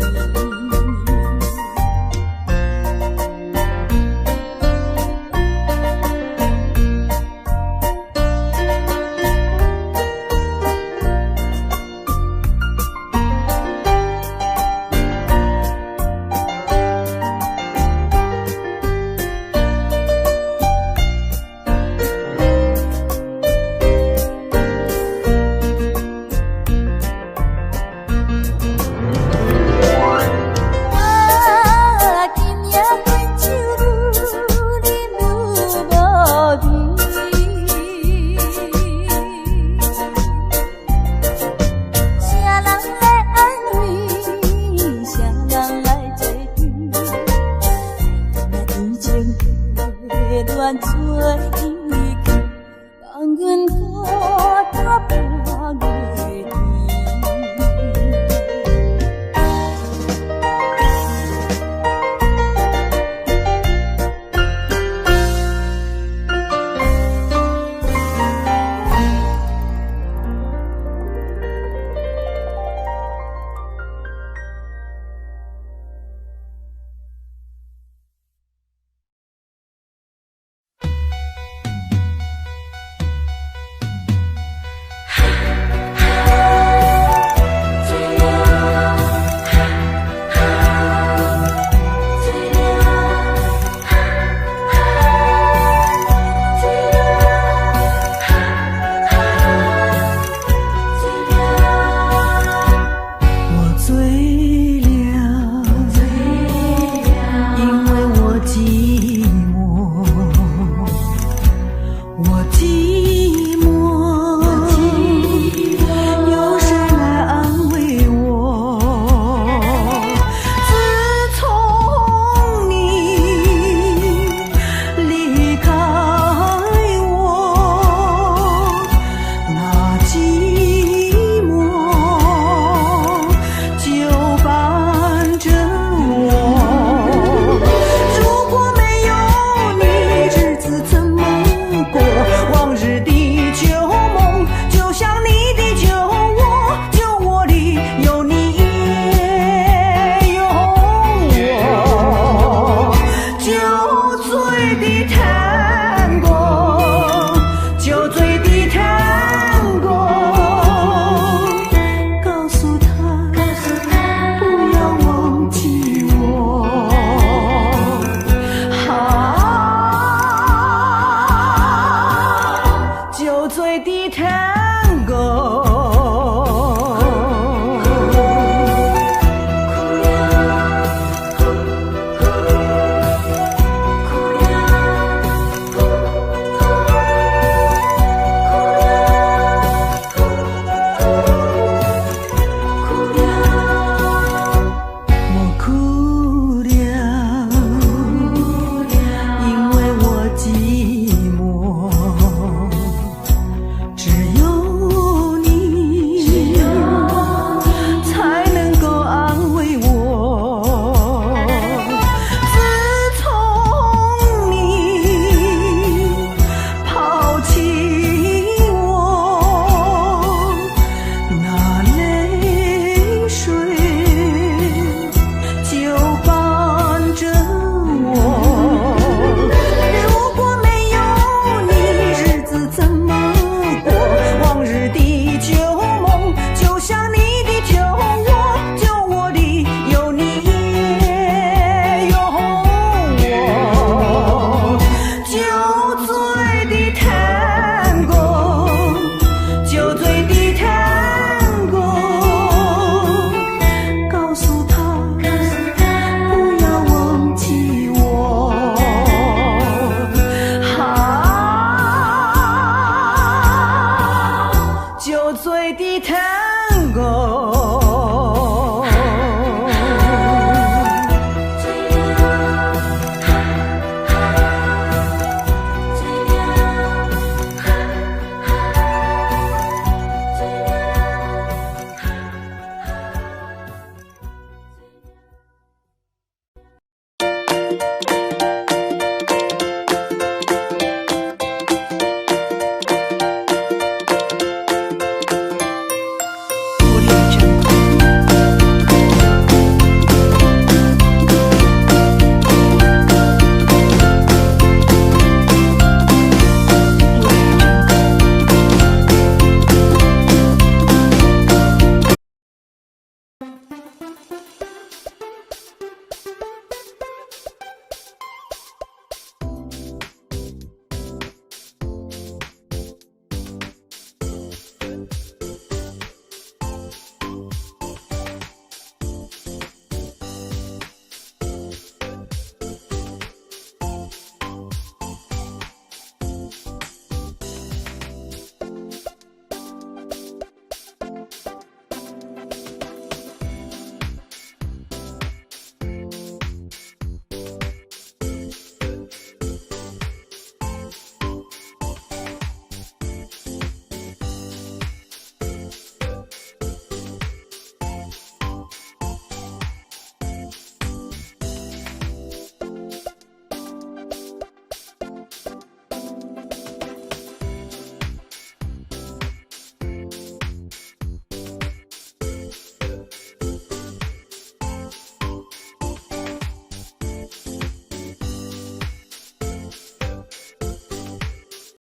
最低